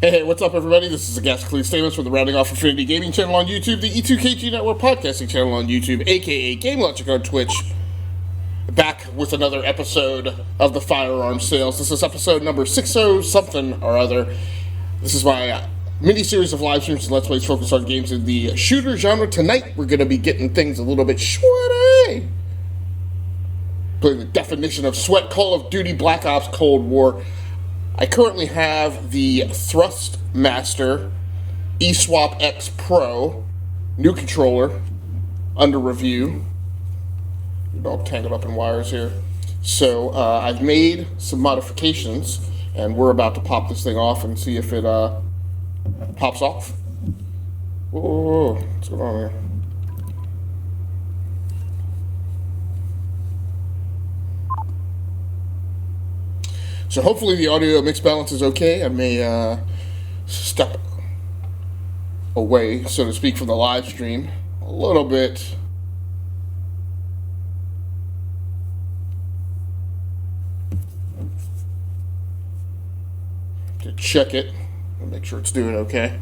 Hey, what's up, everybody? This is a gas clear statements from the Rounding Off Infinity Gaming channel on YouTube, the E2KG Network podcasting channel on YouTube, aka Game Logic on Twitch. Back with another episode of the Firearms sales. This is episode number 60 something or other. This is my mini-series of live streams and Let's Plays focused on games in the shooter genre. Tonight, we're going to be getting things a little bit sweaty. Playing the definition of sweat, Call of Duty, Black Ops, Cold War. I currently have the Thrustmaster eSwap X Pro new controller under review. You're all tangled up in wires here. So I've made some modifications, and we're about to pop this thing off and see if it pops off. Whoa, what's going on here? So hopefully the audio mix balance is okay. I may step away, so to speak, from the live stream a little bit. To check it and make sure it's doing okay.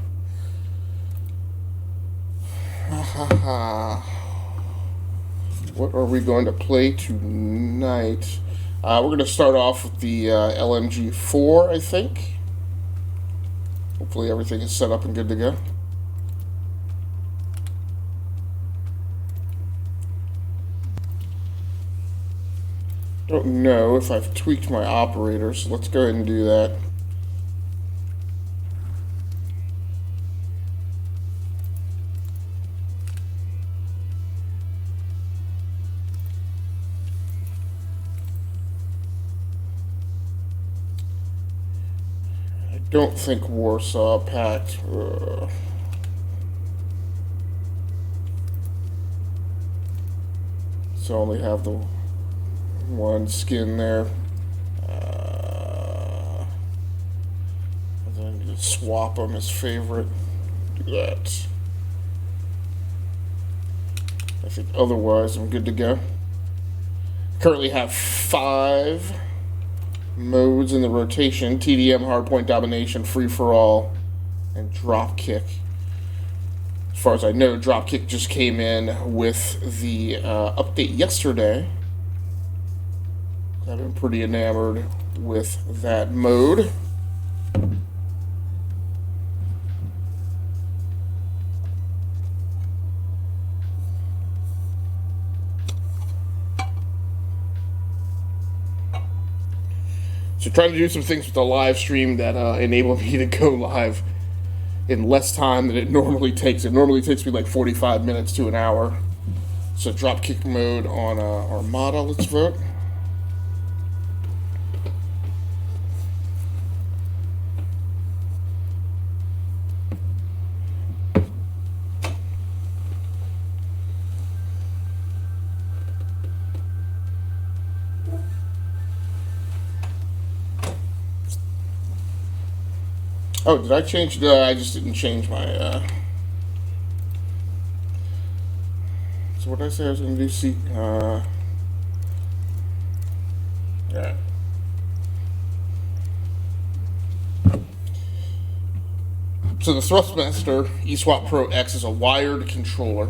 What are we going to play tonight? We're going to start off with the LMG 4, I think. Hopefully everything is set up and good to go. Don't know if I've tweaked my operator, so let's go ahead and do that. Don't think Warsaw Pact. So only have the one skin there. And then I need to swap them as favorite. Do that. I think otherwise I'm good to go. Currently have 5 modes in the rotation: TDM, hardpoint domination, free-for-all, and dropkick. As far as I know, dropkick just came in with the update yesterday. I've been pretty enamored with that mode. So trying to do some things with the live stream that enable me to go live in less time than it normally takes. It normally takes me like 45 minutes to an hour. So dropkick mode on Armada, let's vote. Oh, did I change? I just didn't change my, So what did I say I was going to do? Yeah. So the Thrustmaster eSwap Pro X is a wired controller,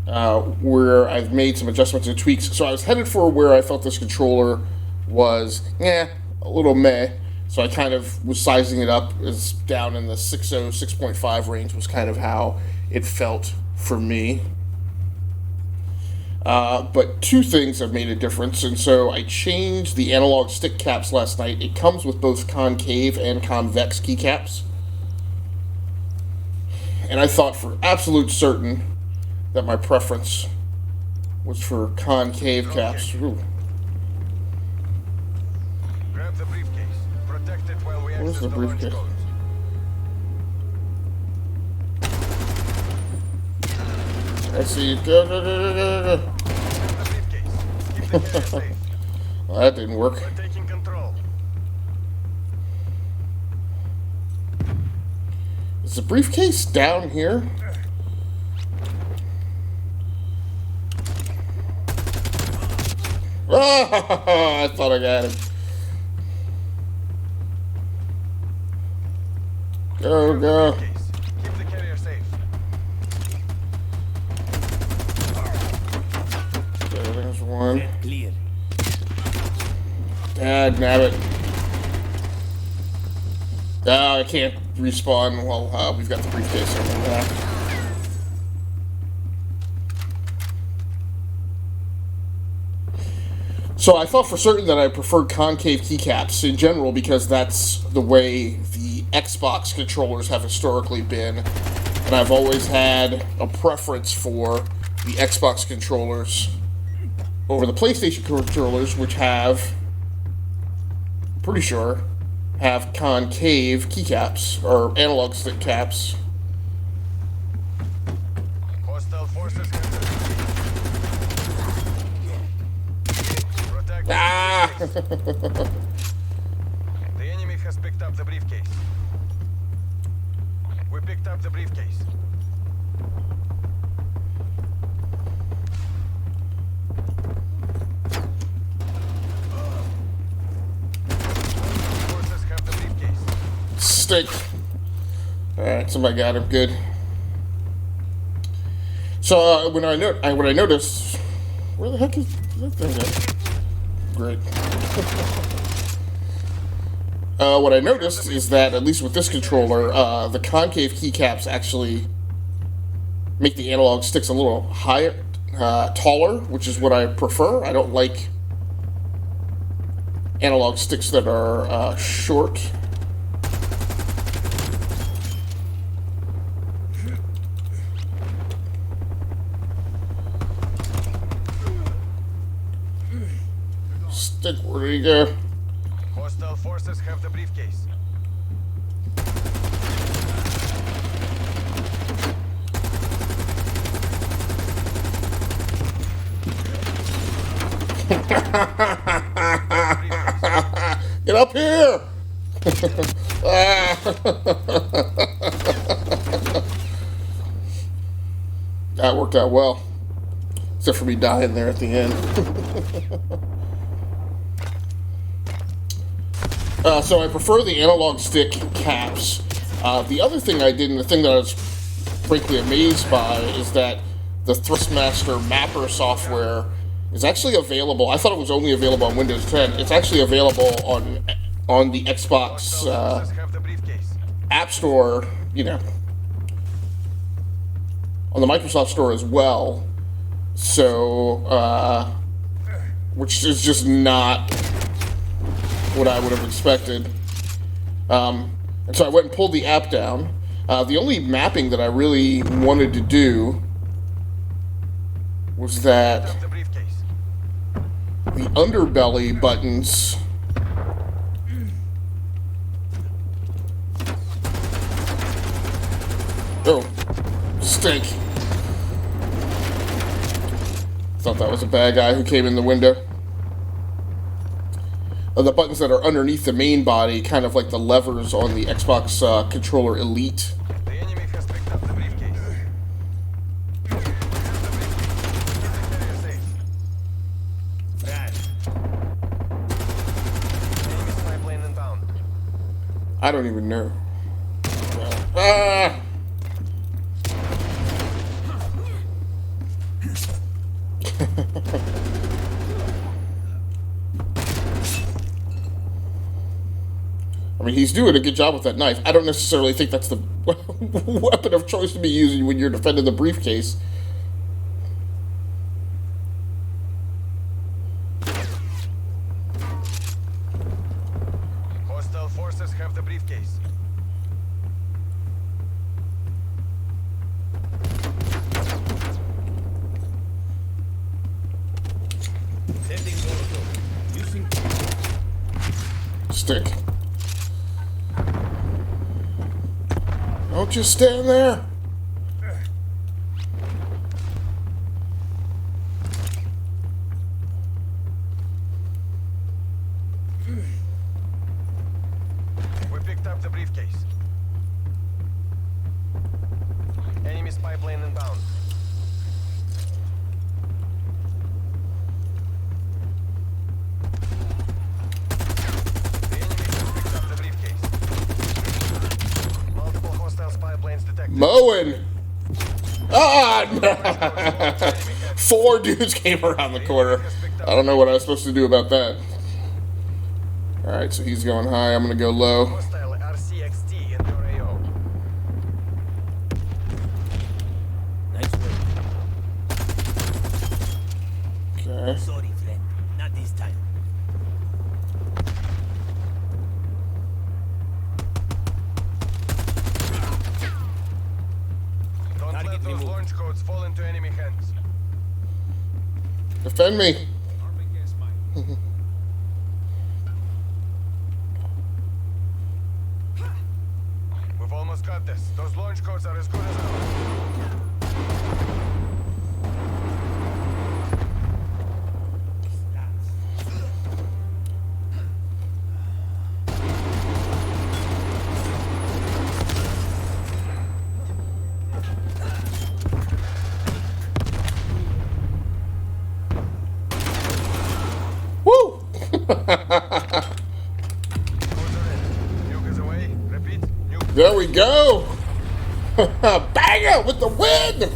where I've made some adjustments and tweaks. So I was headed for where I felt this controller was, a little meh. So I kind of was sizing it up as down in the 6.0, 6.5 range was kind of how it felt for me. But 2 things have made a difference, and so I changed the analog stick caps last night. It comes with both concave and convex keycaps. And I thought for absolute certain that my preference was for concave caps. Ooh. Where's the briefcase? I see you. Go. Well, that didn't work. Is the briefcase down here? Oh, I thought I got him. Go, go. Keep the carrier safe. Okay, there's one. Clear. Dad, nabbit. I can't respawn while we've got the briefcase on the back. So I thought for certain that I preferred concave keycaps in general because that's the way the Xbox controllers have historically been. And I've always had a preference for the Xbox controllers over the PlayStation controllers, which have, I'm pretty sure, have concave keycaps, or analog stick caps. Hostile forces protect. Ah! The enemy has picked up the briefcase. We picked up the briefcase. Forces have the briefcase. Stick. Alright, somebody got him. Good. So when I noticed, where the heck is that thing at? Great. What I noticed is that, at least with this controller, the concave keycaps actually make the analog sticks a little higher, taller, which is what I prefer. I don't like analog sticks that are short. Stick, where did he go? Hostile forces have the briefcase. Get up here! That worked out well. Except for me dying there at the end. So I prefer the analog stick caps. The other thing I did, and the thing that I was frankly amazed by, is that the Thrustmaster mapper software is actually available. I thought it was only available on Windows 10. It's actually available on the Xbox App Store, you know, on the Microsoft Store as well. So, which is just not what I would have expected. And so I went and pulled the app down. The only mapping that I really wanted to do was that the underbelly buttons stink. Thought that was a bad guy who came in the window. The buttons that are underneath the main body, kind of like the levers on the Xbox controller Elite. The enemy has picked up the briefcase. Enemy spy plane inbound. I don't even know. Ah! I mean, he's doing a good job with that knife. I don't necessarily think that's the weapon of choice to be using when you're defending the briefcase. Hostile forces have the briefcase. Sending Molotov. Using Stick. Don't just stand there. We picked up the briefcase. Enemy spy plane inbound. The enemy has picked up the briefcase. Mowing. Ah! 4 dudes came around the corner. I don't know what I was supposed to do about that. Alright, so he's going high. I'm going to go low. Hostile RCXT in your AO. Nice work. Okay. Sorry, friend. Not this time. Don't Target let those removed. launch codes fall into enemy hands. Defend me. We've almost got this. Those launch codes are as good as ours. Woo! Codes are in. Nuke is away. Repeat. Nuke. There we go. Banger with the win.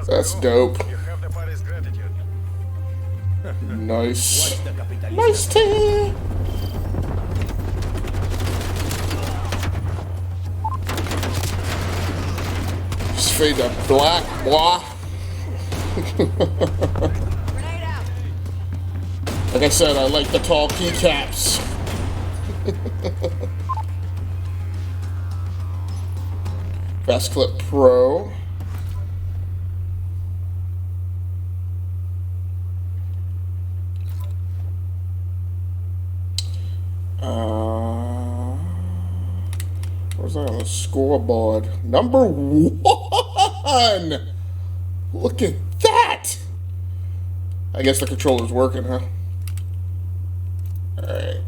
That's dope. You have the party's gratitude. Nice. Watch the capitalist. Nice team. Just fade to black, blah. Like I said, I like the tall keycaps. Fast Clip Pro. Where's that on the scoreboard? Number 1! Look at that! I guess the controller's working, huh? Alright.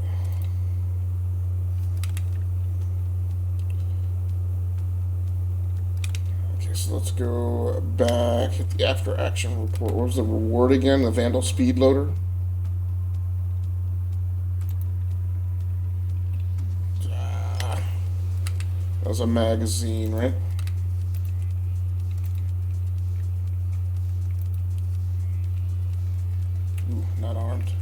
Okay, so let's go back at the after action report. What was the reward again? The Vandal Speed Loader? That was a magazine, right? Ooh, not armed.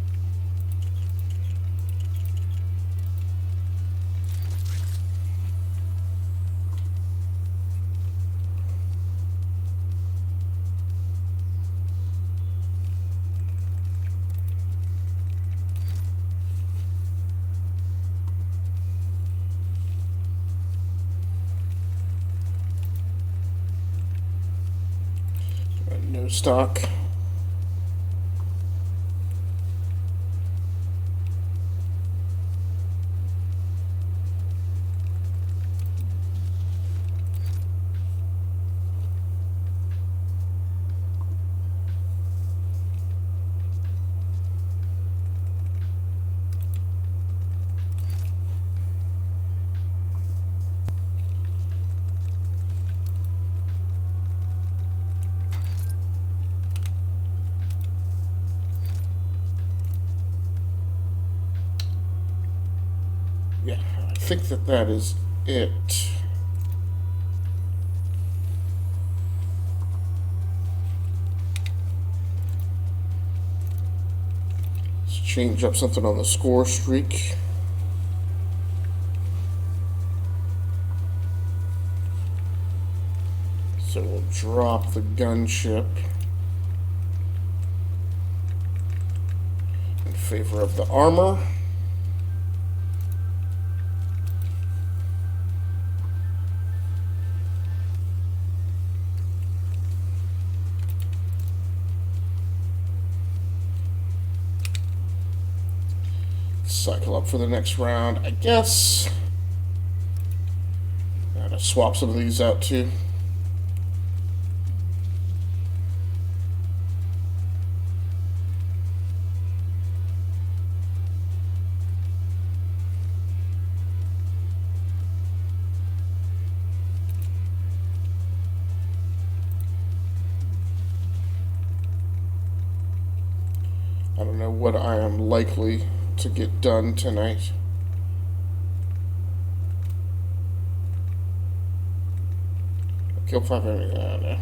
No stock. Yeah, I think that is it. Let's change up something on the score streak. So we'll drop the gunship in favor of the armor. Cycle up for the next round, I guess. Gotta swap some of these out too. I don't know what I am likely to get done tonight. Kill 5 enemies. No.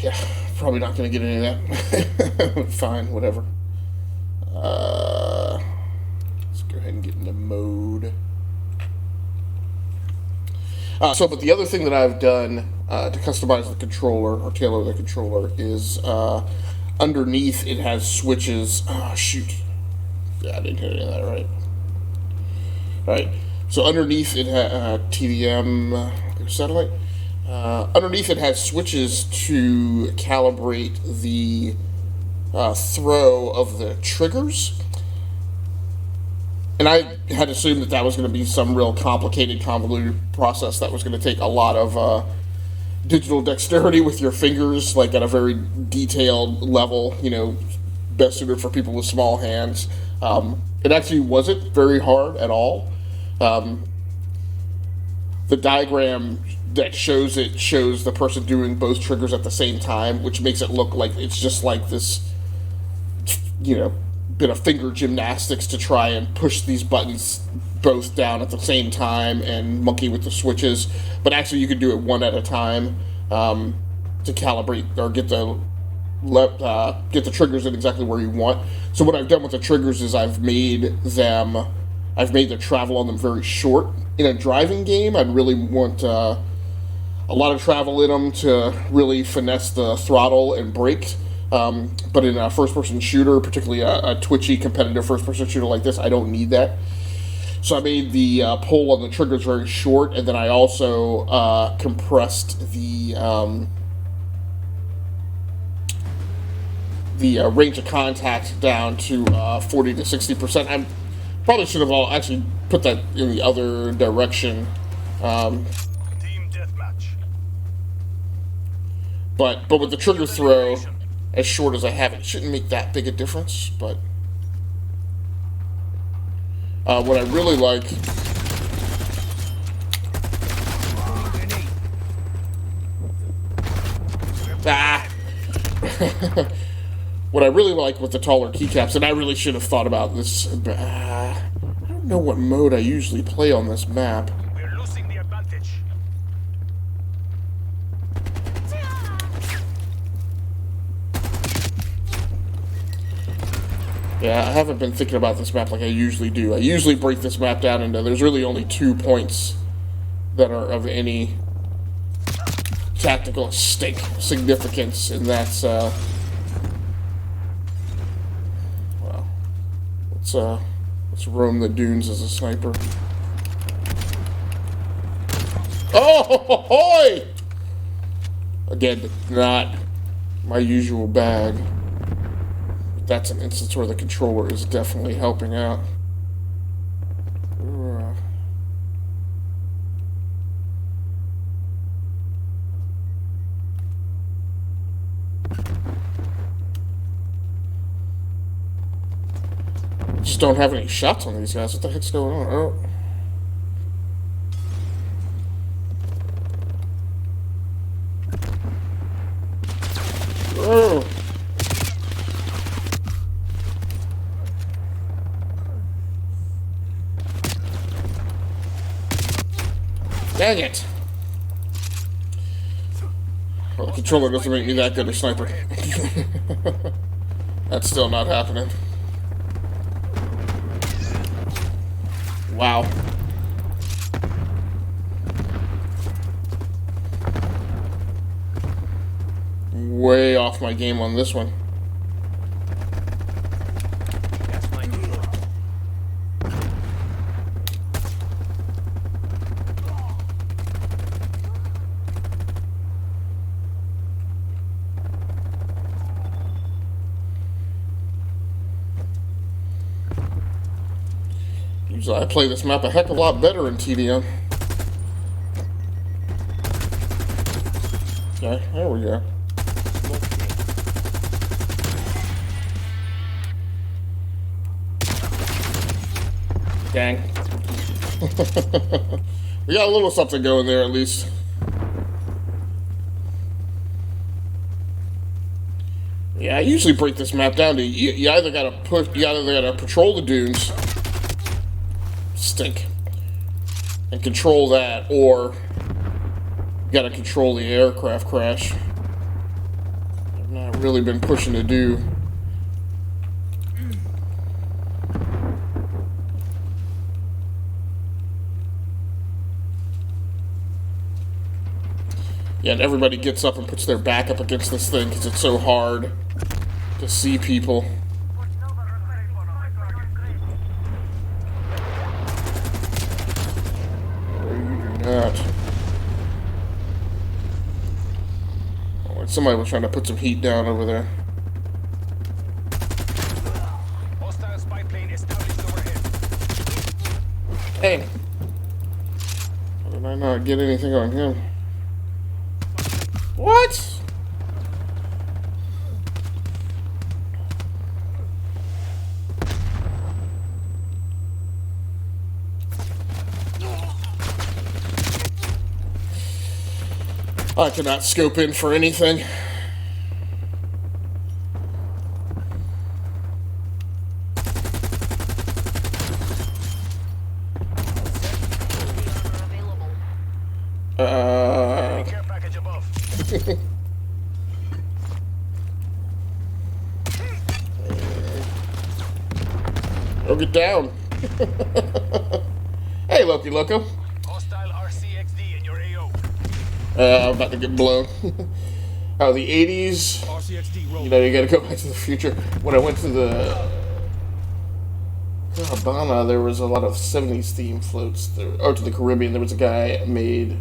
Yeah, probably not going to get any of that. Fine, whatever. Let's go ahead and get into mode. But the other thing that I've done to customize the controller or tailor the controller is underneath it has switches. Oh, shoot. Yeah, I didn't hit any of that right. Right. So underneath it has TDM satellite. Underneath it has switches to calibrate the throw of the triggers. And I had assumed that was going to be some real complicated, convoluted process that was going to take a lot of digital dexterity with your fingers, like at a very detailed level, best suited for people with small hands. It actually wasn't very hard at all. The diagram that shows the person doing both triggers at the same time, which makes it look like it's just like this, bit of finger gymnastics to try and push these buttons both down at the same time and monkey with the switches. But actually, you can do it one at a time to calibrate or get the triggers in exactly where you want. So what I've done with the triggers is I've made the travel on them very short. In a driving game, I'd really want a lot of travel in them to really finesse the throttle and brake. But in a first-person shooter, particularly a twitchy, competitive first-person shooter like this, I don't need that. So I made the pull on the triggers very short, and then I also compressed the range of contact down to 40 to 60%. I probably should have actually put that in the other direction. Team deathmatch. But with the trigger throw as short as I have it shouldn't make that big a difference. But what I really like what I really like with the taller keycaps, and I really should have thought about this, I don't know what mode I usually play on this map. We're losing the advantage. Yeah, I haven't been thinking about this map like I usually do. I usually break this map down into, there's really only 2 points that are of any tactical significance, and that's, well, let's roam the dunes as a sniper. Oh, hoy! Again, not my usual bag. That's an instance where the controller is definitely helping out. Just don't have any shots on these guys. What the heck's going on? Oh. Oh. Dang it! Well, the controller doesn't make me that good a sniper. That's still not happening. Wow. Way off my game on this one. That's my deal. Usually I play this map a heck of a lot better in TDM. Okay, there we go. Dang. We got a little something going there at least. Yeah, I usually break this map down to you either gotta patrol the dunes, stink, and control that, or you gotta control the aircraft crash. I've not really been pushing to do. Yeah, and everybody gets up and puts their back up against this thing because it's so hard to see people. You do not. Oh, somebody was trying to put some heat down over there. Hostile spy plane established overhead. Dang. How did I not get anything on him? What? I cannot scope in for anything. Care package above. Oh, get down. Hey, Loki Loco. Hostile RCXD in your AO. I'm about to get blown. Oh, the 80s. RCXD roll. You know, you gotta go back to the future. When I went to the Habana, there was a lot of 70s theme floats. Or to the Caribbean, there was a guy made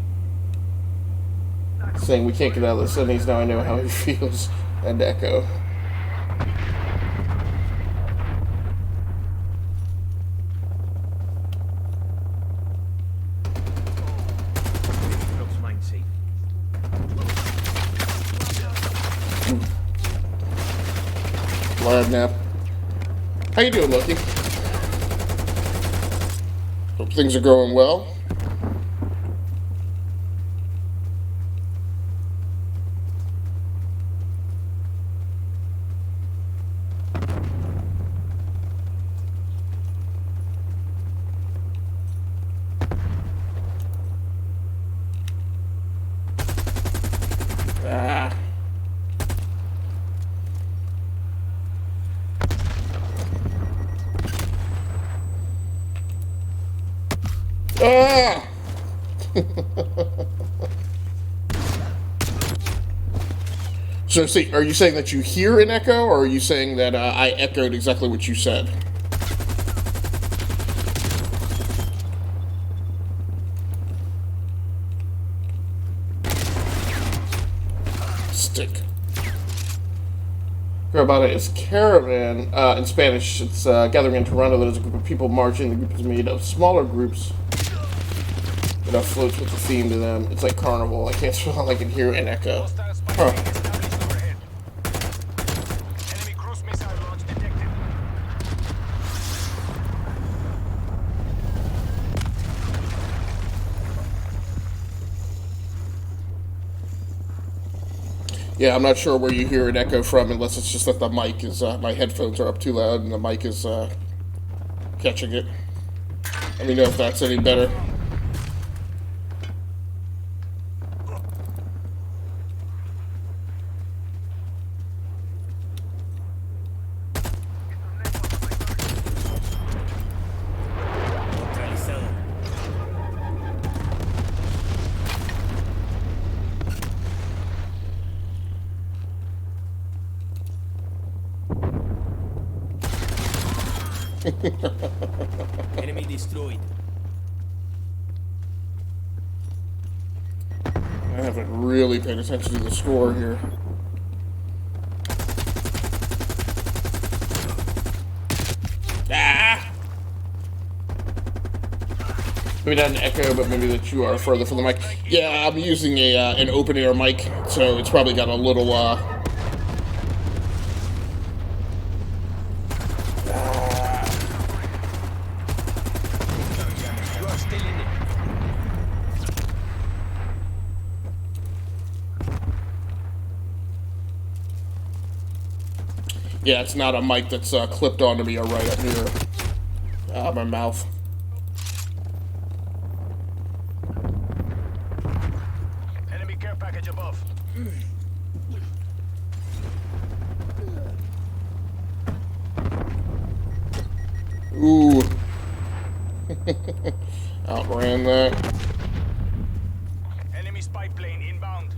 saying, "We can't get out of the 70s, now I know how he feels," and Echo. Looks mine safe. Lab nap. How you doing, Loki? Hope things are going well. Ah. Ah! So, see, are you saying that you hear an echo, or are you saying that I echoed exactly what you said? Stick. Hear about it. It's caravan. In Spanish, it's gathering in Toronto. There's a group of people marching. The group is made of smaller groups. It floats with the theme to them. It's like carnival. I can't spell. I can hear an echo. Hostile spy Huh. plane established overhead. Enemy cruise missile launch detected. Yeah, I'm not sure where you hear an echo from, unless it's just that the mic is, my headphones are up too loud and the mic is catching it. Let me know if that's any better. Enemy destroyed. I haven't really paid attention to the score here. Ah! Maybe not an echo, but maybe that you are further from the mic. Yeah, I'm using a an open air mic, so it's probably got a little You are still in it. Yeah, it's not a mic that's clipped onto me or right up here. My mouth. Enemy care package above. Ooh. Outran that. Enemy spy plane inbound.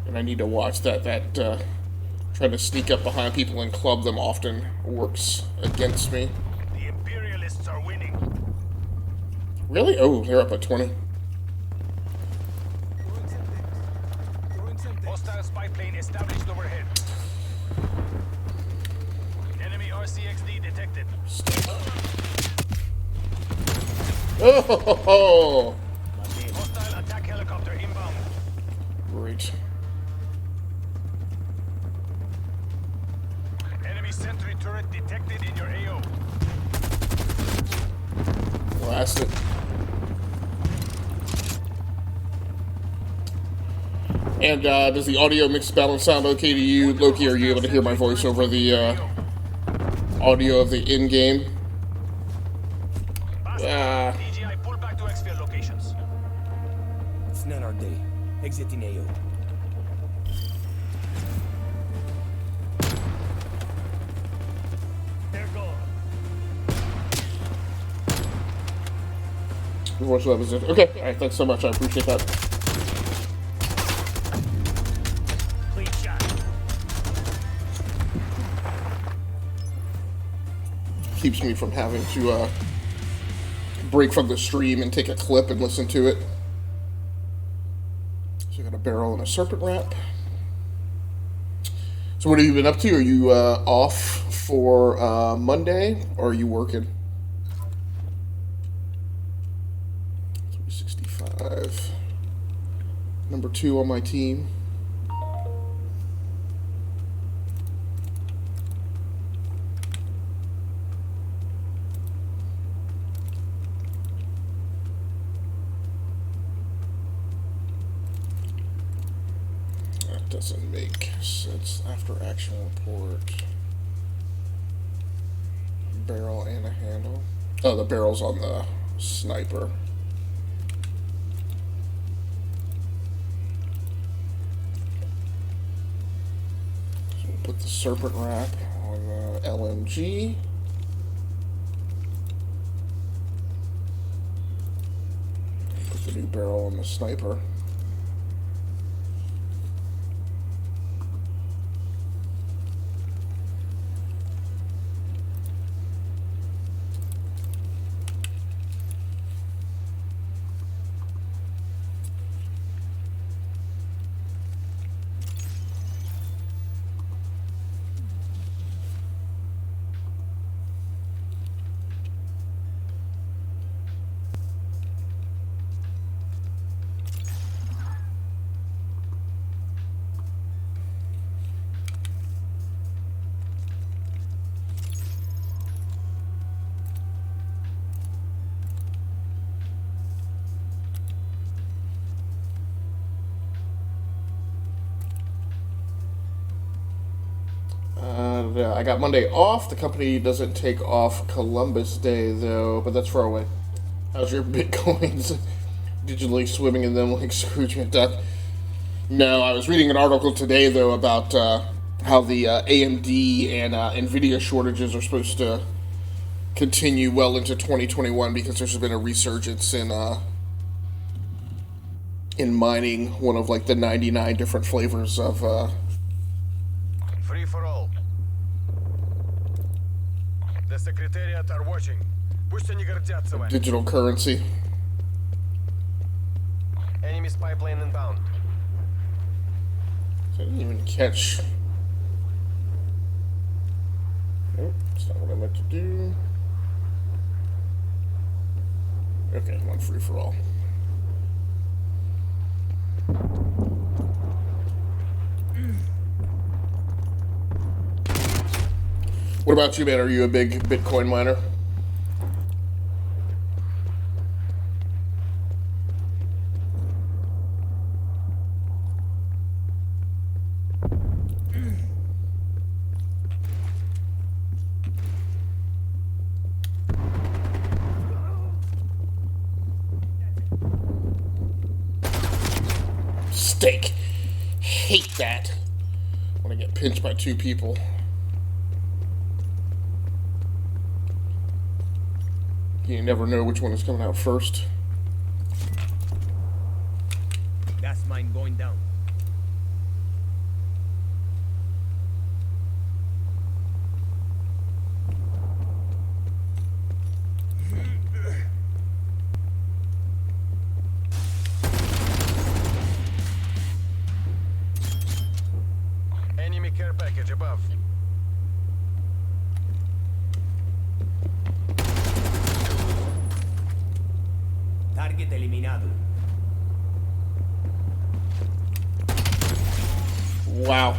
And I need to watch that. Trying to sneak up behind people and club them often works against me. The Imperialists are winning. Really? Oh, they're up at 20. Hostile spy plane established overhead. Enemy RCXD detected. Oh! Hostile attack helicopter inbound. Great. Enemy sentry turret detected in your AO. Blast it. And does the audio mix balance sound okay to you, Loki? Are you able to hear my voice over the audio of the in-game? DGI pull back to exfil locations. It's not our day. Exiting AO. They're gone. Your voice level is it? Okay, alright, thanks so much. I appreciate that. Clean shot. Keeps me from having to break from the stream and take a clip and listen to it. So I got a barrel and a serpent wrap. So what have you been up to? Are you off for Monday, or are you working? 365. Number 2 on my team. That doesn't make sense. After action report. Barrel and a handle. Oh, the barrel's on the sniper. So we'll put the serpent wrap on the LMG. Put the new barrel on the sniper. I got Monday off. The company doesn't take off Columbus Day, though, but that's far away. How's your Bitcoins? Digitally swimming in them like Scrooge McDuck? No, I was reading an article today, though, about how the AMD and NVIDIA shortages are supposed to continue well into 2021 because there's been a resurgence in mining one of like the 99 different flavors of Free for all. The Secretariat are watching. Пусть они гордятся вами. digital currency. Enemy spy plane inbound. So I didn't even catch. Nope, that's not what I meant to do. Okay, I'm on free for all. What about you, man? Are you a big Bitcoin miner? stink. Hate that. When I get pinched by 2 people. You never know which one is coming out first. Gas mine going down. Enemy care package above. Target eliminado. Wow.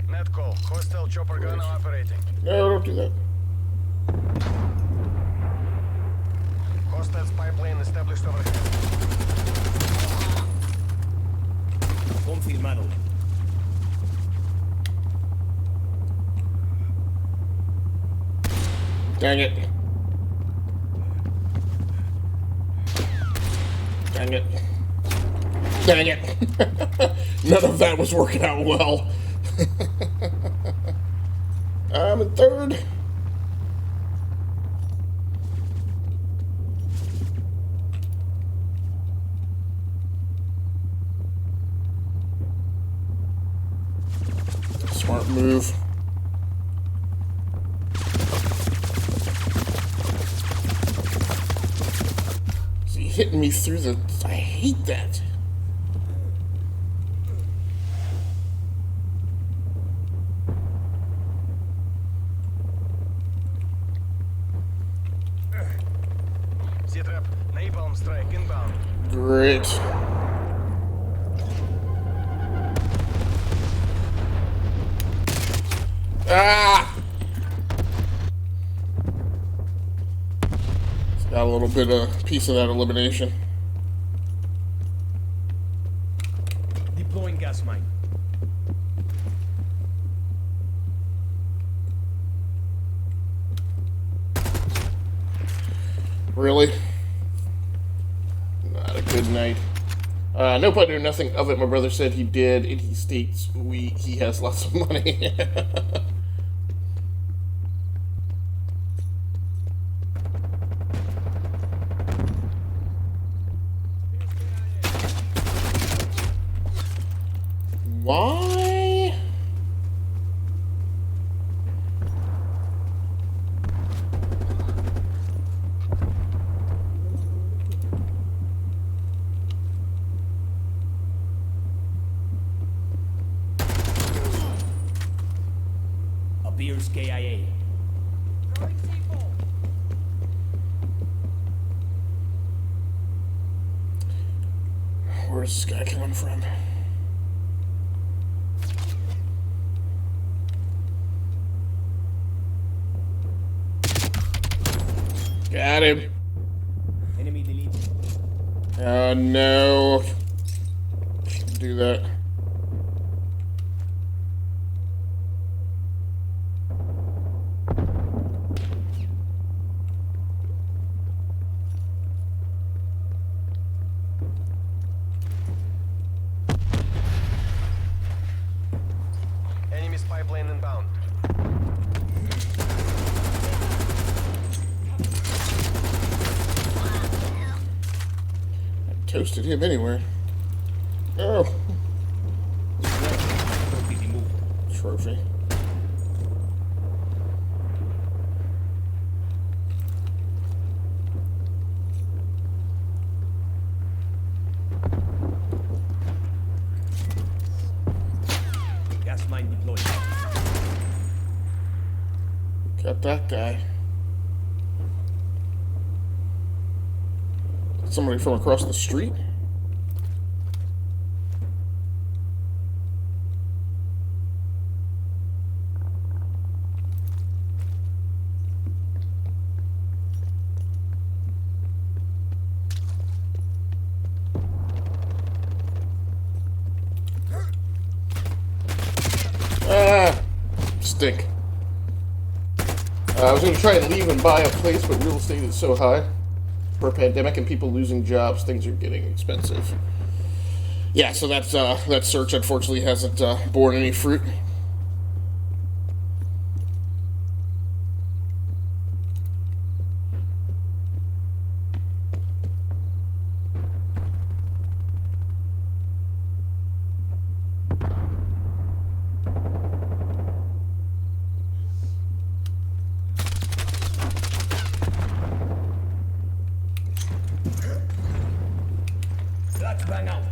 Net call. Hostile chopper gun operating. No, don't do that. Hostile spy plane established overhead. Confirmado. Dang it. Dang it. Dang it. None of that was working out well. I'm in 3rd. Smart move. Is he hitting me through the... I hate that. Z-trap. Napalm strike inbound. Great. Ah! Got a little bit of piece of that elimination. Deploying gas mine. Really? Not a good night. Nope, I knew nothing of it. My brother said he did, and he states he has lots of money. Why? Appears KIA. Where's this guy coming from? Got him. Enemy deleted. Oh no. Shouldn't do that. Enemy spy plane inbound. Toasted him anywhere. Oh. Trophy. Gas mine deployed. Got that guy. Somebody from across the street? Ah! Stink. I was going to try and leave and buy a place, but real estate is so high. For a pandemic and people losing jobs, things are getting expensive. Yeah, so that's that search unfortunately hasn't borne any fruit. Bang out.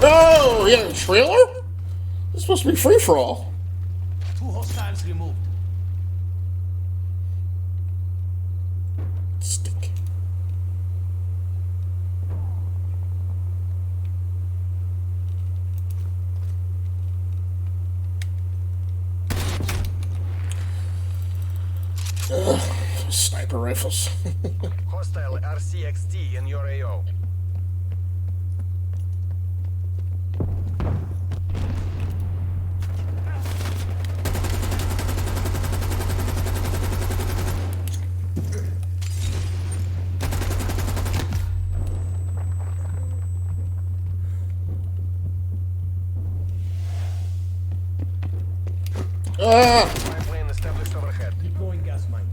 Oh, yeah, a trailer? It's supposed to be free for all. 2 hostiles removed. Stink. Ugh, sniper rifles. Hostile RCXD in your AO. Spy plane established overhead. Deploying gas mine.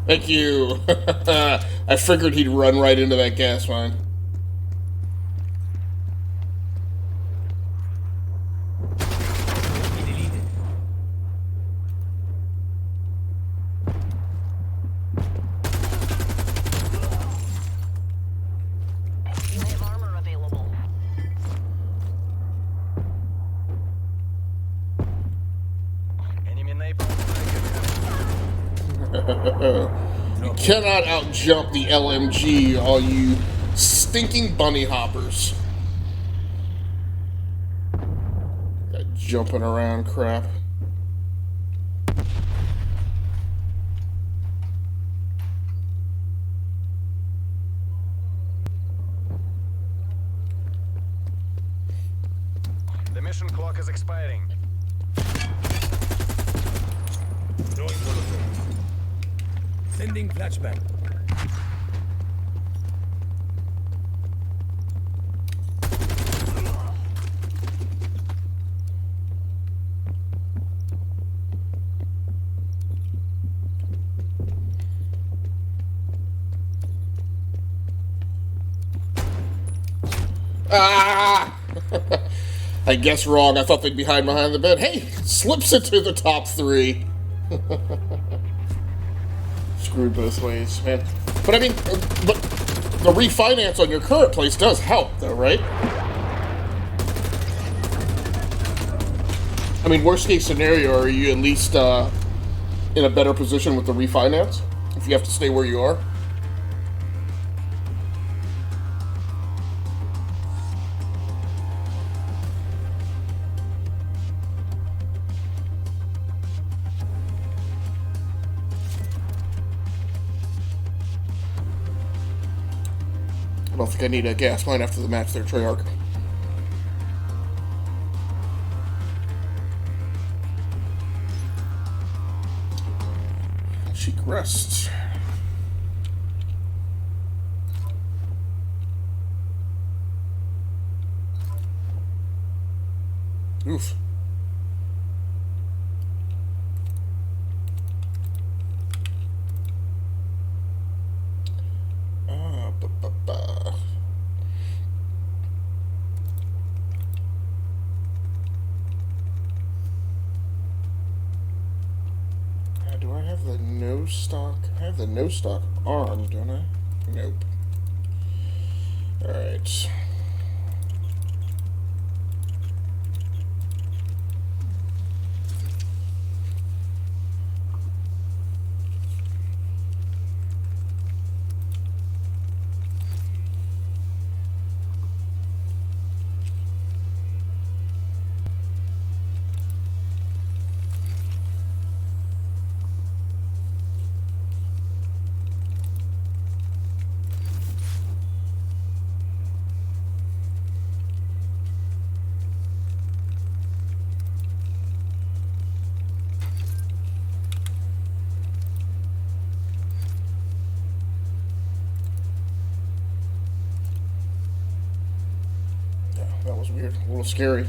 Thank you. I figured he'd run right into that gas mine. I have armor available. Enemy napalm. You cannot outjump the LMG, all you stinking bunny hoppers. That jumping around crap. The mission clock is expiring. Throwing Molotov. Sending flashbang. Ah! I guess wrong. I thought they'd be hiding behind the bed. Hey, slips into the top 3. Screwed both ways, man. But I mean, but the refinance on your current place does help, though, right? I mean, worst case scenario, are you at least in a better position with the refinance if you have to stay where you are? I don't think I need a gas line after the match there, Treyarch. Chic rest. Oof. Do I have the no stock? I have the no stock arm, don't I? Nope. Alright. weird. A little scary.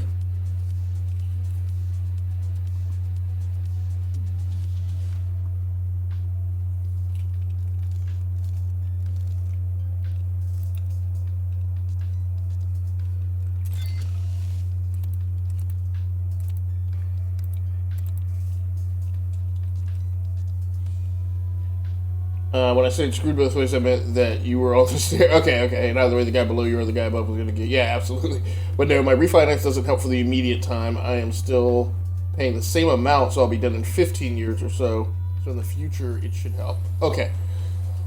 When I said screwed both ways, I meant that you were all the stairs. Okay. In either way, the guy below you or the guy above was going to get. Yeah, absolutely. But no, my refinance doesn't help for the immediate time. I am still paying the same amount, so I'll be done in 15 years or so. So in the future, it should help. Okay.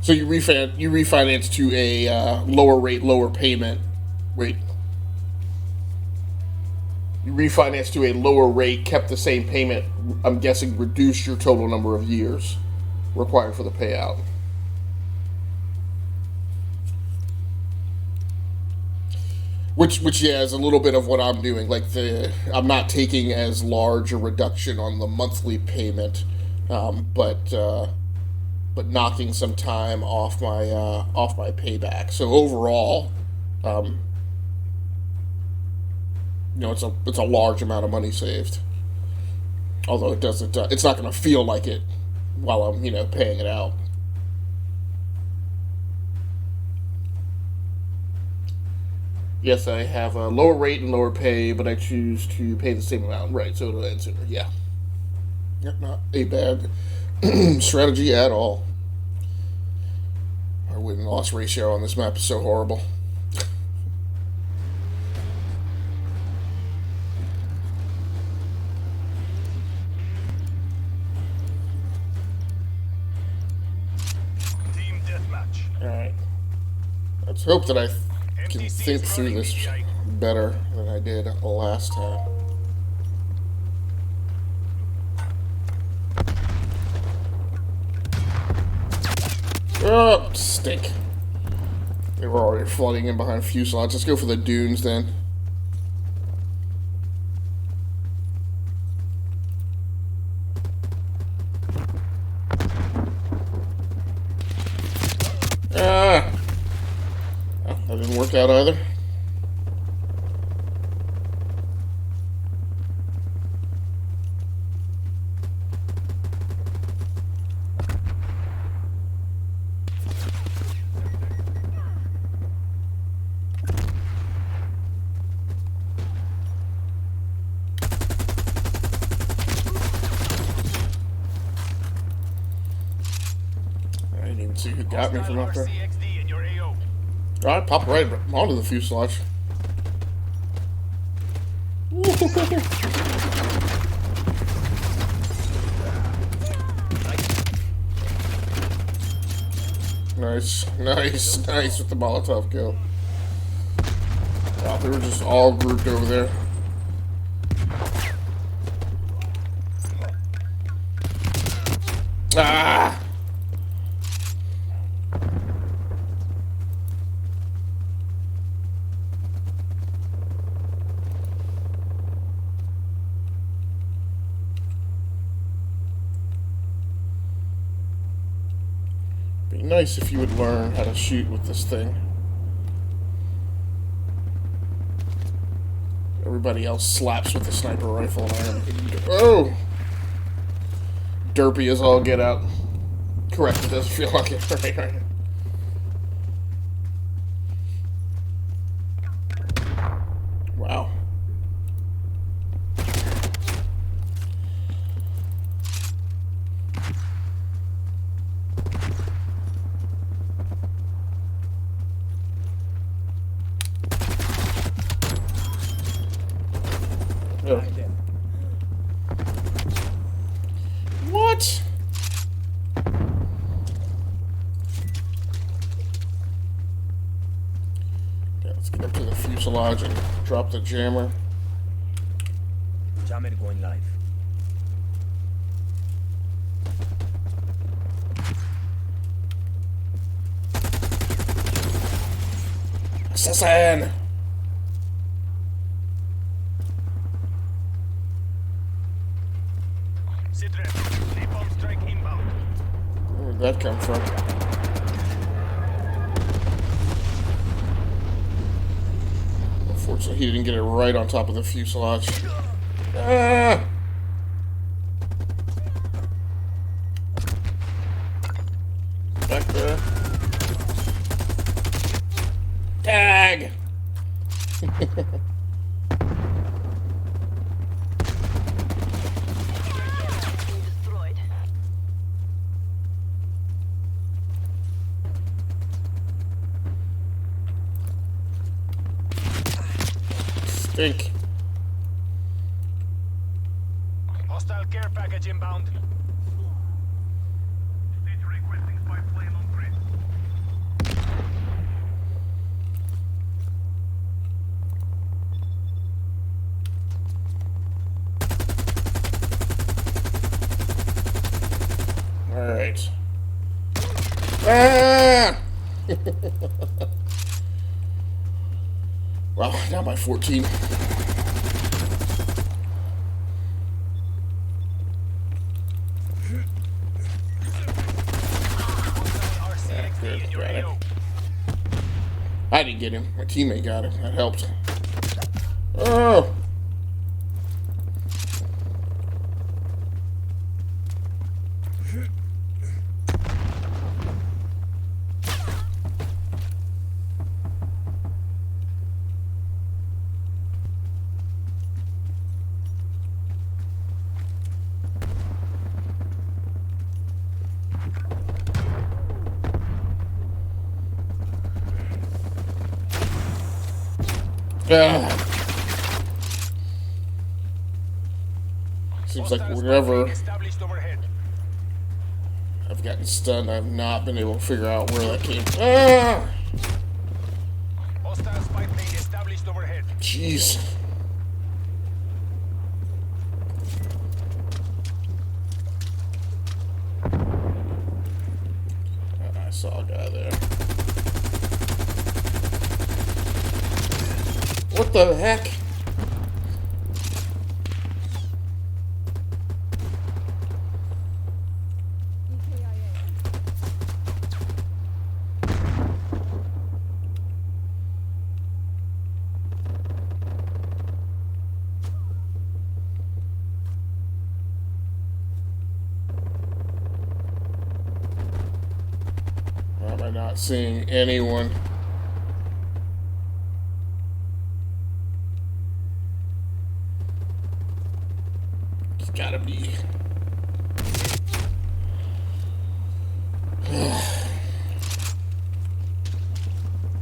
So you refinance to a lower rate, lower payment. Wait. You refinance to a lower rate, kept the same payment. I'm guessing reduced your total number of years required for the payout. Which yeah, is a little bit of what I'm doing. Like I'm not taking as large a reduction on the monthly payment, but knocking some time off my payback. So overall, it's a large amount of money saved. Although it's not going to feel like it while I'm paying it out. Yes, I have a lower rate and lower pay, but I choose to pay the same amount. Right, so it'll end sooner. Yeah. Yep, not a bad strategy at all. Our win-loss ratio on this map is so horrible. Team deathmatch. Alright. Let's hope that I can think through this better than I did last time. Oh, stink. They were already flooding in behind fuselage. Let's go for the dunes then. That didn't work out either. I didn't even see who got me from up there. Alright, pop right onto the fuselage. Nice with the Molotov kill. Wow, they were just all grouped over there. Ah! Be nice if you would learn how to shoot with this thing. Everybody else slaps with the sniper rifle and I am... Oh! Derpy as all get out. Correct, it does feel like it. Right. Wow. Oh. What? Okay, let's get up to the fuselage and drop the jammer. Jammer going live. Assassin! Where'd that come from? Unfortunately, he didn't get it right on top of the fuselage. Ah! Back there. Tag! Destroyed. Stink. Hostile care package inbound. State requesting spy plane on grid. Alright. Ah! Wow, now by 14. Yeah, good, got it. I didn't get him. My teammate got him. That helped. Oh! Seems like whenever Established overhead. I've gotten stunned, I've not been able to figure out where that came from. Ah! Hostile spy plane established overhead. Jeez. I saw a guy there. What the heck? Why am I not seeing anyone? It's gotta be.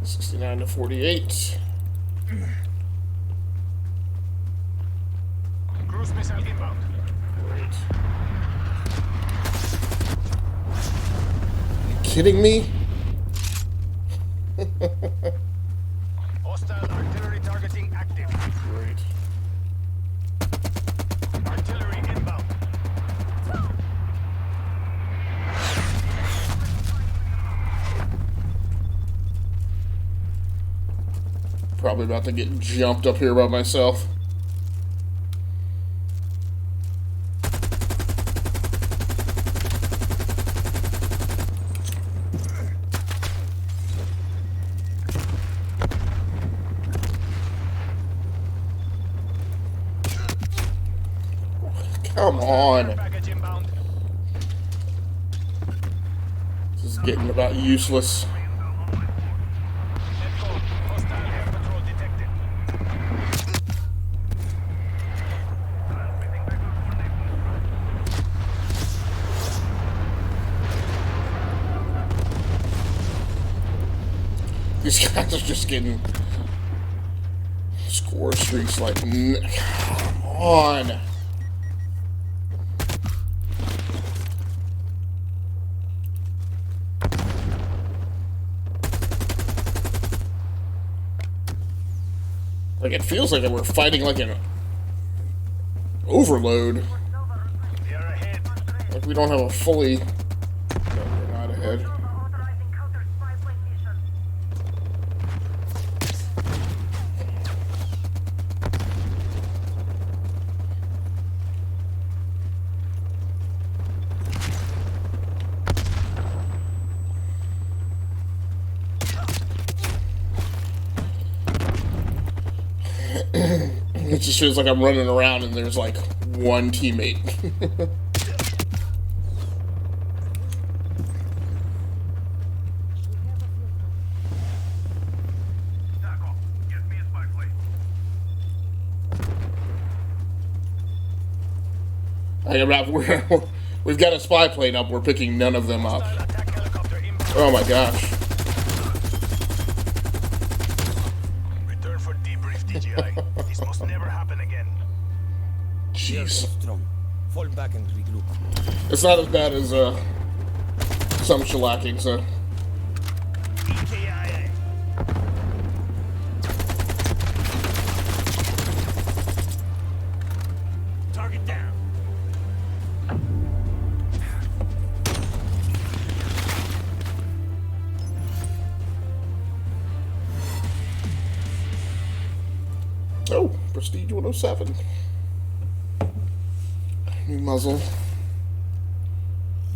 $69 to $48. Cruise missile inbound. Great. Are you kidding me? Hostile artillery targeting active. Great. Artillery inbound. Probably about to get jumped up here by myself. Come on. Package inbound. This is getting about useless. Let's go. Hostile air patrol detected. These guys are just getting score streaks like, come on. Like, it feels like we're fighting like an overload. They are ahead. Like we don't have a fully... No, we're not ahead. It just feels like I'm running around and there's like one teammate. We've got a spy plane up. We're picking none of them up. Oh my gosh. Return for debrief, DJI. This must never happen again. Jeez. Strong. Fall back and regroup. It's not as bad as some shellacking, so. Target down. Oh, Prestige 107. New muzzle.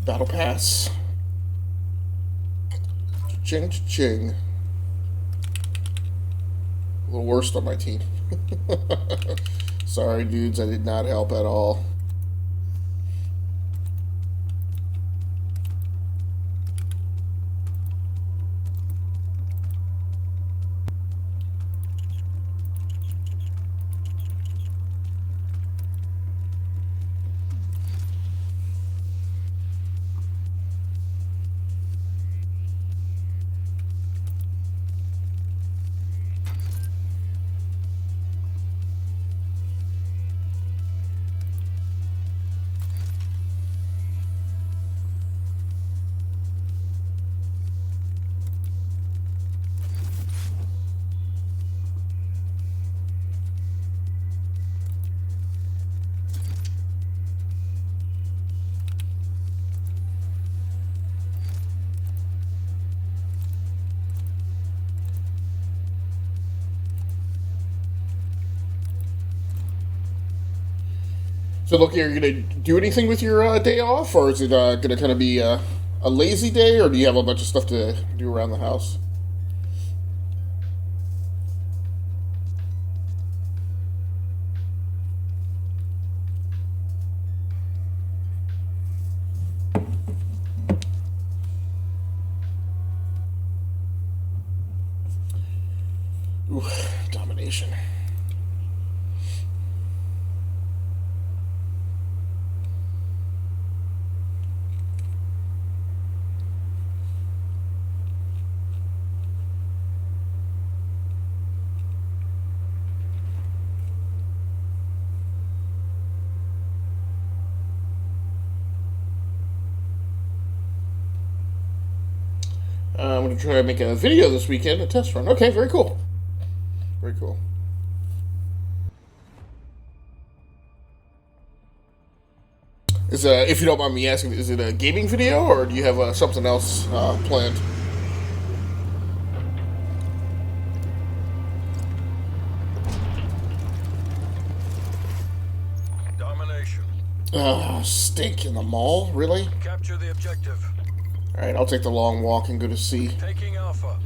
Battle Pass. Ching ching. A little worst on my team. Sorry, dudes, I did not help at all. So, look, are you going to do anything with your day off, or is it going to kind of be a lazy day, or do you have a bunch of stuff to do around the house? Ooh, domination. I'm going to try to make a video this weekend, a test run. Okay, very cool. Very cool. If you don't mind me asking, is it a gaming video, or do you have something else planned? Domination. Stink in the mall? Really? Capture the objective. Alright, I'll take the long walk and go to C. Taking Alpha.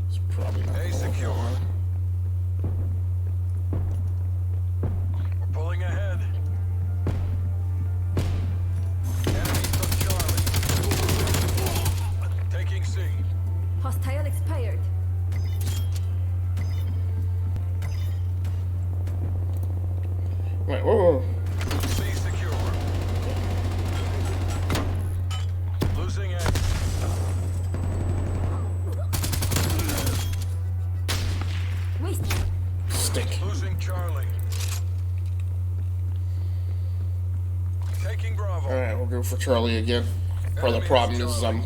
It's probably not A going secure. on. We're pulling ahead. Enemy took Charlie. Taking C. Hostile expired. Right, whoa, whoa. C secure. Losing A. Waste. Stink. Losing Charlie. Taking Bravo. Alright, we'll go for Charlie again. Part of the Enemy problem has is Charlie.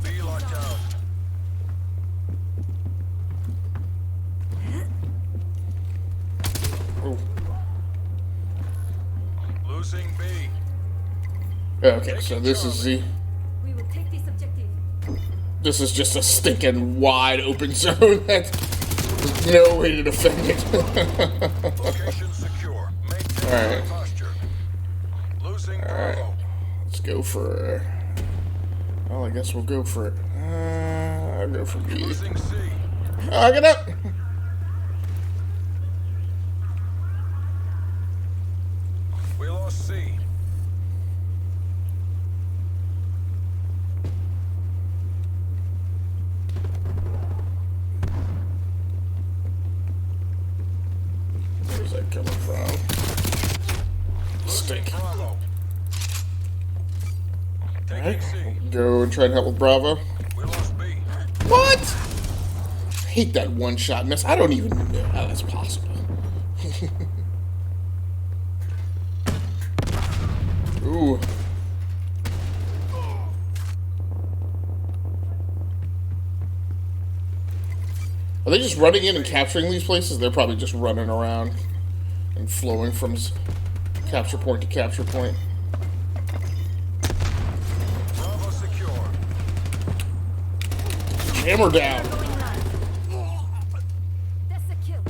B locked down. Oh. Losing B. Okay, so this is the. We will take this objective. This is just a stinking wide open zone that there's no way to defend it. Location secure. Maintain Alright. posture. Losing Bravo. Alright. go for... Well, I guess we'll go for it. I'll go for B. Losing C. Get up! We lost C. Where's that coming from? Stink. Bravo. Taking Alright, C. go and try and help with Bravo. We lost B. What? I hate that one-shot miss. I don't even know how that's possible. Ooh. Are they just running in and capturing these places? They're probably just running around and flowing from capture point to capture point. Bravo secure. Hammer down. That's a kill.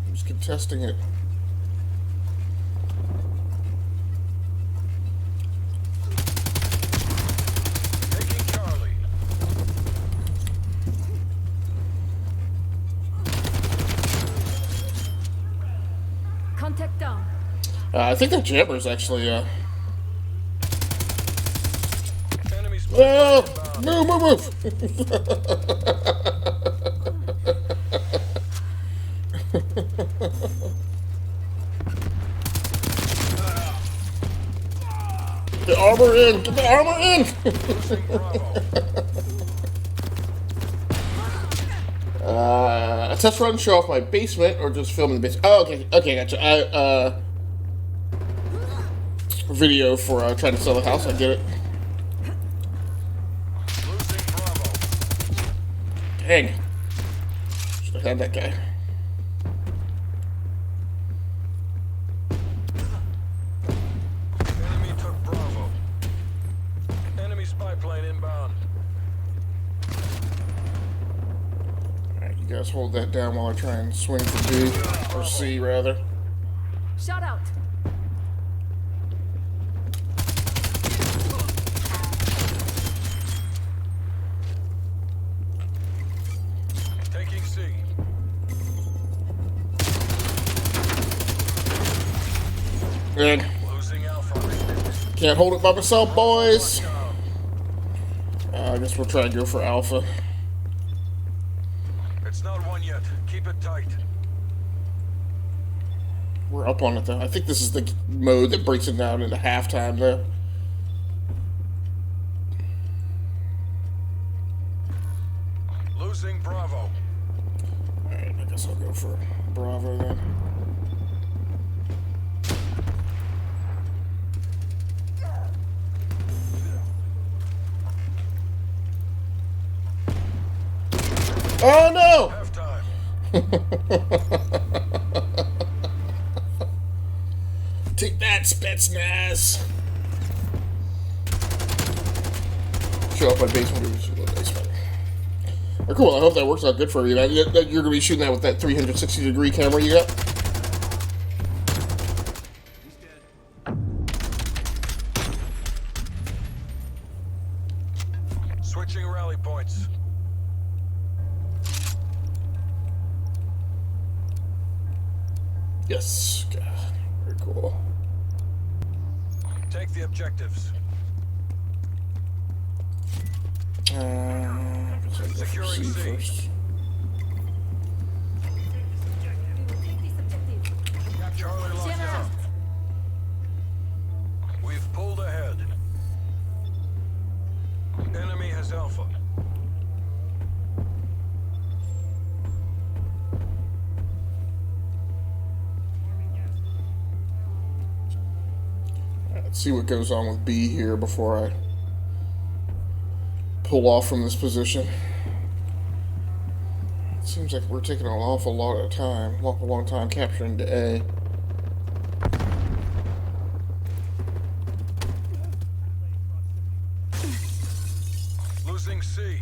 Who's contesting it? Taking Charlie. Contact down. I think that jammer's actually, Enemy spy Oh! inbound. Move! Get the armor in! Get the armor in! Losing Bravo. A test run show off my basement or just film in the basement? Oh, okay, gotcha. Video for trying to sell the house. I get it. Losing Bravo. Dang. Should have had that guy. Enemy took Bravo. Enemy spy plane inbound. Alright, you guys hold that down while I try and swing for B. Or C, rather. Shot out. Taking C. Man, Losing Alpha. can't hold it by myself, boys. I guess we'll try and go for Alpha. It's not one yet. Keep it tight. We're up on it, though. I think this is the mode that breaks it down into halftime, though. Losing Bravo. Alright, I guess I'll go for Bravo then. Oh no! Halftime. Take that, Spetsnaz! Show up my basement. Oh, cool, I hope that works out good for you, man. You're going to be shooting that with that 360-degree camera you got? Switching rally points. Yes. God, very cool. Take the objectives. I guess I'll go for Securing C C. first. We will take this objective. Charlie locked Jammer down. out. We've pulled ahead. Enemy has Alpha. Let's see what goes on with B here before I pull off from this position. It seems like we're taking an awful lot of time, awful long time capturing the A. Losing C.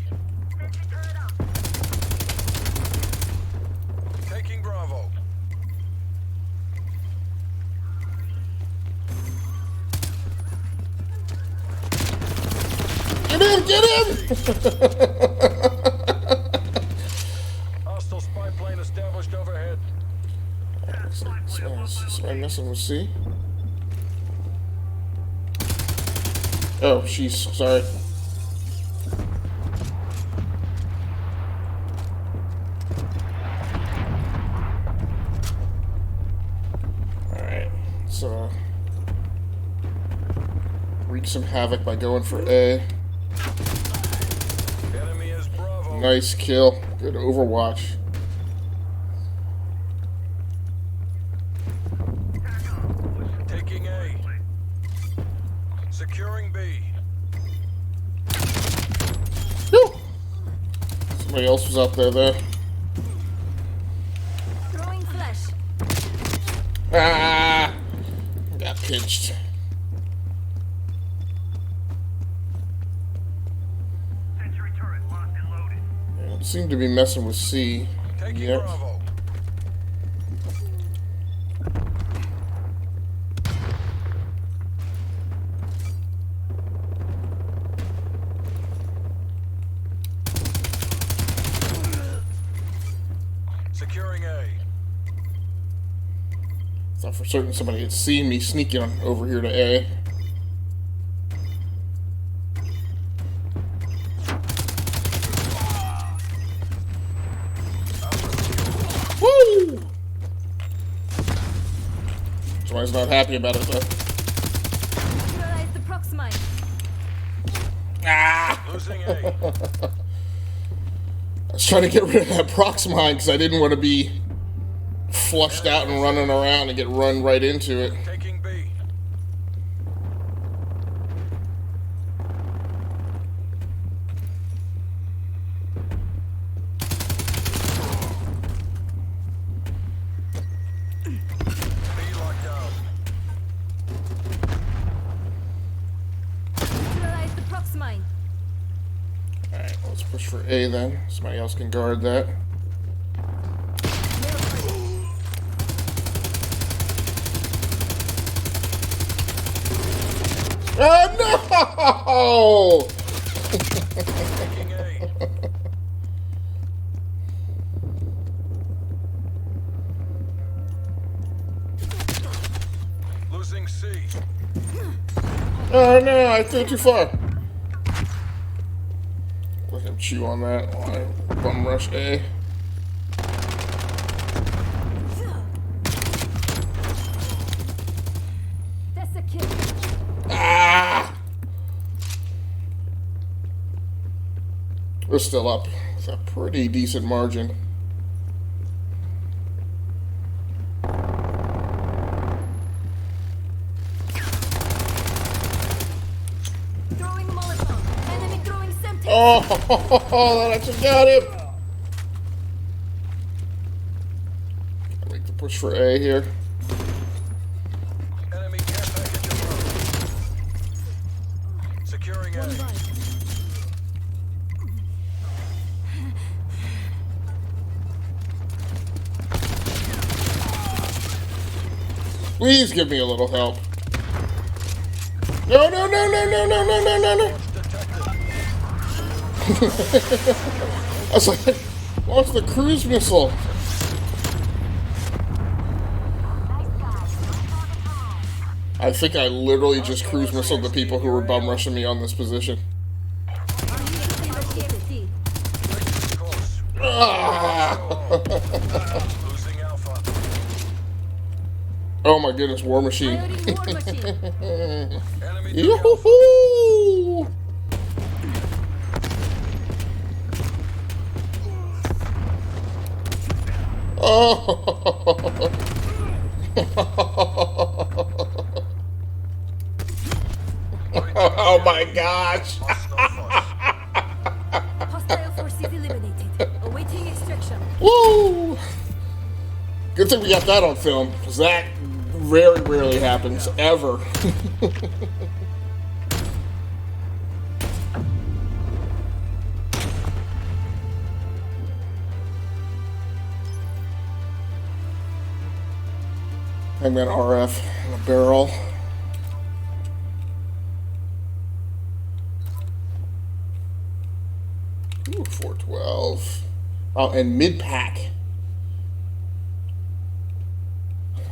get him! Hostile spy plane established overhead. Somebody messing with C? Oh, she's sorry. Alright, so wreak some havoc by going for A. Enemy is Bravo. Nice kill. Good Overwatch. Taking A. Securing B. Whew. Somebody else was out there though. Throwing flash. Ah! Got pinched. Yeah, don't seem to be messing with C. Taking Yep. Bravo. Securing A. Thought for certain somebody had seen me sneaking over here to A. Woo! Somebody's not happy about it though. Neutralize the prox mine. Ah! Losing A. I was trying to get rid of that prox mine because I didn't want to be flushed out and running around and get run right into it. Taking B. B locked down. Neutralize the prox mine. Alright, let's push for A then. Somebody else can guard that. Oh no! Taking A. Losing C. Oh no, I threw it too far. Let him chew on that while I bum rush A. That's a kill. Ah! We're still up with a pretty decent margin. Throwing Molotov. Enemy throwing Semtex. Oh, that actually got him. I'll make the push for A here. Enemy care package approach. Securing A. Please give me a little help. No, no, no, no, no, no, no, no, no, no. I was like, launch the cruise missile. I think I literally just cruise missiled the people who were bum rushing me on this position. Close. Ah! Losing Alpha. Oh my goodness, War Machine. Firing war machine. Enemy took Alpha. Yoo-hoo-hoo! Oh my gosh! Hostile forces eliminated. Awaiting extraction. Woo! Good thing we got that on film, because that very rarely happens, ever. Hangman RF in a barrel. 412. Oh, and mid-pack.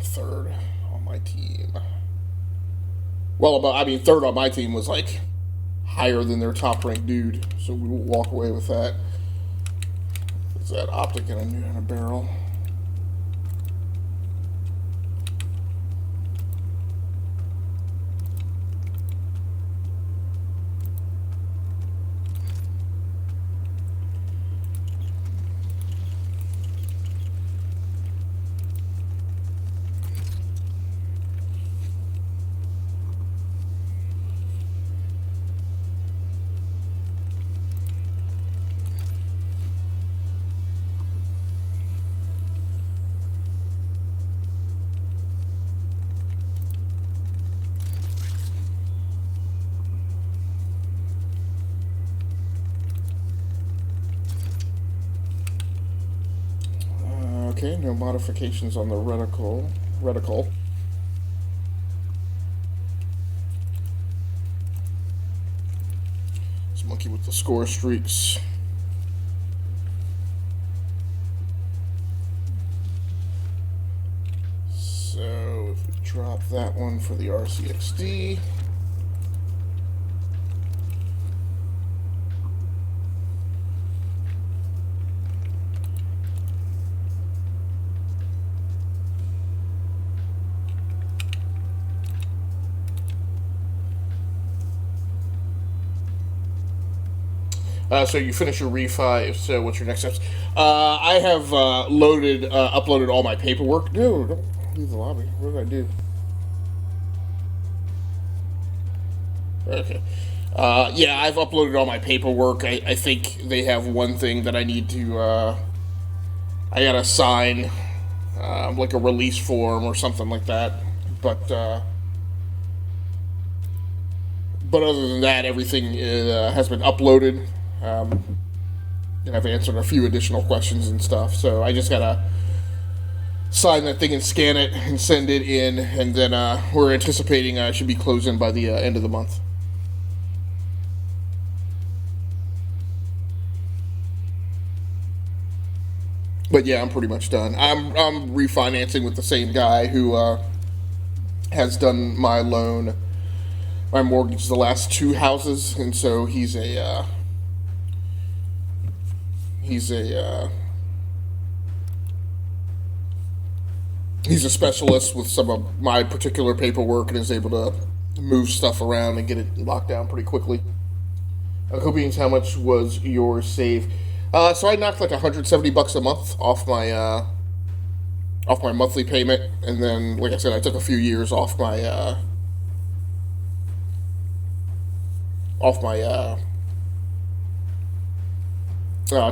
Third on my team. Well, I mean, third on my team was like higher than their top-ranked dude, so we will walk away with that. Is that optic in a barrel? Okay, no modifications on the reticle. This monkey with the score streaks. So if we drop that one for the RCXD. So you finish your refi. So what's your next steps? I have uploaded all my paperwork. No, don't leave the lobby. What did I do? Okay. Yeah, I've uploaded all my paperwork. I think they have one thing that I need to. I gotta sign, like a release form or something like that. But other than that, everything has been uploaded. And I've answered a few additional questions and stuff, so I just gotta sign that thing and scan it and send it in, and then we're anticipating I should be closing by the end of the month. But yeah, I'm pretty much done. I'm refinancing with the same guy who has done my loan, my mortgage, the last two houses, and so he's a specialist with some of my particular paperwork and is able to move stuff around and get it locked down pretty quickly. Copians, how much was your save? So I knocked like $170 a month off my monthly payment, and then, like I said, I took a few years off my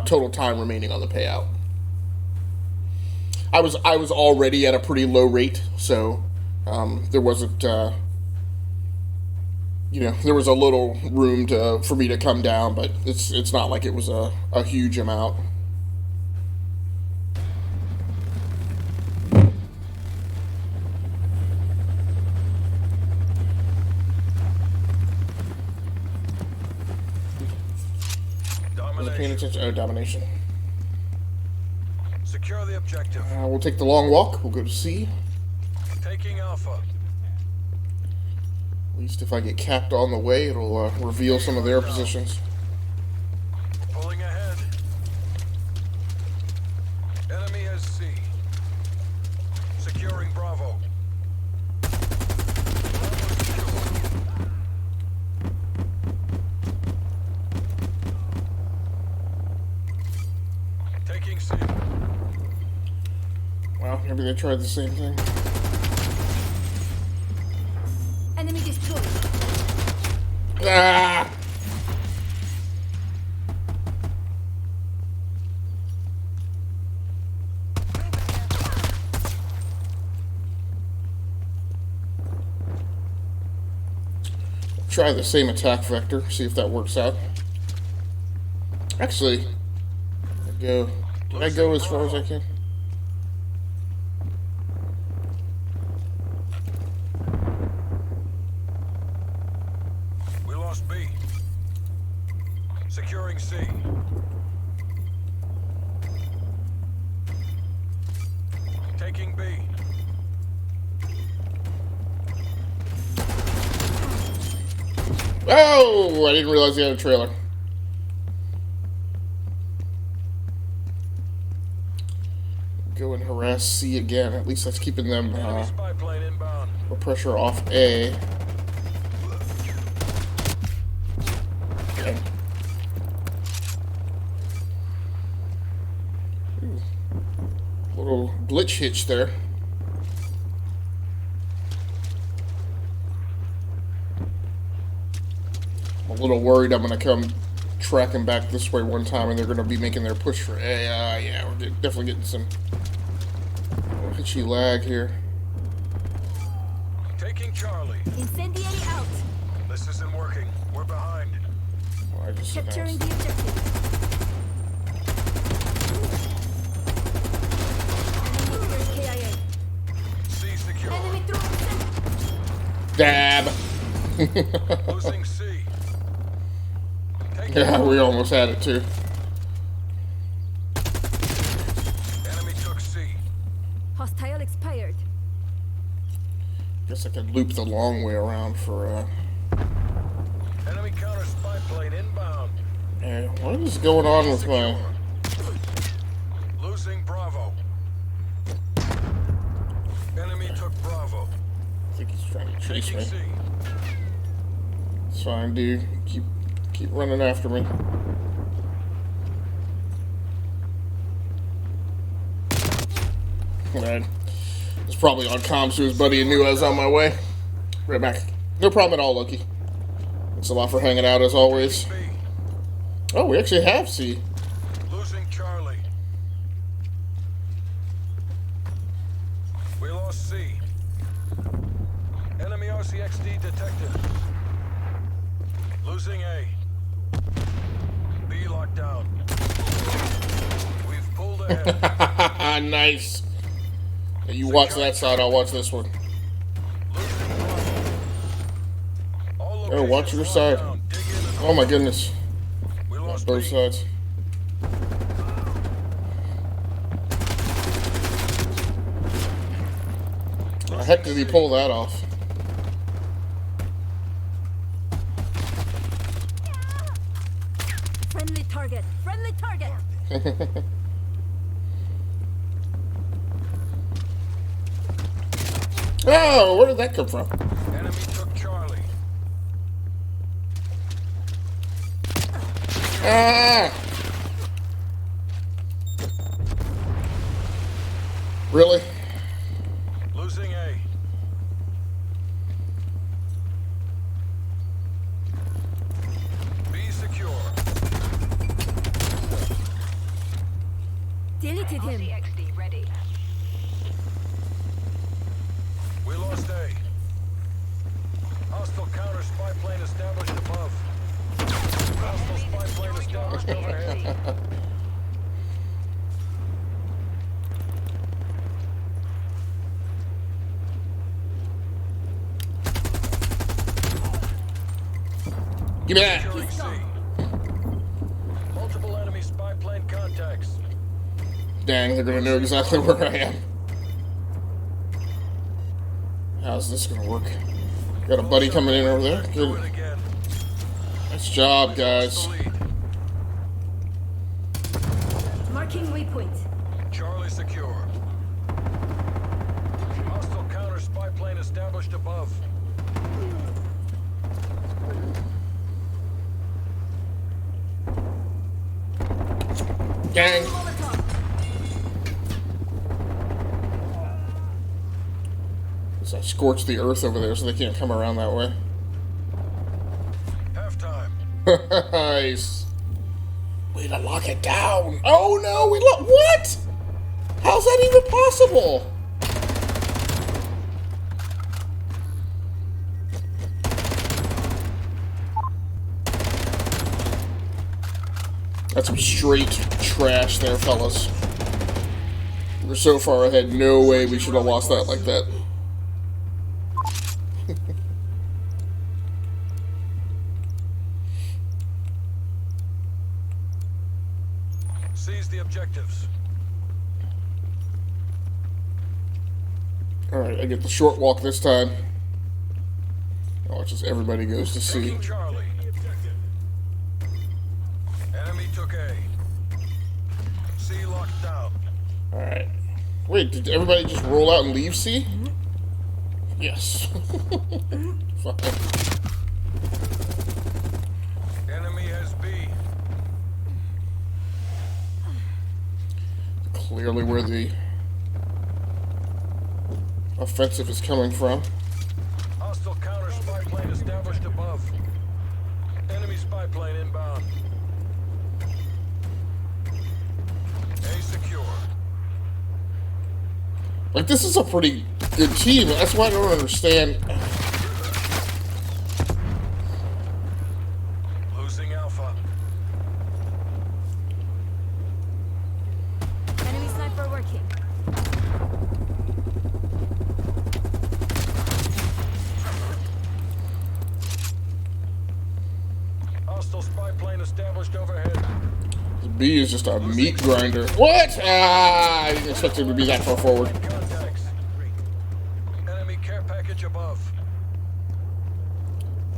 total time remaining on the payout. I was already at a pretty low rate, so there wasn't, there was a little room for me to come down, but it's not like it was a huge amount. Wasn't paying attention. Oh, domination. Secure the objective. We'll take the long walk. We'll go to C. Taking Alpha. At least if I get capped on the way, it'll reveal some of their positions. Pulling ahead. Enemy has C. Securing Bravo. Bravo secure. Taking C. Well, maybe they tried the same thing. Enemy destroyed. Ah! Try the same attack vector, see if that works out. Actually, did I go as far as I can? We lost B. Securing C. Taking B. Oh, I didn't realize he had a trailer. Go and harass C again. At least that's keeping them Enemy spy plane inbound. the pressure off A. Okay. Ooh. Little glitch hitch there. I'm a little worried I'm going to come tracking back this way one time and they're going to be making their push for A. Yeah, we're definitely getting some hitchy lag here. Taking Charlie. Incendiary out. This isn't working. We're behind. Oh, I just Capturing announced. the objective. Enemy KIA. C secure. Enemy through. Dab! Losing C. Taking Yeah, we almost had it too. Enemy took C. Hostile expired. Guess I could loop the long way around for, Enemy counter spy plane inbound. what is going on with my... Losing Bravo. Enemy took Bravo. I think he's trying to chase Taking me. C. It's fine, dude. Keep running after me. Alright. It's probably on comms to his buddy and knew I was on my way. Right back. No problem at all, Loki. Thanks a lot for hanging out as always. B. Oh, we actually have C. Losing Charlie. We lost C. Enemy RCXD detected. Losing A. B locked down. We've pulled ahead. Nice. You watch that side, I'll watch this one. Losing Bravo. All Oh, watch your locations side. locked down. Dig in and Oh my goodness. we lost Both B. sides. How the heck did he pull that off? Friendly target. Friendly target. Oh, where did that come from? Enemy took Charlie. Ah! Really? Losing A. B secure. Deleted him. RCXD ready. We lost A. Hostile counter spy plane established above. Hostile spy plane established overhead. Give me that. Securing C. Multiple enemy spy plane contacts. Dang, they're gonna know exactly where I am. How's this gonna work? Got a buddy coming in over there. Do Good. it again. Nice job, guys. The lead. Marking waypoint. Charlie secure. Hostile counter spy plane established above. Dang. Molotov. So I scorched the earth over there so they can't come around that way. Halftime. Nice. Way to lock it down. Oh no, we lock. What? How's that even possible? That's some straight trash there, fellas. We're so far ahead, no way we should have lost that like that. Seize the objectives. Alright, I get the short walk this time. Watch as everybody goes to C. Taking Charlie. Enemy took A. C locked down. Alright. Wait, did everybody just roll out and leave C? Yes. Fuck. Enemy has B. Clearly where the offensive is coming from. Hostile counter spy plane established above. Enemy spy plane inbound. A secure. Like, this is a pretty good team. That's why I don't understand. Losing Alpha. Enemy sniper working. Hostile spy plane established overhead. B is just a meat grinder. What? Ah, I didn't expect him to be that far forward. Contacts. Enemy care package above.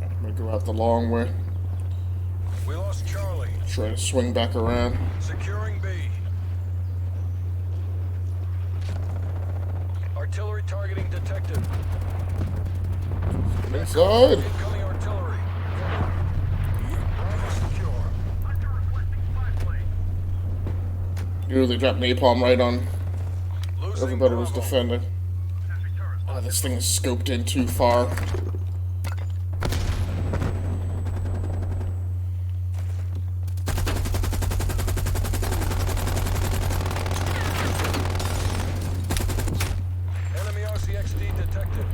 I'm gonna go out the long way. We lost Charlie. Try to swing back around. Securing B. Artillery targeting detected. Inside. Incoming artillery. Bravo secure. Ooh, they dropped napalm right on. Losing Everybody was Bravo. defending. Oh, this thing is scoped in too far. Enemy RCXD detected.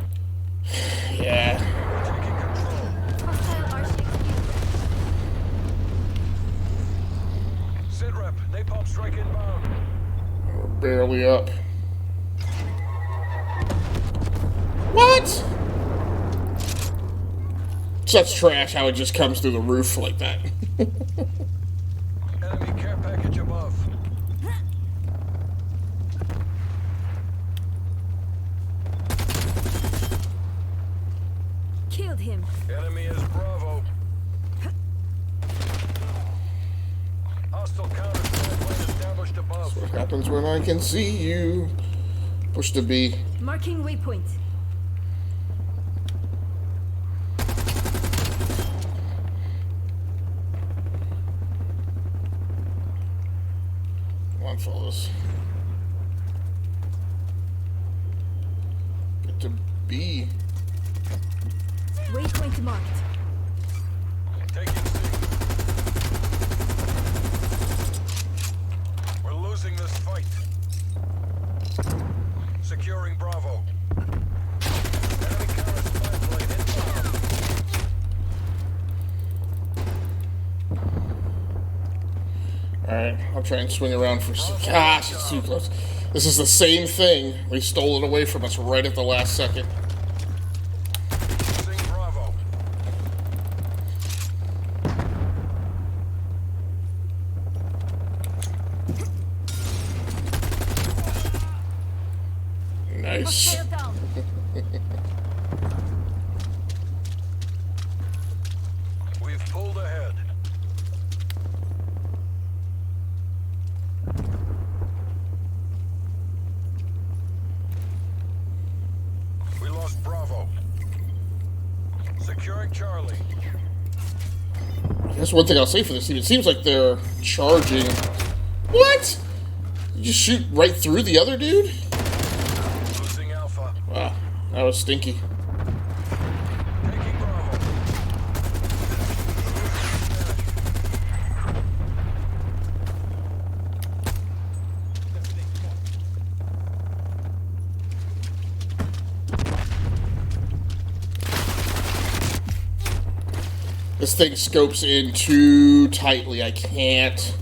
Yeah. Taking control. Hostile RCXD. Sitrep. Napalm strike inbound. We're barely up. What? Such trash how it just comes through the roof like that. Enemy care package above. Killed him. Enemy is Bravo. Hostile counter spy plane established above. What happens when I can see you? Push the B. Marking waypoint. Come on, fellas. Get to B. Waypoint marked. Taking C. We're losing this fight. Securing Bravo. Enemy counter spy plane inbound. Alright, I'll try and swing around for C. Gosh, it's too close. This is the same thing. They stole it away from us right at the last second. Losing Bravo. Nice. Hostile down. We've pulled ahead. We lost Bravo. Securing Charlie. That's one thing I'll say for this team. It seems like they're charging. What? You just shoot right through the other dude? Losing Alpha. Wow, that was stinky. Taking Bravo. This thing scopes in too tightly. I can't.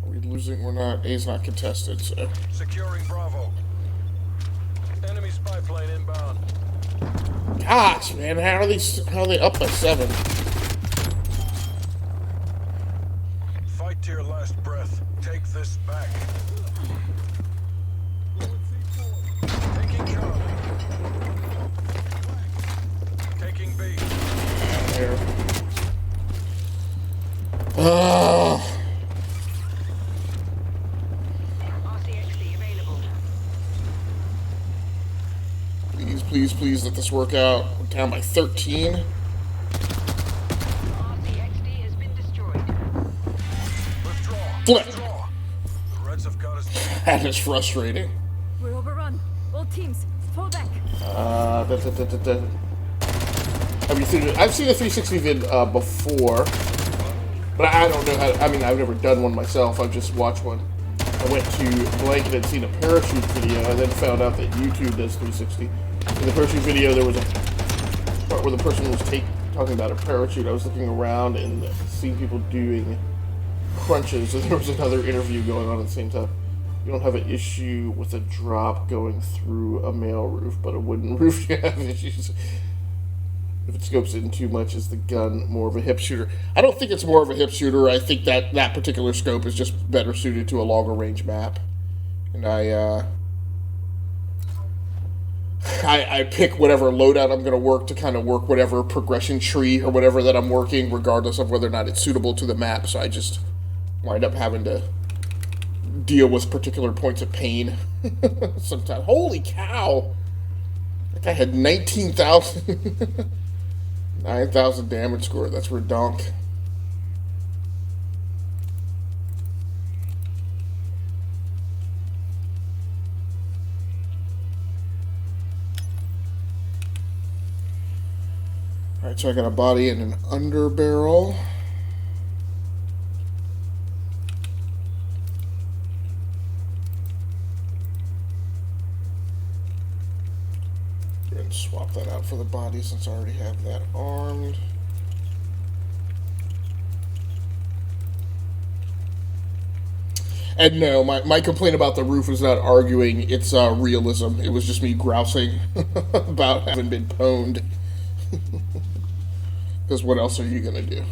Are we losing? We're not. A's not contested, so. Securing Bravo. Enemy spy plane inbound. Gosh, man, how are they up by 7? Fight to your last breath. Take this back. Taking Charlie. Taking B. There. RCXD available. Please, please, please let this work out. We're down by 13. RCXD has been destroyed. Withdraw. Flip. Withdraw. The Reds have got us. That is frustrating. We're overrun. All teams, fall back. Have you seen it? I've seen a 360 vid before, but I don't know how. I mean, I've never done one myself. I've just watched one. I went to Blanket and seen a parachute video, and then found out that YouTube does 360. In the parachute video, there was a part where the person was talking about a parachute. I was looking around and seeing people doing crunches, and there was another interview going on at the same time. You don't have an issue with a drop going through a male roof, but a wooden roof you have issues. If it scopes in too much, is the gun more of a hip shooter? I don't think it's more of a hip shooter. I think that that particular scope is just better suited to a longer range map. And I pick whatever loadout I'm going to work to kind of work whatever progression tree or whatever that I'm working, regardless of whether or not it's suitable to the map. So I just wind up having to deal with particular points of pain sometimes. Holy cow! That guy had 19,000 9,000 damage score. That's redonk. Alright, so I got a body and an underbarrel. And swap that out for the body since I already have that armed. And no, my complaint about the roof was not arguing its realism. It was just me grousing about having been pwned. Because what else are you going to do?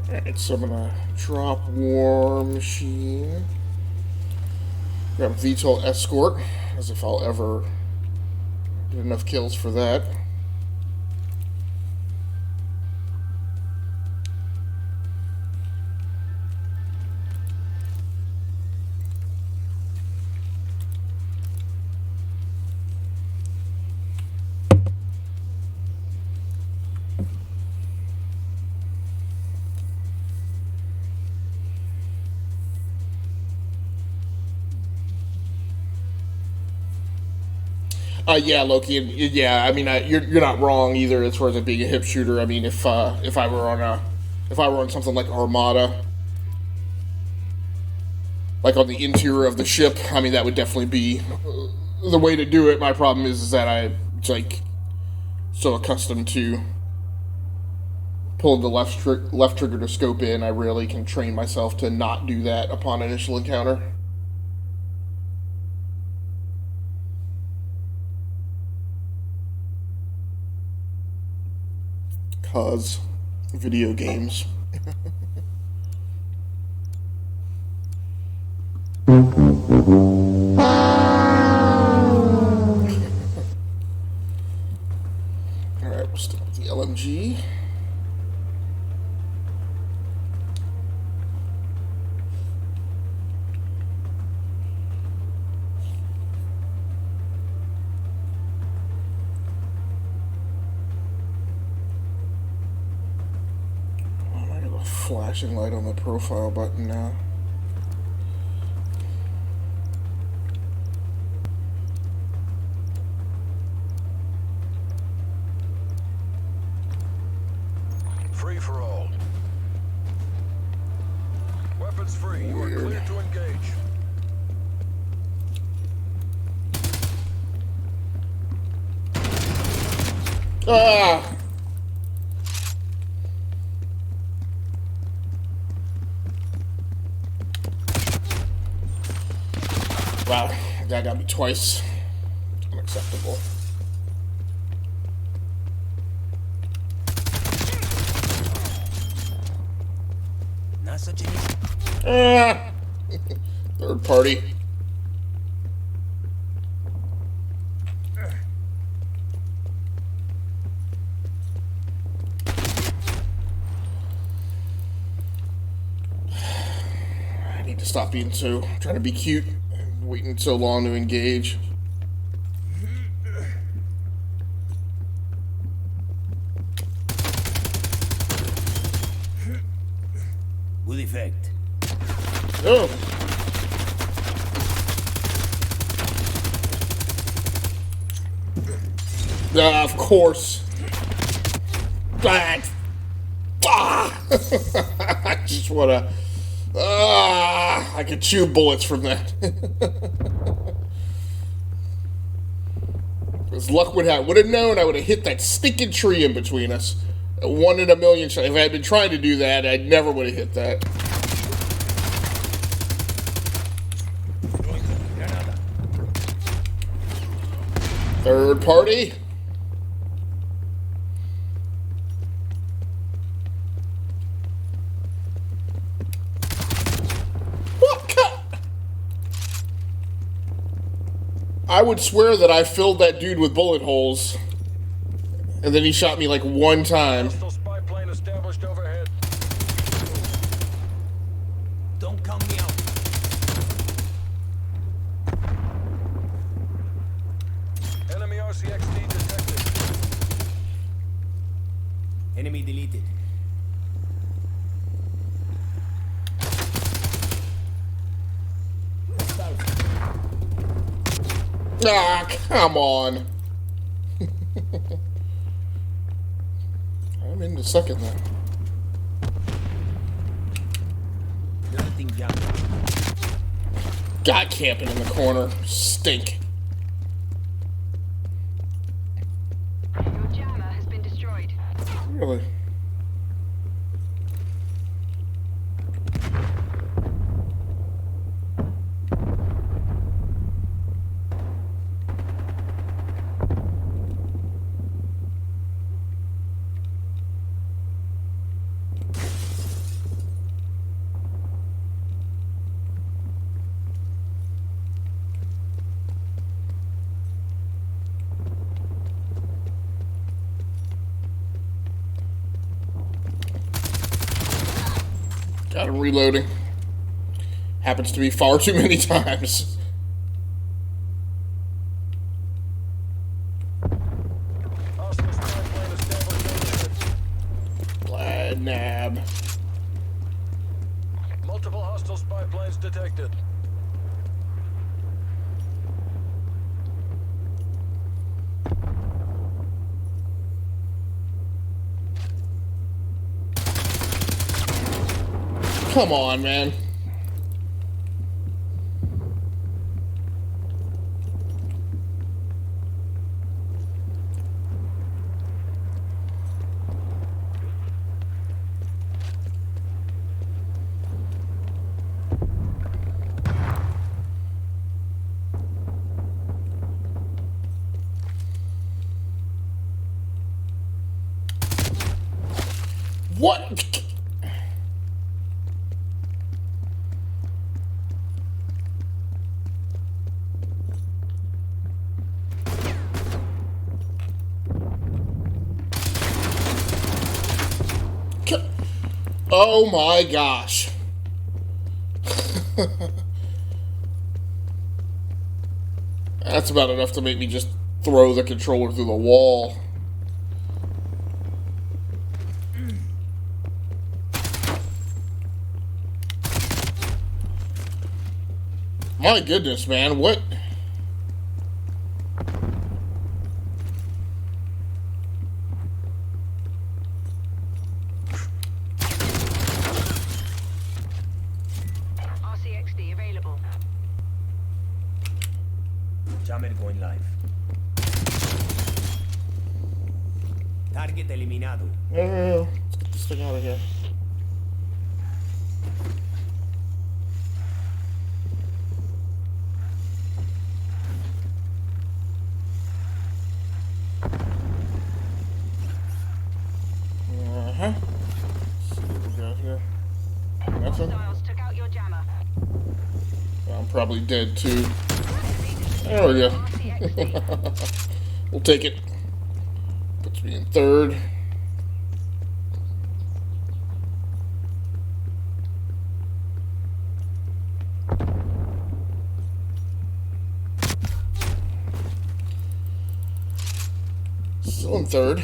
Alright, so I'm gonna drop War Machine. Grab VTOL Escort, as if I'll ever get enough kills for that. Yeah, Loki, and yeah, I mean, you're not wrong either as far as it being a hip shooter. I mean, if I were on something like Armada, like on the interior of the ship, I mean, that would definitely be the way to do it. My problem is that I'm like so accustomed to pulling the left trigger to scope in. I rarely can train myself to not do that upon initial encounter. Cause video games. Alright, we'll stick with the LMG. Flashing light on the profile button now. for all. Weapons free. You are clear to engage. Ah! Wow, that got me twice. Unacceptable. Not such an easy. Ah! Third party. I need to stop being so trying to be cute and waiting so long to engage. Good effect. Oh. Ah, of course. Ah! I just wanna. I could chew bullets from that. As luck would have, would have known I would have hit that stinking tree in between us. A 1 in a million shot. If I had been trying to do that, I never would have hit that. Third party. I would swear that I filled that dude with bullet holes, and then he shot me like one time. Hostile spy plane established overhead. Don't count me out. Enemy RCXD detected. Enemy deleted. Ah, come on. I'm in the second then. Nothing young. God, camping in the corner. Stink. Your jammer has been destroyed. Really? God, I'm reloading. Happens to me far too many times. Hostile spy plane established overhead. Glad nab. Multiple hostile spy planes detected. Come on, man. What? Oh my gosh. That's about enough to make me just throw the controller through the wall. My goodness, man, what? Jammer going live. Target eliminado. No. Let's get this thing out of here. Uh-huh. Let's see what we got here. Nothing. Hostiles took out your jammer. I'm probably dead too. There we go. We'll take it. Puts me in third. Still in third.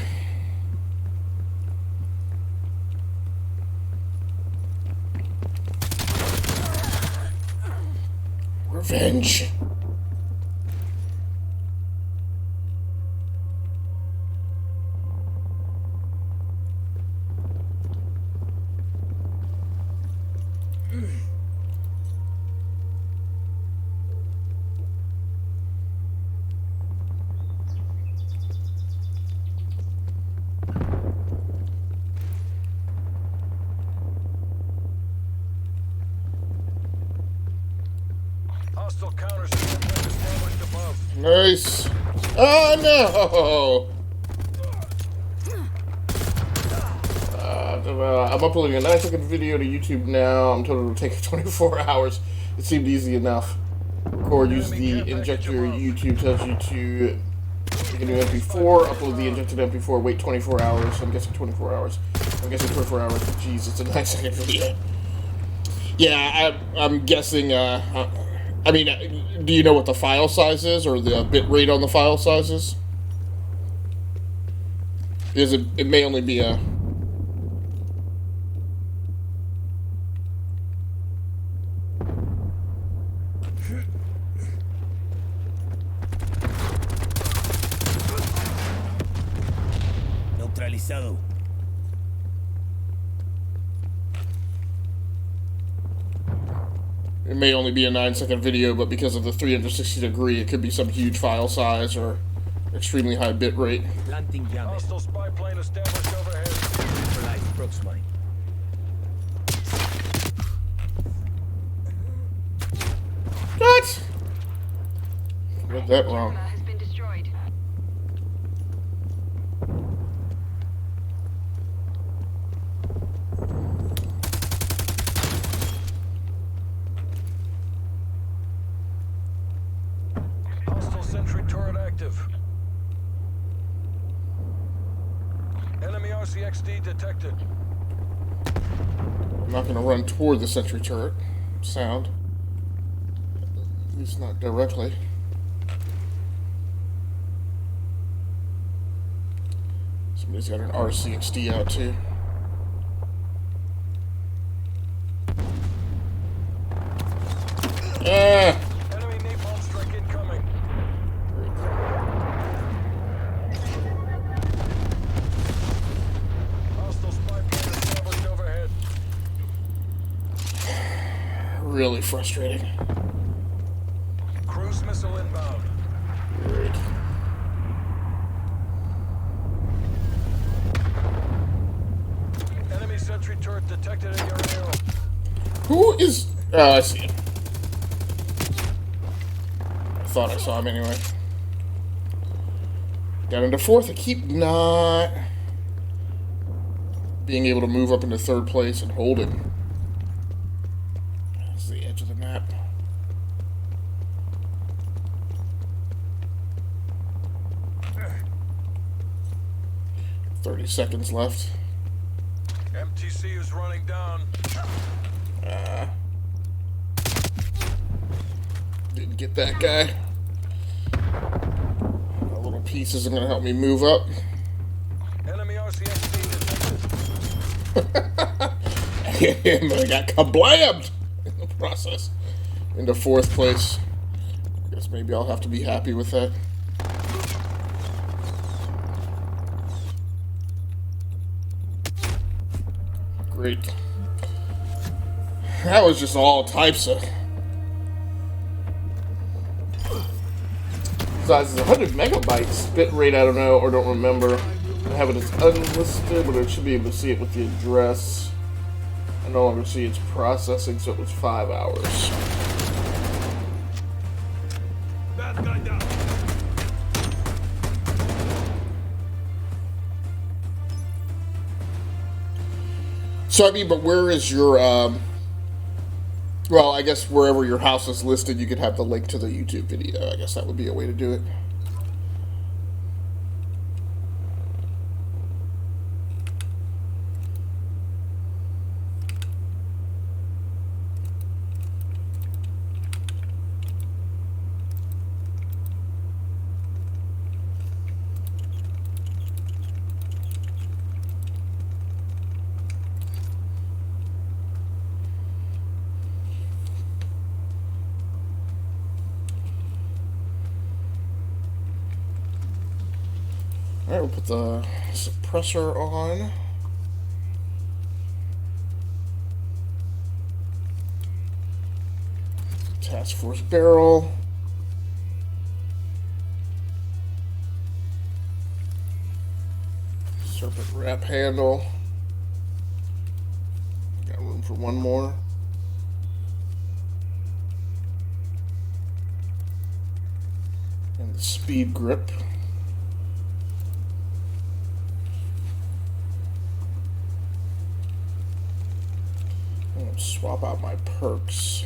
Revenge. Hostile counter-strike established above. Nice. Oh no! I'm uploading a 9-second video to YouTube now. I'm told it'll take 24 hours. It seemed easy enough. Record, use the injector. YouTube tells you to take a new MP4, upload the injected MP4, wait 24 hours. I'm guessing 24 hours. I'm guessing 24 hours. Jeez, it's a 9-second video. Yeah, I'm guessing. I mean, do you know what the file size is, or the bit rate on the file size is? Because it may only be a... Neutralizado. It may only be a 9-second video, but because of the 360 degree, it could be some huge file size or extremely high bit rate. Planting jammer. Hostile spy plane established overhead. Neutralize proximate. What? Got that wrong. Jammer has been destroyed. Hostile sentry turret active. Enemy RCXD detected. I'm not going to run toward the sentry turret. Sound. At least not directly. Somebody's got an RCXD out too. Ah! Enemy napalm strike incoming. Hostile spy plane established overhead. Really frustrating. Cruise missile inbound. Great. Enemy sentry turret detected in your AO. Who is... Oh, I see him. I thought I saw him anyway. Got into fourth. I keep not being able to move up into third place and hold it. That's the edge of the map. 30 seconds left. MTC is running down. Didn't get that guy. A little piece isn't going to help me move up. Enemy RCXD detected. And I got kablammed in the process. Into fourth place. Guess maybe I'll have to be happy with that. Great. That was just all types of... Size is 100 megabytes. Bit rate, I don't know or don't remember. I have it as unlisted, but I should be able to see it with the address. I no longer see its processing, so it was 5 hours. Bad guy down. So, I mean, but where is your, well, I guess wherever your house is listed, you could have the link to the YouTube video. I guess that would be a way to do it. Alright, we'll put the suppressor on. Task Force barrel. Serpent wrap handle. Got room for one more. And the speed grip. Swap out my perks.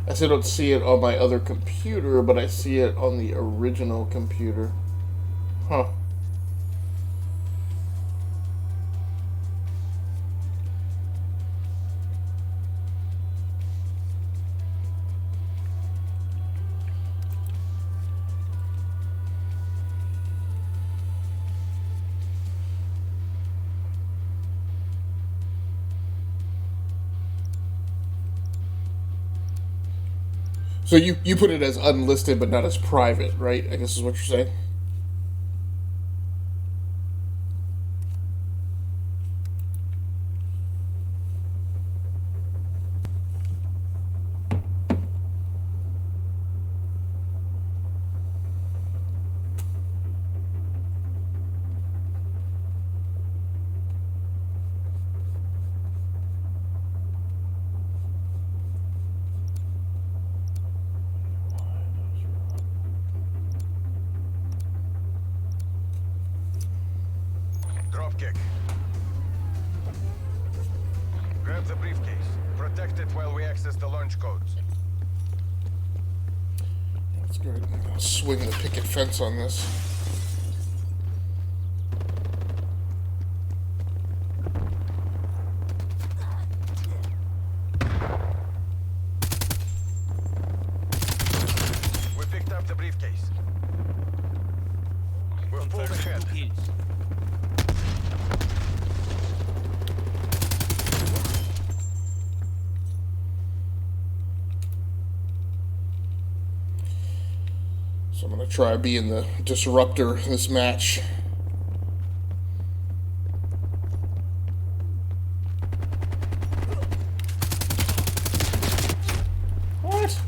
I still don't see it on my other computer, but I see it on the original computer. Huh. So you put it as unlisted but not as private, right? I guess is what you're saying. Dropkick. Grab the briefcase. Protect it while we access the launch codes. That's good. I'll swing the picket fence on this. We picked up the briefcase. We're full ahead. So I'm going to try being the disruptor in this match. What?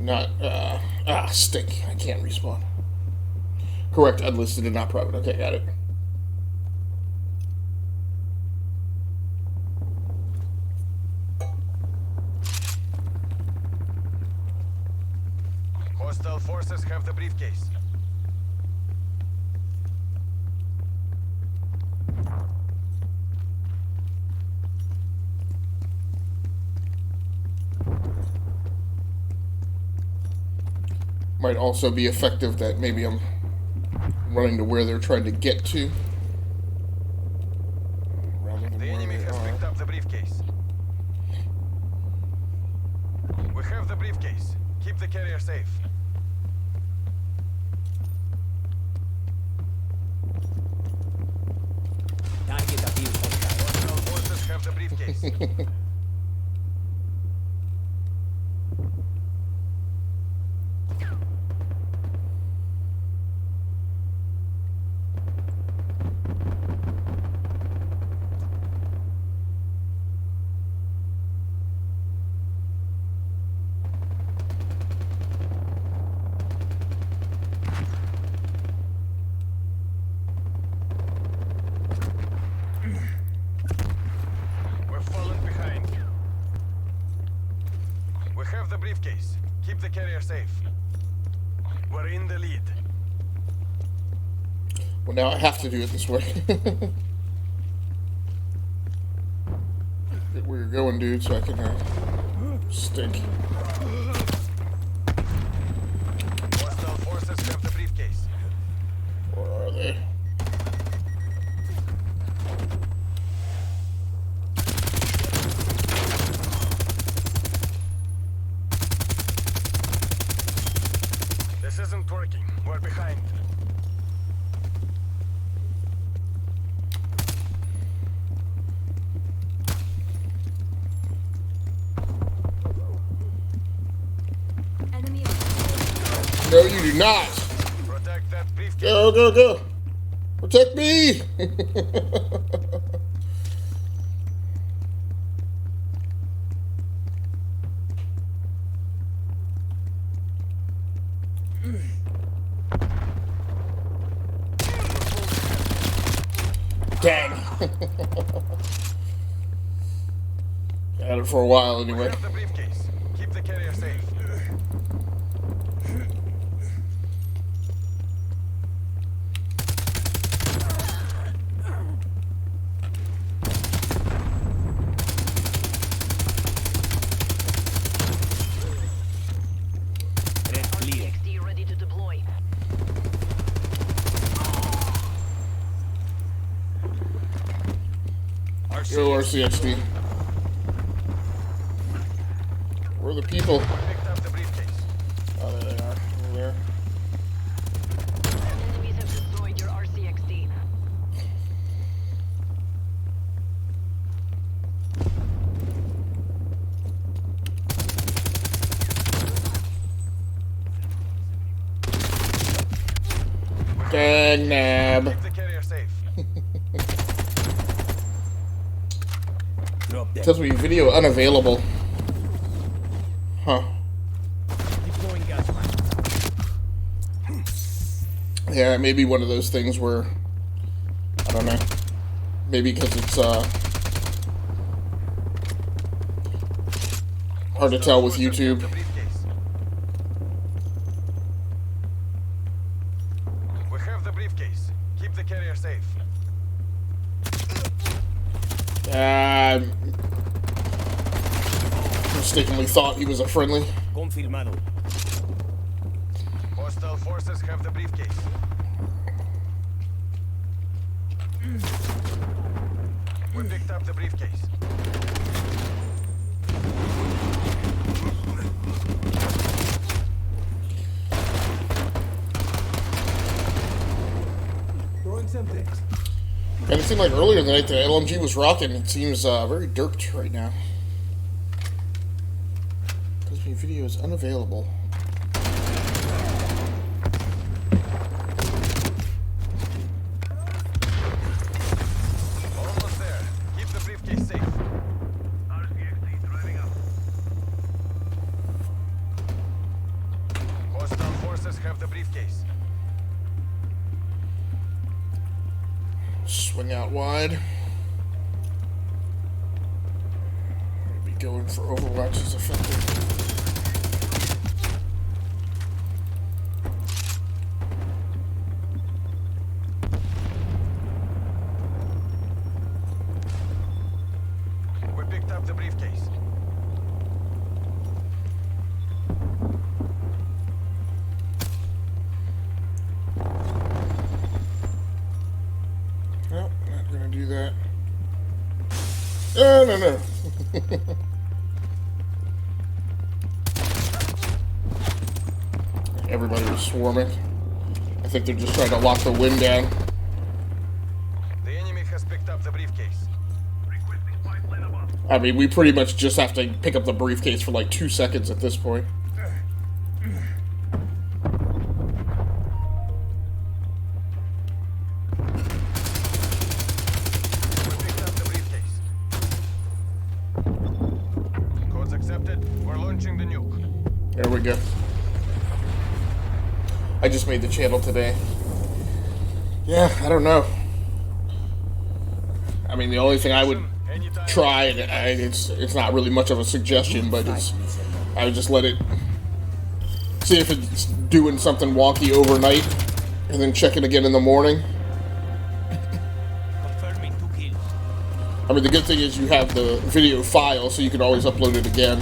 Not, stink. I can't respawn. Correct, unlisted and not private. Okay, got it. Hostile forces have the briefcase. Might also be effective that maybe I'm running to where they're trying to get to. Rather than The where enemy they has are. picked up the briefcase. We have the the briefcase. Keep the carrier safe. Target appears hostile. Hostile forces have the briefcase. We're falling behind. We have the briefcase. Keep the carrier safe. We're in the lead. Well, now I have to do it this way. Get where you're going, dude, so I can stink. Hostile forces have the briefcase. Where are they? This isn't working. We're behind. Enemy. No, you do not. Protect that briefcase. Go, go, go. Protect me. Dang. Had it for a while anyway. Have the briefcase. Keep the carrier safe. Red clear. XD ready to deploy. Go RCXD. Where are the people? Picked up the briefcase. Oh, there they are. Over there. Enemies have destroyed your RCXD. Dang nab. Keep the carrier safe. Drop them. Tells me video unavailable. Huh. Deploying gas mask. Yeah, it may be one of those things where, I don't know. Maybe because it's hard to tell with YouTube. The briefcase. We have the briefcase. Keep the carrier safe. Mistakenly thought he was a friendly. Confirmado. Hostile forces have the briefcase. We picked up the briefcase. Throwing something. And it seemed like earlier in the night the LMG was rocking. It seems very derped right now. Tells me video is unavailable. Almost there. Keep the briefcase safe. RCXD driving up. Hostile forces have the briefcase. Swing out wide. Maybe going for Overwatch is effective. We picked up the briefcase. Nope, not gonna do that. No, no, no. everybody was swarming. I think they're just trying to lock the wind down. The enemy has picked up the briefcase. I mean, we pretty much just have to pick up the briefcase for like 2 seconds at this point. We picked up the briefcase. Codes accepted. We're launching the nuke. There we go. I just made the channel today. Yeah, I don't know. I mean, the only thing I would try, and it's not really much of a suggestion, but I would just let it, see if it's doing something wonky overnight, and then check it again in the morning. Confirming 2 kills. I mean, the good thing is you have the video file, so you can always upload it again.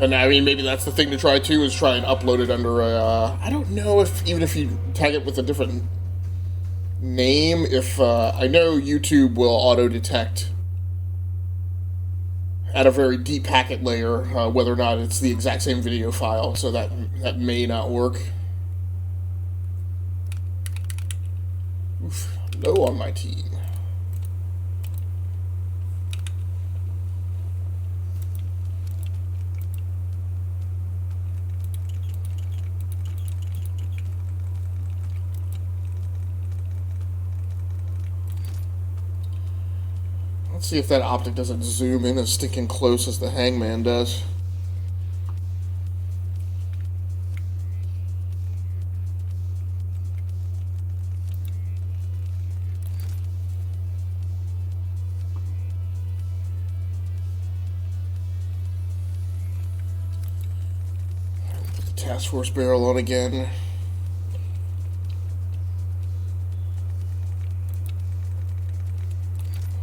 And I mean, maybe that's the thing to try too, is try and upload it under a, I don't know if, even if you tag it with a different name, if, I know YouTube will auto-detect at a very deep packet layer, whether or not it's the exact same video file, so that may not work. Oof, low on my team. Let's see if that optic doesn't zoom in as stinking close as the Hangman does. Put the task force barrel on again.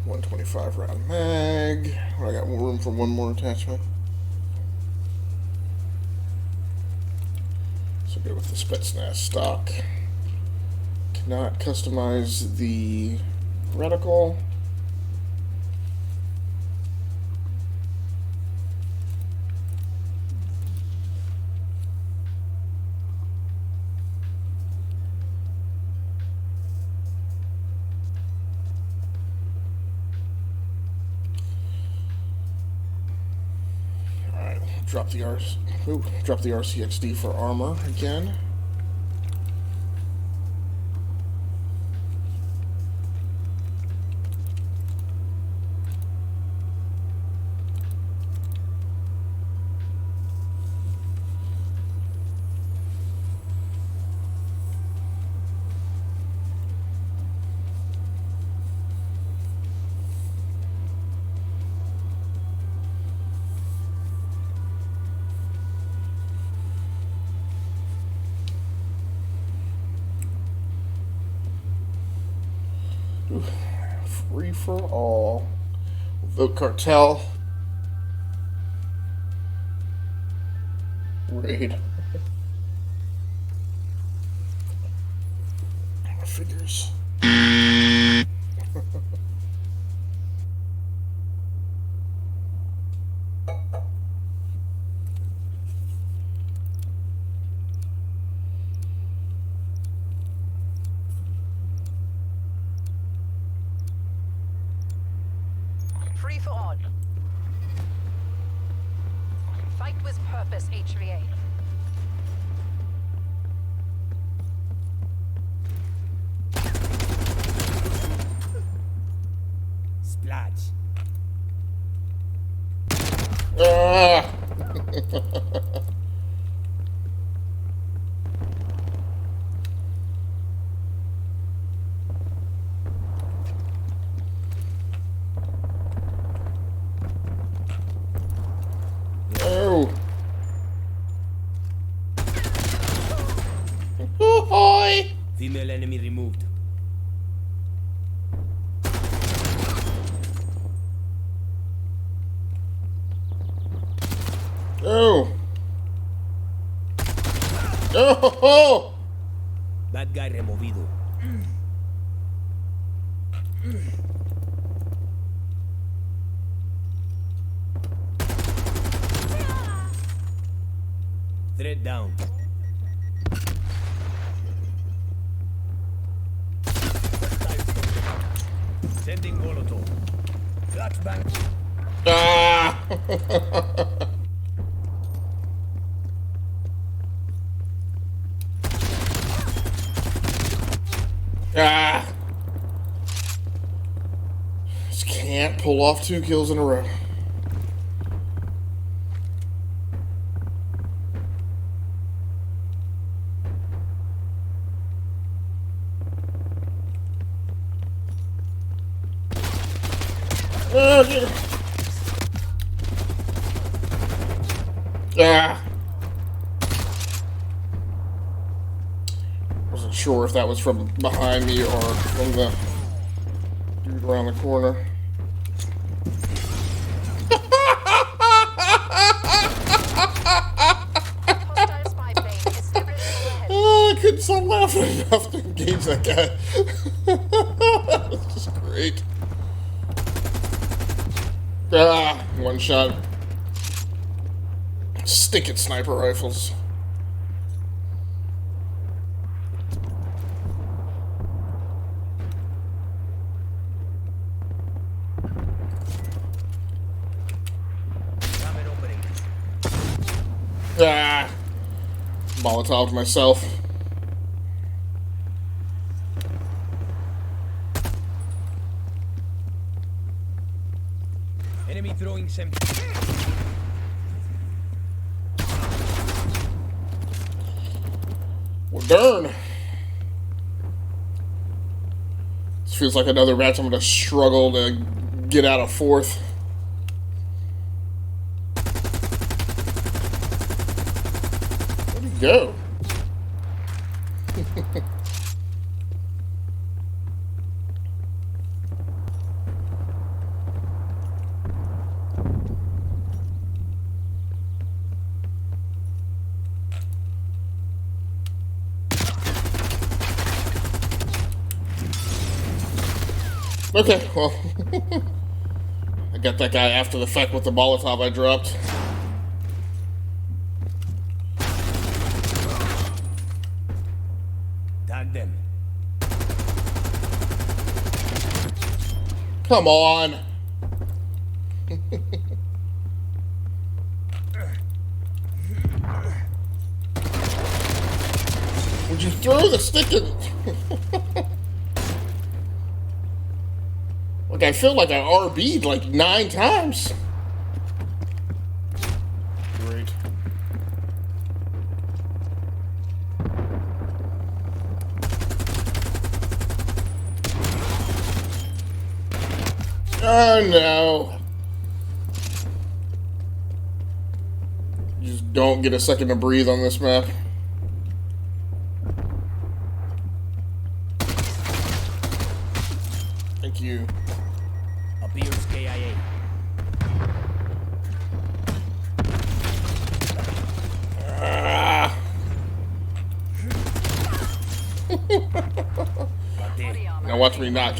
.125 round mag. I got room for one more attachment. So go with the Spetsnaz stock. Cannot customize the reticle. Drop the RCXD for armor again. Free for all. Vote cartel. Raid. Figures. Free for all. Fight with purpose, HVA. Splash. Ah! Oh! Oh-hoy! Female enemy removed. Oh! Oh! Bad guy removido. Threat down. Sending Molotov. Flashbang. Ah! Ah! Just can't pull off 2 kills in a row. Oh, dear. Ah! Wasn't sure if that was from behind me or from the dude around the corner. Hostile spy plane is deliberately overhead. Oh, I couldn't stop laughing enough to engage that guy. That's just great. Ah, one shot. Stinking sniper rifles. Ramen opening. Ah, Molotov myself. Enemy throwing some. Well, darn. This feels like another match I'm going to struggle to get out of 4th. Where'd he go? Okay, well, I got that guy after the fact with the Molotov I dropped. Tag them. Come on. Would you throw the stick in? Like, I feel like I RB'd like 9 times. Great. Oh no. You just don't get a second to breathe on this map. Thank you. Appears KIA. Ah. Body armor. Now watch me knock.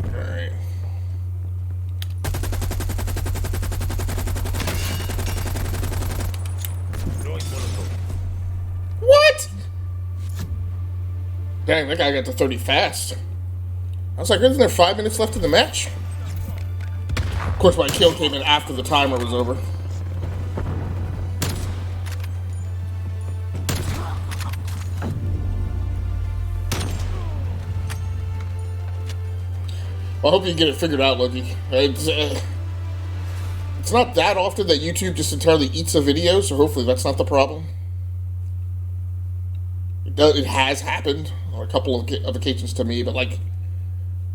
Alright. Throwing Molotov. What? Dang, that guy got to 30 fast. I was like, isn't there 5 minutes left in the match? Of course, my kill came in after the timer was over. Well, I hope you get it figured out, Loki. It's not that often that YouTube just entirely eats a video, so hopefully that's not the problem. It has happened on a couple of occasions to me, but like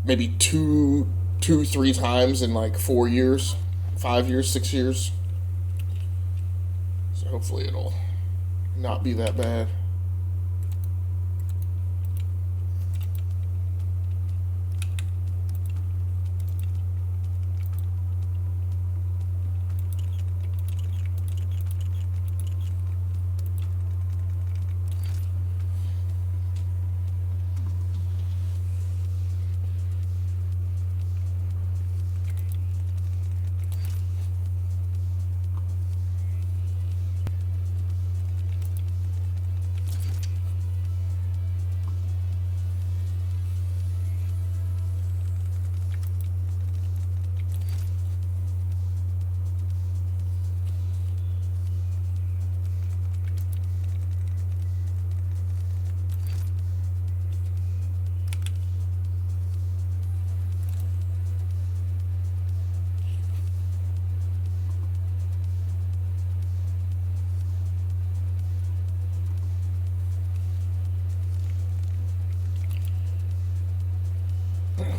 maybe two, 3 times in like 4 years, 5 years, 6 years. So hopefully it'll not be that bad.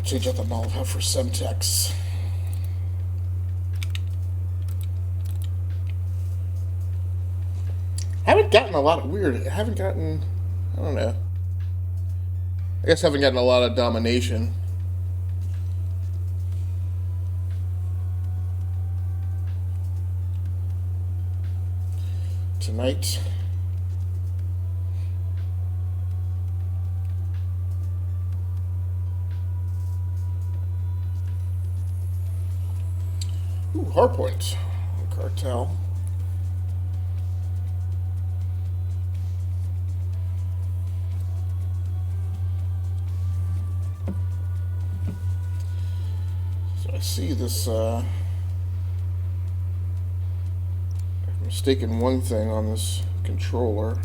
Change out the Molotov for Semtex. I haven't gotten a lot of weird. I haven't gotten. I don't know. I guess I haven't gotten a lot of domination. Tonight. Ooh, hardpoint. Cartel. So I see this, I'm mistaken one thing on this controller.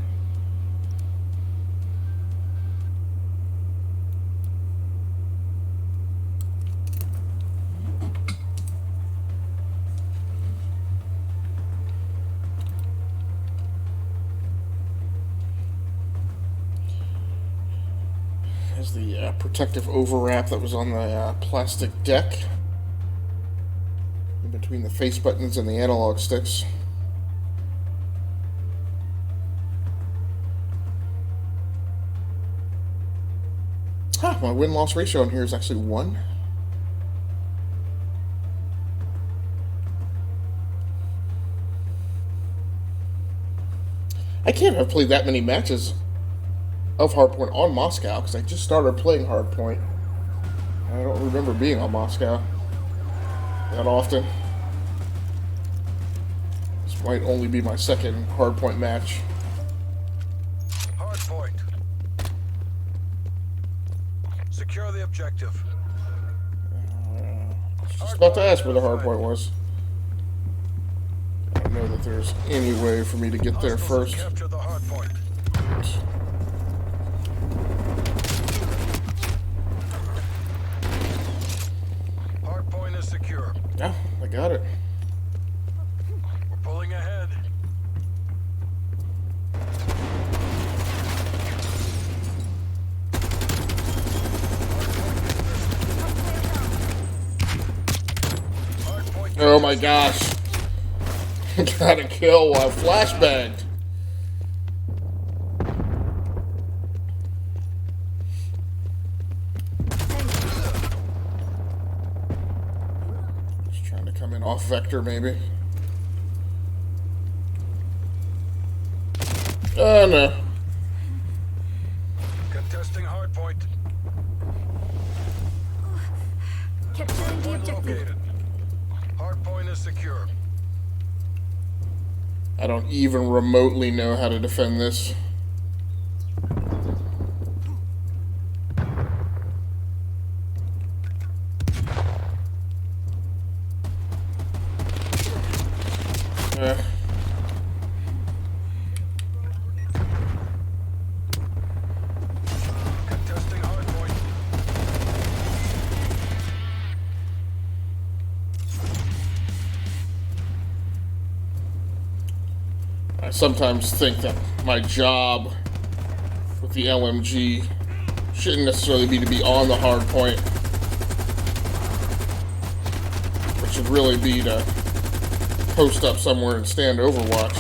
The protective overwrap that was on the plastic deck in between the face buttons and the analog sticks. My win-loss ratio on here is actually 1. I can't have played that many matches of Hardpoint on Moscow, because I just started playing Hardpoint. I don't remember being on Moscow that often. This might only be my second Hardpoint match. Hardpoint. Secure the objective. Just about to ask where the Hardpoint was. I don't know that there's any way for me to get there first. Capture the hardpoint. Hardpoint is secure. Yeah, I got it. We're pulling ahead. Oh my gosh. Got a kill while flashbanged. Just trying to come in off vector, maybe. Oh no. Contesting hardpoint. Capturing the objective. Located. Hardpoint is secure. I don't even remotely know how to defend this. Contesting hardpoint. I sometimes think that my job with the LMG shouldn't necessarily be to be on the hard point, but should really be to post up somewhere and stand overwatch.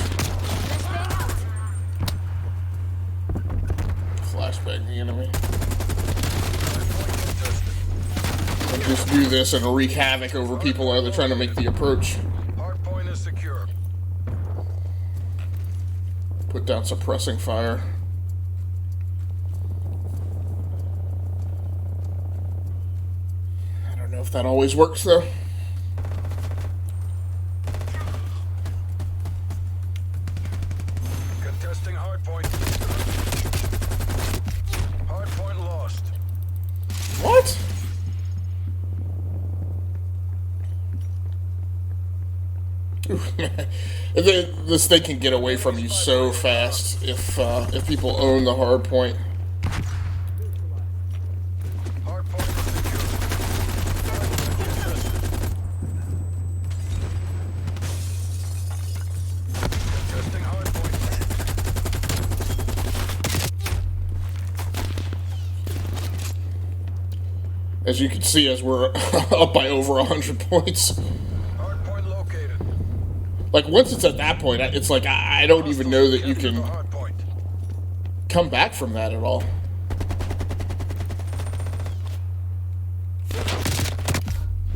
Flashbang the enemy. And just do this and wreak havoc over people while they're trying to make the approach. Hardpoint is secure. Put down suppressing fire. I don't know if that always works though. Contesting hardpoint. Hardpoint lost. What? This thing can get away from you so fast if people own the hard point. Hardpoint is secure. Contesting hardpoint. As you can see, as we're up by over 100 points. Hardpoint located. Like, once it's at that point, it's like, I don't even know that you can Hardpoint. come back from that at all.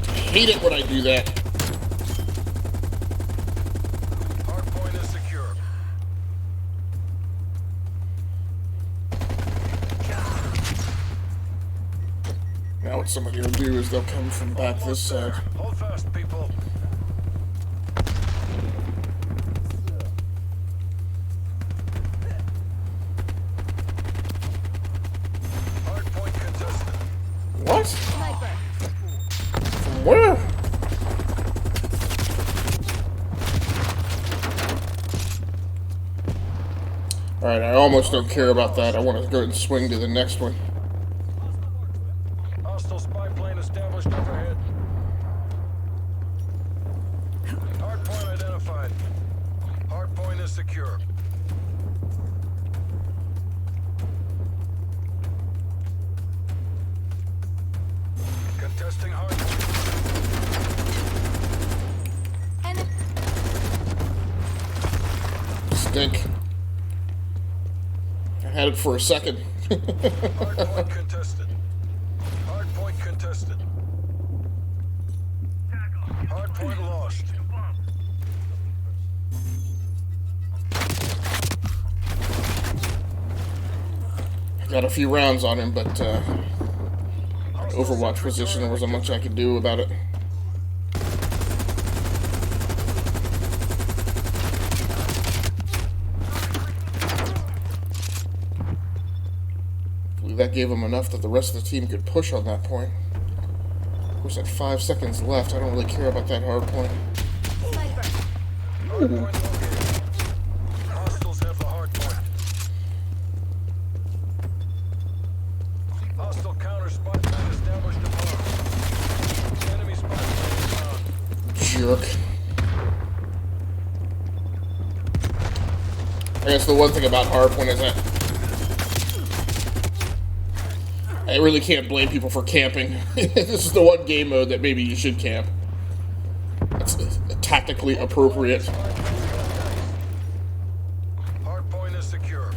I hate it when I do that. Hardpoint is secure. Now what somebody will do is they'll come from back this side. Hold fast, people. Hardpoint contested. What? Sniper. From where? Alright, I almost don't care about that. I want to go ahead and swing to the next one. Hostile spy plane established overhead. Hardpoint identified. Hardpoint is secure. Contesting hardpoint. Enemy. Stink. I had it for a second. Hardpoint contested. Hardpoint contested. Hardpoint lost. Got a few rounds on him, but Overwatch position, there wasn't much I could do about it. I believe that gave him enough that the rest of the team could push on that point. Of course, at 5 seconds left, I don't really care about that hard point. Sniper. Hardpoint located. Hostiles have the hardpoint. Hostile counter spy plane established above. Enemy spy plane down. Jerk. I guess the one thing about hardpoint is that I really can't blame people for camping. This is the one game mode that maybe you should camp. It's tactically appropriate. Hardpoint is secure.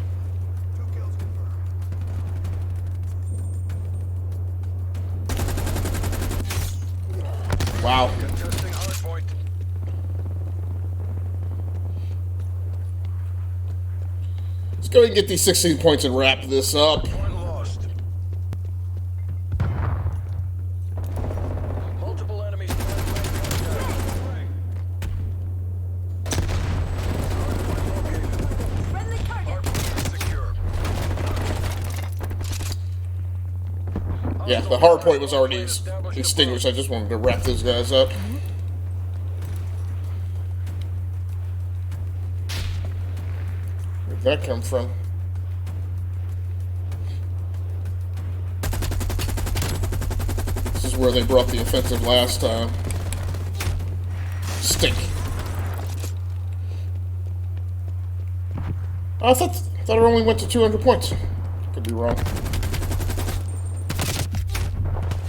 Wow. Contesting hardpoint. Let's go ahead and get these 16 points and wrap this up. Point lost. Multiple enemies. Friendly target. Secure. Yeah, the hard point was already extinguished. I just wanted to wrap those guys up. Where'd that come from? This is where they brought the offensive last time. Stink. I thought it only went to 200 points. Could be wrong.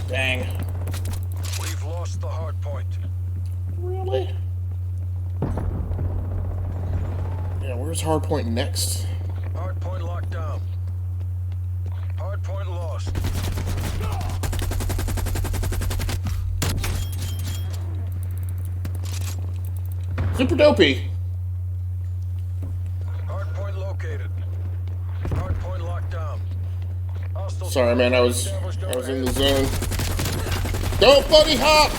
Dang. We've lost the hardpoint. Really? Yeah, where's hardpoint next? Hardpoint locked down. Hardpoint lost. Super dopey. Hardpoint located. Hardpoint locked down. Hostile Sorry, man. I was in the zone. Don't buddy hop.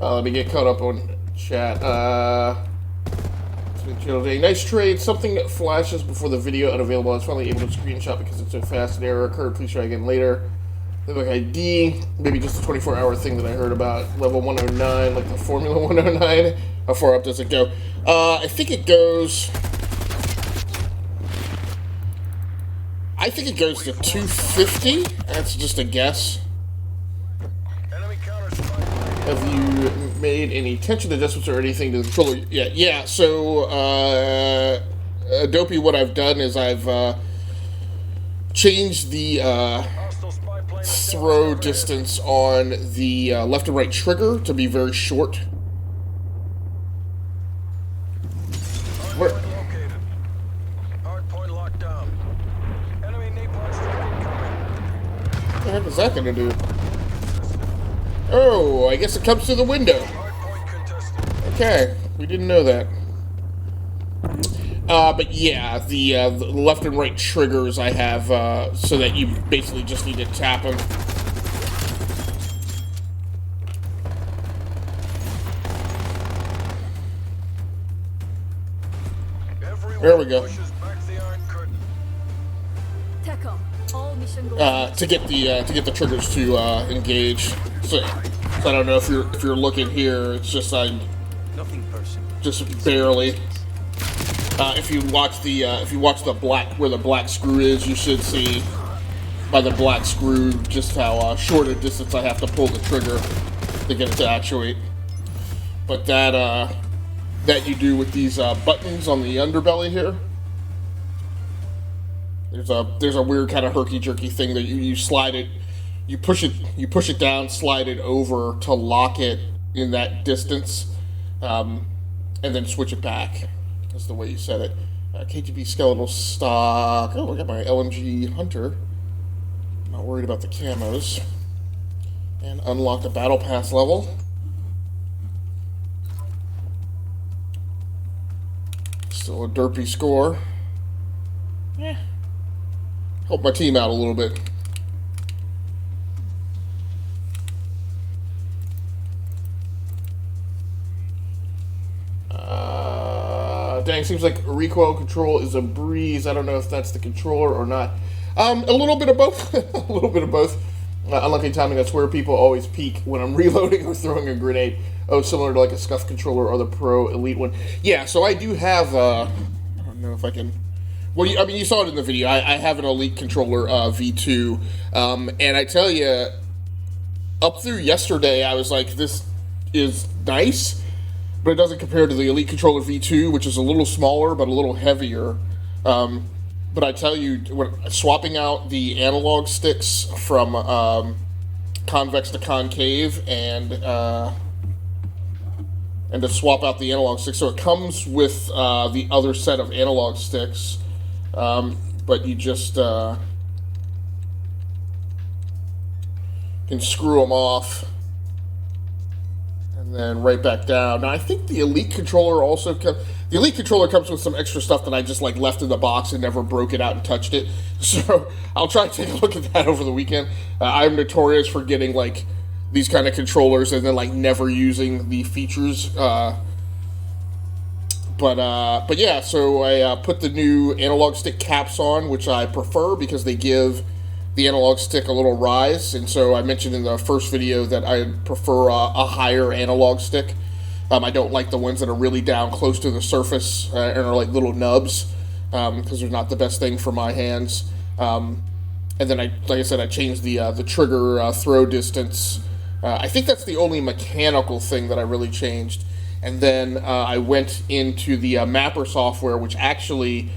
Let me get caught up on chat. Nice trade. Something that flashes before the video unavailable. I was finally able to screenshot because it's so fast. An error occurred. Please try again later. Like ID, maybe just a 24-hour thing that I heard about. Level 109, like the Formula 109. How far up does it go? I think it goes to 250. That's just a guess. enemy counter spy plane. Have you made any tension adjustments or anything to the controller? Yeah. So, Dopey, what I've done is I've changed the Hostile spy plane is throw distance on the left and right trigger to be very short. Where? located. Hard point locked down. Enemy napalm strike incoming. What the heck is that going to do? Oh, I guess it comes through the window. Hard point contested. Okay, we didn't know that. But yeah, the left and right triggers I have so that you basically just need to tap them. There we go. Pushes back the Iron Curtain. TACOM. All mission goals. To get the triggers to engage. So I don't know if you're looking here. It's just Nothing personal. just barely. If you watch the black where the black screw is, you should see by the black screw just how short a distance I have to pull the trigger to get it to actuate. But that you do with these buttons on the underbelly here. There's a weird kind of herky-jerky thing that you slide it, you push it down, slide it over to lock it in that distance, and then switch it back. That's the way you set it. KGB skeletal stock. Oh, I got my LMG Hunter. Not worried about the camos. And unlock the battle pass level. Still a derpy score. Yeah. Help my team out a little bit. Dang, seems like recoil control is a breeze. I don't know if that's the controller or not. A little bit of both. A little bit of both. Unlucky timing, that's where people always peak when I'm reloading or throwing a grenade. Oh, similar to like a scuff controller or the Pro Elite one. Yeah, so I do have, I don't know if I can... Well, I mean, you saw it in the video. I have an Elite controller V2. And I tell you, up through yesterday, I was like, this is nice. But it doesn't compare to the Elite Controller V2, which is a little smaller but a little heavier. But I tell you, swapping out the analog sticks from convex to concave and to swap out the analog sticks, so it comes with the other set of analog sticks, but you just can screw them off. And then right back down. Now I think the Elite controller also comes. The Elite controller comes with some extra stuff that I just like left in the box and never broke it out and touched it. So I'll try to take a look at that over the weekend. I'm notorious for getting like these kind of controllers and then like never using the features. But yeah. So I put the new analog stick caps on, which I prefer because they give the analog stick a little rise, and so I mentioned in the first video that I prefer a higher analog stick. I don't like the ones that are really down close to the surface and are like little nubs, because they're not the best thing for my hands. And then like I said, I changed the trigger throw distance. I think that's the only mechanical thing that I really changed. And then I went into the mapper software, which actually...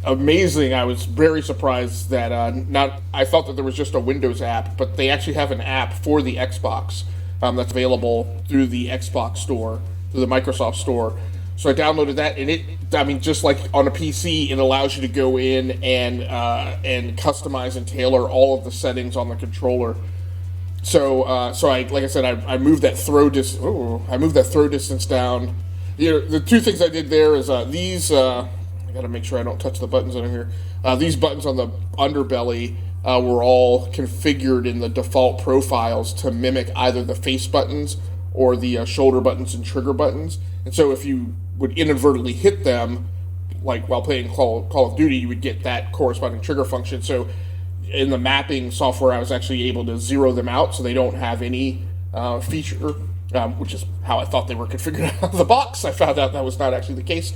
amazing. I was very surprised that I thought that there was just a Windows app, but they actually have an app for the Xbox that's available through the Xbox store, through the Microsoft store. So I downloaded that, and just like on a PC, it allows you to go in and customize and tailor all of the settings on the controller. So I moved that throw distance down. The two things I did there is these. I gotta make sure I don't touch the buttons on here. These buttons on the underbelly were all configured in the default profiles to mimic either the face buttons or the shoulder buttons and trigger buttons. And so if you would inadvertently hit them, like while playing Call of Duty, you would get that corresponding trigger function. So in the mapping software, I was actually able to zero them out so they don't have any feature, which is how I thought they were configured out of the box. I found out that was not actually the case.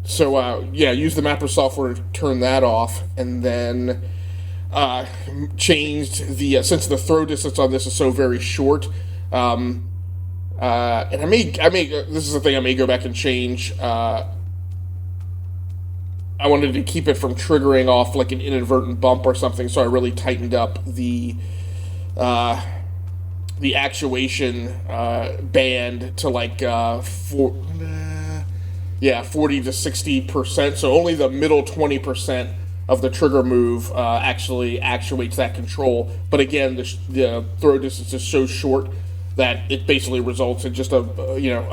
Use the mapper software to turn that off, and then changed the since the throw distance on this is so very short, and I may this is the thing I may go back and change. I wanted to keep it from triggering off like an inadvertent bump or something, so I really tightened up the actuation band to like 40 to 60%. So only the middle 20% of the trigger move actually actuates that control. But again, the throw distance is so short that it basically results in just a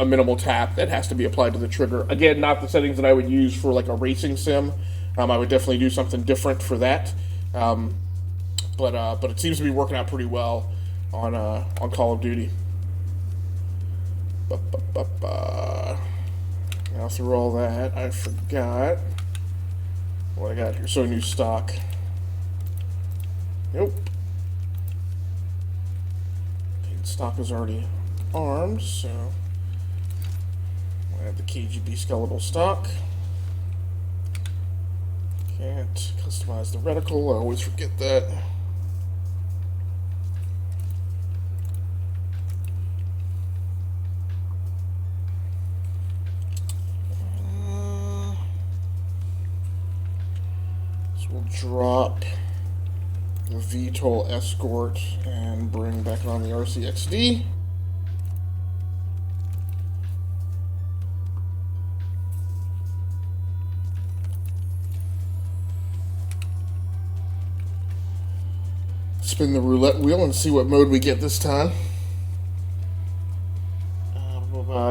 minimal tap that has to be applied to the trigger. Again, not the settings that I would use for like a racing sim. I would definitely do something different for that. But it seems to be working out pretty well on Call of Duty. Now through all that, I forgot what I got here. So new stock. Nope. Stock is already armed, so I have the KGB skeletal stock. Can't customize the reticle, I always forget that. So we'll drop the VTOL escort and bring back on the RCXD. Spin the roulette wheel and see what mode we get this time.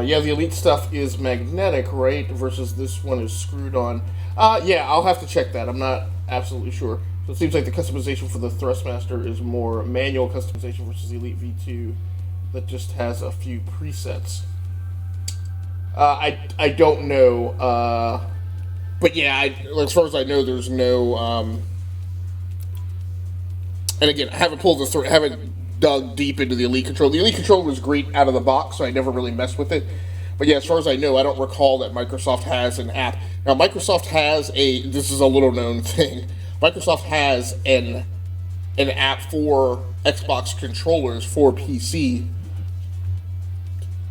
Yeah, the elite stuff is magnetic, right? Versus this one is screwed on. Yeah, I'll have to check that. I'm not absolutely sure. So it seems like the customization for the Thrustmaster is more manual customization versus the Elite V2 that just has a few presets. I don't know, but yeah, as far as I know, there's no. And again, I haven't dug deep into the Elite controller. The Elite controller was great out of the box, so I never really messed with it. But yeah, as far as I know, I don't recall that Microsoft has an app. Now, Microsoft has this is a little known thing. Microsoft has an app for Xbox controllers for PC.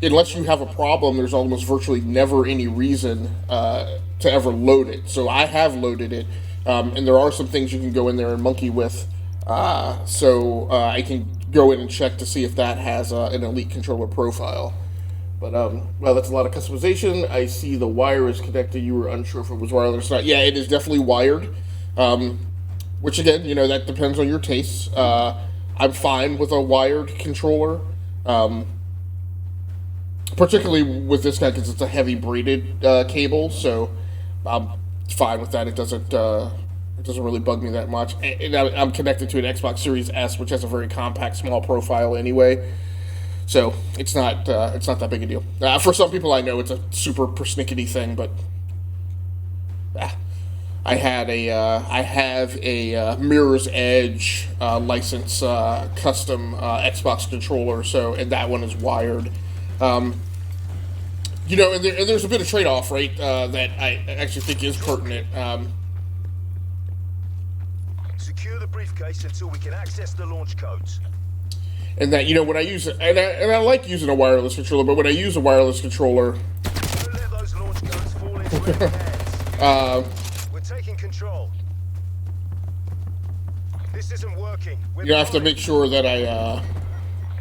Unless you have a problem, there's almost virtually never any reason to ever load it. So I have loaded it, and there are some things you can go in there and monkey with. So I can go in and check to see if that has an Elite controller profile. But, well, that's a lot of customization. I see the wire is connected. You were unsure if it was wireless or not. Yeah, it is definitely wired. Which again, that depends on your tastes. I'm fine with a wired controller, particularly with this guy because it's a heavy braided cable. So I'm fine with that. It doesn't really bug me that much. And I'm connected to an Xbox Series S, which has a very compact, small profile anyway. So it's not that big a deal. For some people, I know it's a super persnickety thing, but. I have a Mirror's Edge license custom Xbox controller, and that one is wired. And there's a bit of trade-off, right? That I actually think is pertinent. Secure the briefcase until we can access the launch codes. And that when I use it, and I like using a wireless controller, but when I use a wireless controller, Don't let those launch codes fall into enemy hands. Taking control. This isn't working. You have to make sure that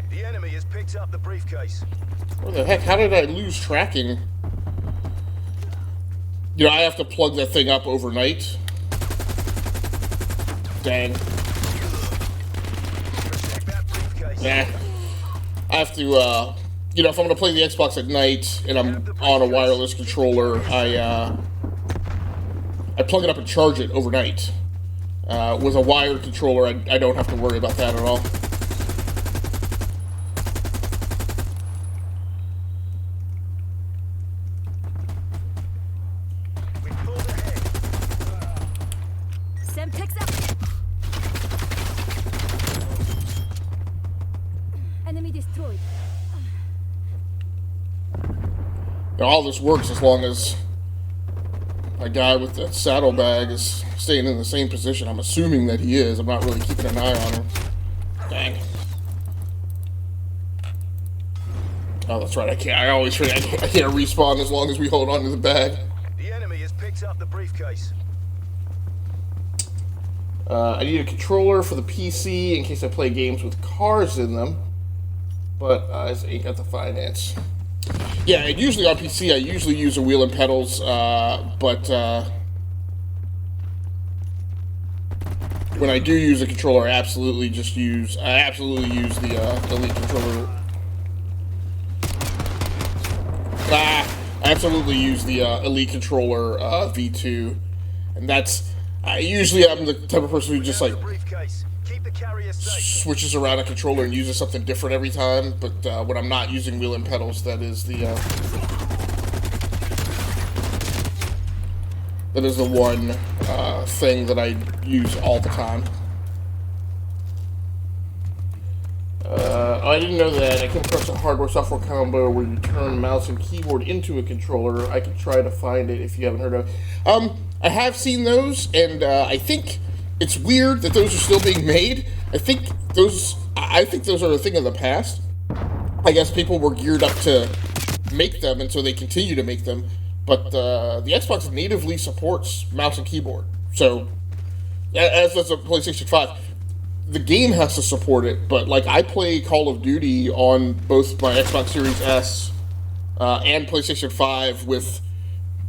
The enemy has picked up the briefcase. Where the heck? How did I lose tracking? I have to plug that thing up overnight. Dang. Protect that briefcase. Nah. I have to, if I'm going to play the Xbox at night and I'm on a wireless controller, I plug it up and charge it overnight. With a wired controller, I don't have to worry about that at all. We pulled ahead. Sem picks up. Enemy destroyed. All this works as long as a guy with that saddlebag is staying in the same position. I'm assuming that he is. I'm not really keeping an eye on him. Dang. Oh, that's right. I always forget. I can't respawn as long as we hold on to the bag. The enemy has picked up the briefcase. I need a controller for the PC in case I play games with cars in them, but I just ain't got the finance. Yeah, and usually on PC I usually use a wheel and pedals, but when I do use a controller, I absolutely use the Elite controller. I absolutely use the Elite controller V2, and that's usually I'm the type of person who just like switches around a controller and uses something different every time. But when I'm not using wheel and pedals, that is the one thing that I use all the time. I didn't know that. I came across a hardware-software combo where you turn mouse and keyboard into a controller. I could try to find it if you haven't heard of it. I have seen those, and I think it's weird that those are still being made. I think those are a thing of the past. I guess people were geared up to make them, and so they continue to make them. But the Xbox natively supports mouse and keyboard. So, as does the PlayStation 5. The game has to support it, but like I play Call of Duty on both my Xbox Series S and PlayStation 5 with,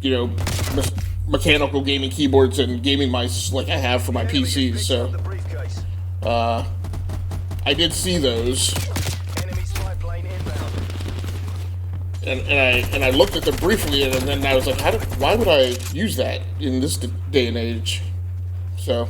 you know, mechanical gaming keyboards and gaming mice like I have for my PCs. So I did see those, and I looked at them briefly, and then I was like, why would I use that in this day and age? So.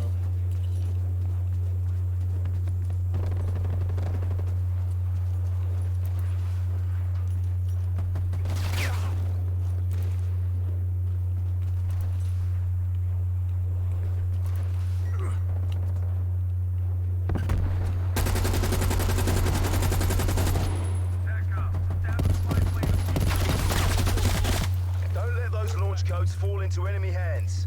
Fall into enemy hands.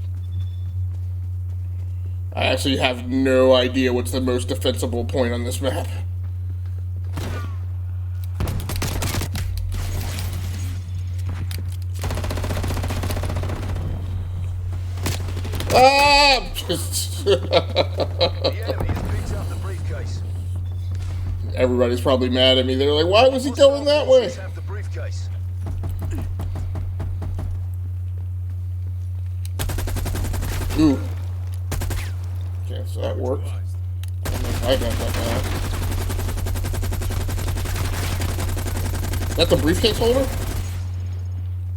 I actually have no idea what's the most defensible point on this map. Ah! Everybody's probably mad at me. They're like, why was he going that way? Ooh. Okay, so that worked. I got that now. That's the briefcase holder?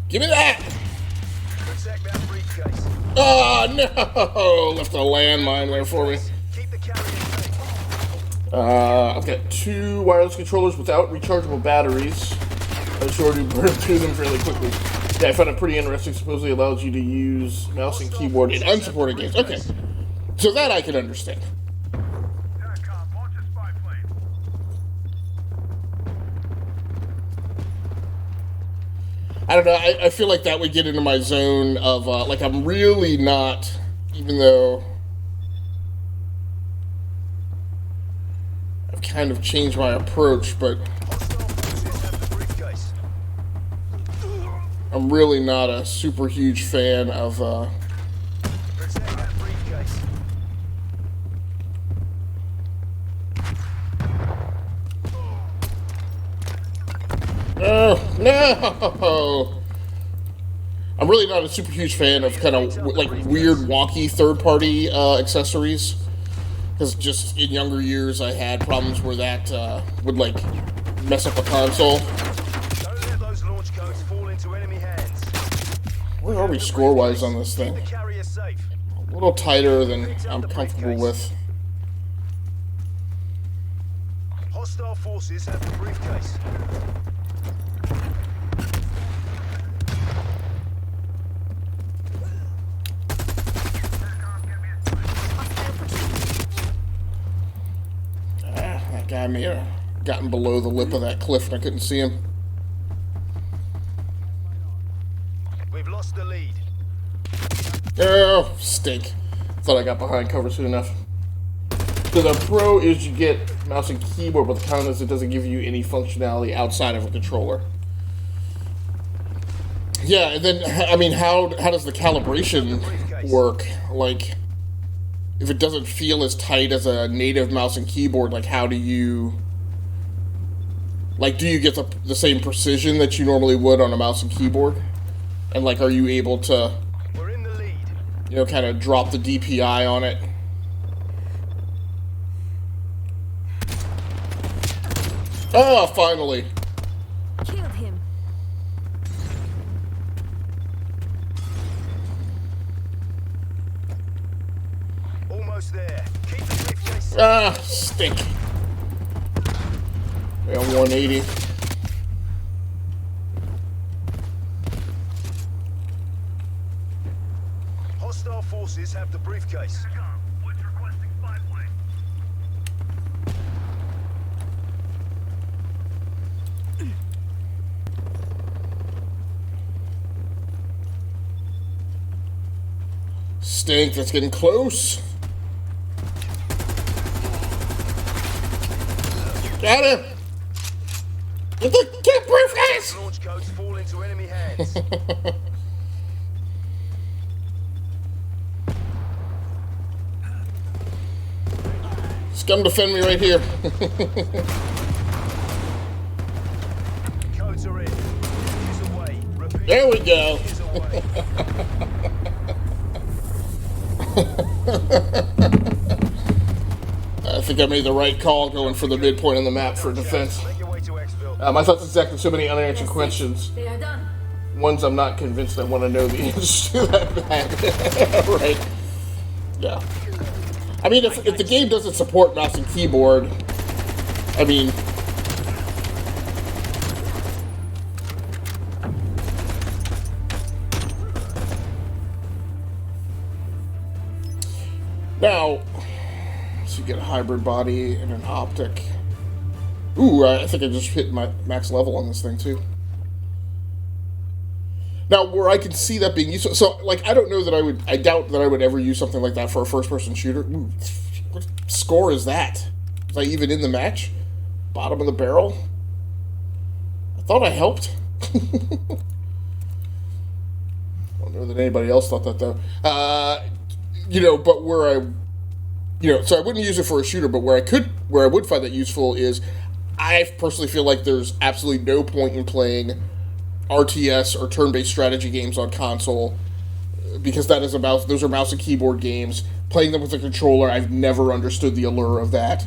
Give me that! Oh, no! Left a landmine there for me. I've got 2 wireless controllers without rechargeable batteries. I'm sure to burn through them fairly quickly. Yeah, I found it pretty interesting. Supposedly allows you to use mouse and keyboard in unsupported games. Okay, so that I can understand. I don't know. I feel like that would get into my zone of like I'm really not, even though I've kind of changed my approach, but I'm really not a super huge fan of oh, no! I'm really not a super huge fan of kind of like weird wonky third-party accessories, because just in younger years I had problems where that would like mess up a console. Where are we score-wise on this thing? A little tighter than I'm comfortable with. Hostile forces have the briefcase. That guy may have gotten below the lip of that cliff and I couldn't see him. We've lost the lead. Oh, stink. Thought I got behind cover soon enough. So the pro is you get mouse and keyboard, but the con is it doesn't give you any functionality outside of a controller. Yeah, and then, I mean, how does the calibration work? Like, if it doesn't feel as tight as a native mouse and keyboard, like how do you... Like, do you get the same precision that you normally would on a mouse and keyboard? And, like, are you able to, We're in the lead. you know, kind of drop the DPI on it? Oh, finally. Killed him. Almost there. Keep the briefcase. Ah, stink. Yeah, 180. Hostile forces have the briefcase. Stink, that's getting close. Got him! Get briefcase! Launch codes fall into enemy hands. Scum defend me right here. Codes are in. Use away. Repeat. There we go. Use away. I think I made the right call going for the midpoint on the map for defense. Make your way to Xville. I thought that's exactly so many unanswered questions. They are done. Ones I'm not convinced I want to know the answers to that bad. Right. Yeah. I mean, if the game doesn't support mouse and keyboard, I mean... Now, so you get a hybrid body and an optic. Ooh, I think I just hit my max level on this thing, too. Now, where I can see that being used, so like I don't know that I doubt that I would ever use something like that for a first-person shooter. Ooh, what score is that? Was I even in the match? Bottom of the barrel? I thought I helped. I don't know that anybody else thought that though. You know, but where I, you know, so I wouldn't use it for a shooter, but where I would find that useful is, I personally feel like there's absolutely no point in playing RTS or turn-based strategy games on console, because that is those are mouse and keyboard games. Playing them with a controller, I've never understood the allure of that.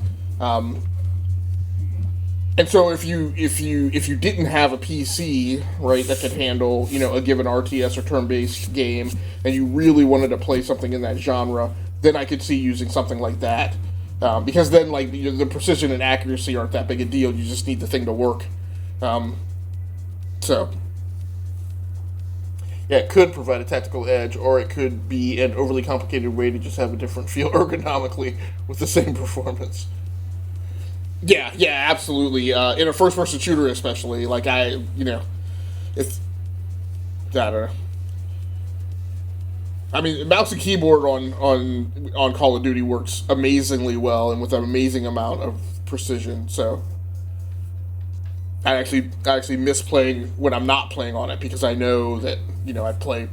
And so if you didn't have a PC, right, that could handle, you know, a given RTS or turn-based game, and you really wanted to play something in that genre, then I could see using something like that. Because then, like, you know, the precision and accuracy aren't that big a deal. You just need the thing to work. So, yeah, it could provide a tactical edge, or it could be an overly complicated way to just have a different feel ergonomically with the same performance. Yeah, absolutely. In a first-person shooter, especially, like I don't know. I mean, mouse and keyboard on Call of Duty works amazingly well and with an amazing amount of precision. So I actually miss playing when I'm not playing on it, because I know that, you know, I play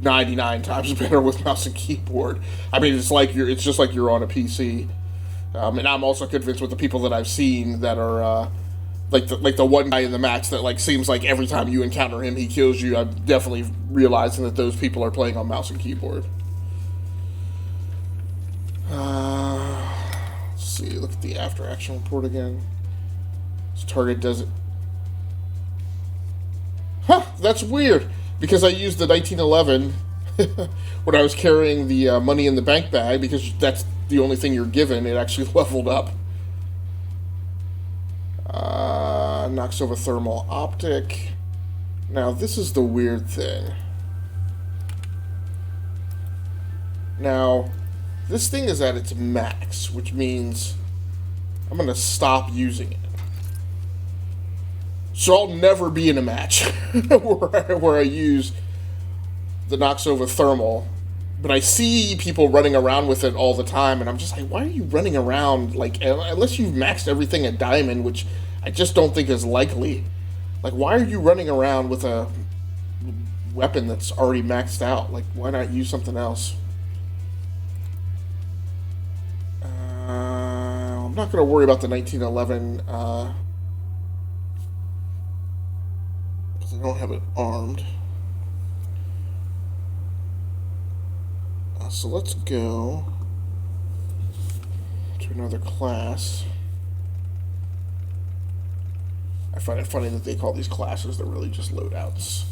99 times better with mouse and keyboard. I mean, it's just like you're on a PC. And I'm also convinced with the people that I've seen that are like the one guy in the match that like seems like every time you encounter him he kills you. I'm definitely realizing that those people are playing on mouse and keyboard. Let's see. Look at the after action report again. This target does it. Huh? That's weird, because I used the 1911 when I was carrying the money in the bank bag, because that's the only thing you're given. It actually leveled up. Knocks over thermal optic. Now this is the weird thing. Now this thing is at its max, which means I'm gonna stop using it. So I'll never be in a match where I use the knocks over thermal. But I see people running around with it all the time, and I'm just like, why are you running around, like, unless you've maxed everything at diamond, which I just don't think is likely. Like, why are you running around with a weapon that's already maxed out? Like, why not use something else? not going to worry about the 1911, because I don't have it armed. So let's go to another class. I find it funny that they call these classes, they're really just loadouts.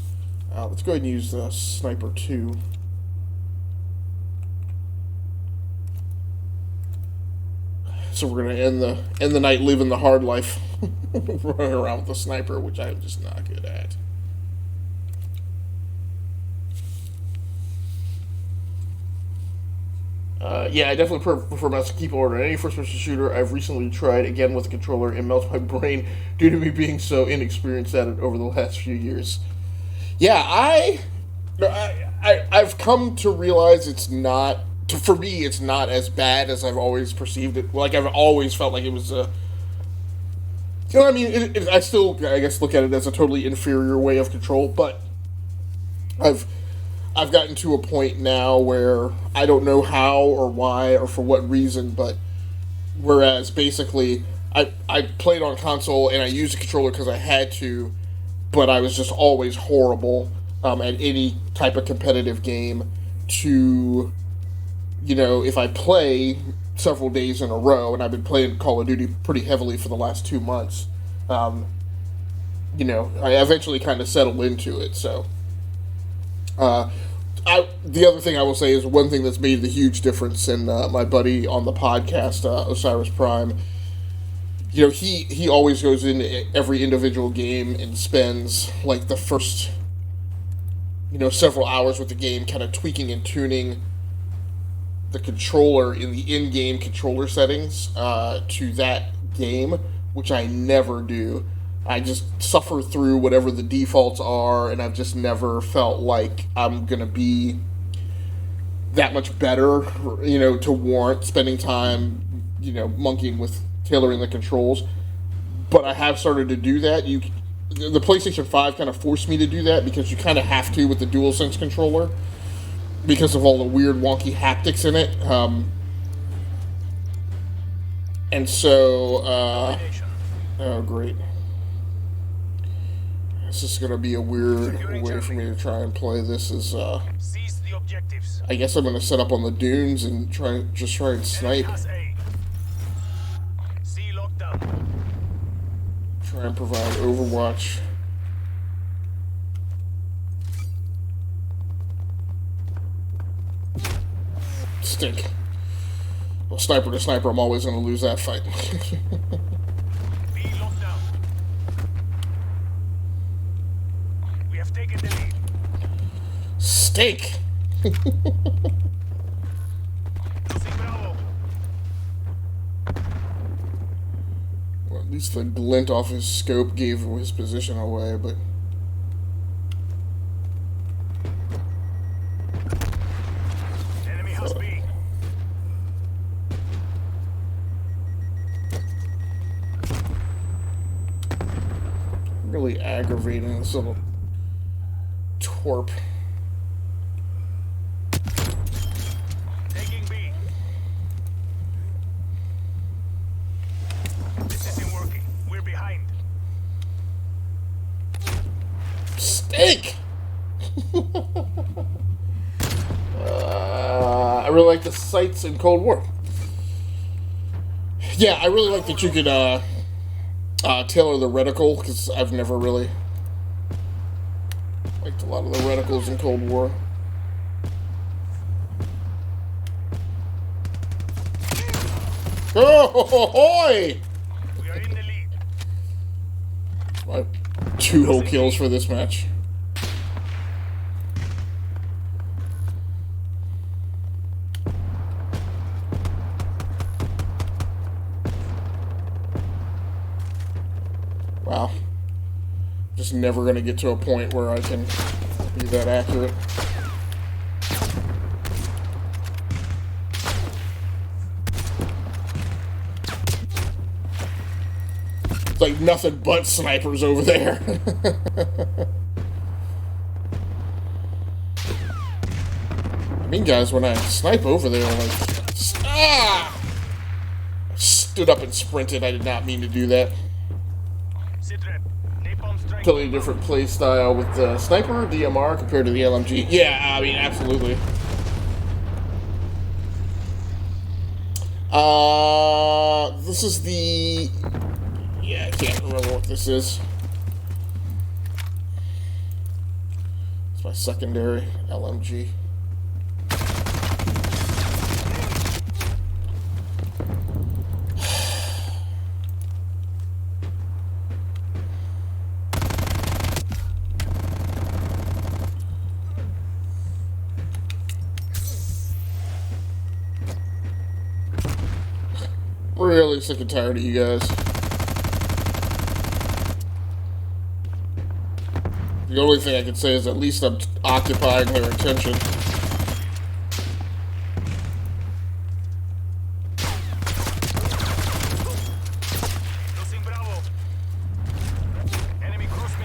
Let's go ahead and use the Sniper 2. So we're going to end the night living the hard life, running around with the sniper, which I'm just not good at. Yeah, I definitely prefer mouse to keyboard on any first-person shooter. I've recently tried again with a controller and melts my brain due to me being so inexperienced at it over the last few years. Yeah, I've come to realize it's not, for me, it's not as bad as I've always perceived it. Like, I've always felt like it was you know what I mean? I still, I guess, look at it as a totally inferior way of control, but I've gotten to a point now where I don't know how or why or for what reason, but whereas basically I played on console and I used a controller because I had to, but I was just always horrible at any type of competitive game to, you know, if I play several days in a row, and I've been playing Call of Duty pretty heavily for the last 2 months, you know, I eventually kind of settled into it, so... the other thing I will say is one thing that's made the huge difference, and my buddy on the podcast, Osiris Prime, you know, he always goes into every individual game and spends, like, the first, you know, several hours with the game kind of tweaking and tuning the controller in the in-game controller settings to that game, which I never do. I just suffer through whatever the defaults are, and I've just never felt like I'm going to be that much better, you know, to warrant spending time, you know, monkeying with tailoring the controls. But I have started to do that. The PlayStation 5 kind of forced me to do that because you kind of have to with the DualSense controller because of all the weird wonky haptics in it. And so, oh, great. This is going to be a weird way for me to try and play this. I guess I'm going to set up on the dunes and try and snipe. Try and provide Overwatch. Stink. Well, sniper to sniper, I'm always going to lose that fight. Steak! Well, at least the glint off his scope gave his position away, but... Enemy has B. Really aggravating, this little twerp. Taking B. This isn't working. We're behind. Steak! I really like the sights in Cold War. Yeah, I really like that you could tailor the reticle, because I've never really liked a lot of the reticles in Cold War. Oh, hoy! We are in the lead. My 2 whole kills for this match. Wow. Just never going to get to a point where I can be that accurate. It's like nothing but snipers over there. I mean, guys, when I snipe over there, I'm like, ah! stood up and sprinted. I did not mean to do that. Totally different play style with the sniper DMR compared to the LMG. Yeah, I mean, absolutely. This is the... Yeah, I can't remember what this is. It's my secondary LMG. Really sick and tired of you guys. The only thing I can say is at least I'm occupying their attention.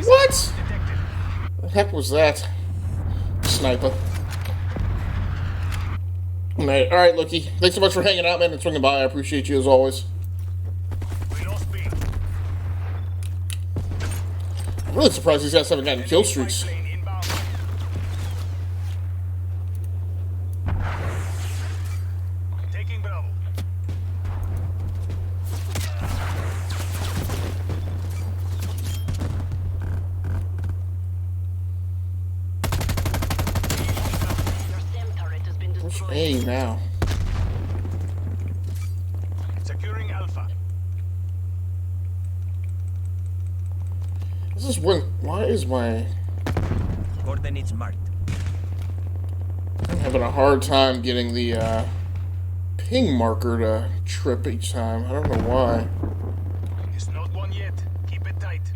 What? The heck was that? Sniper. Alright, Loki. Thanks so much for hanging out, man, and swinging by. I appreciate you as always. I'm really surprised these guys haven't gotten kill streaks. Hey, now. Securing Alpha. This is when. Why is my. Coordinates marked. I'm having a hard time getting the ping marker to trip each time. I don't know why. It's not one yet. Keep it tight.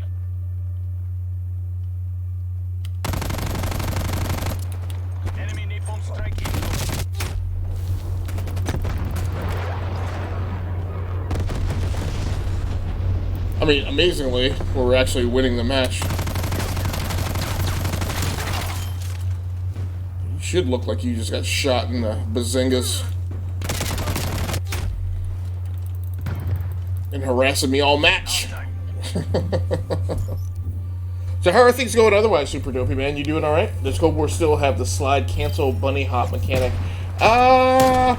Enemy napalm strike in. I mean, amazingly, we're actually winning the match. You should look like you just got shot in the bazingas. And harassing me all match. So how are things going otherwise, Super Dopey Man? You doing alright? Does Cold War still have the slide cancel bunny hop mechanic? I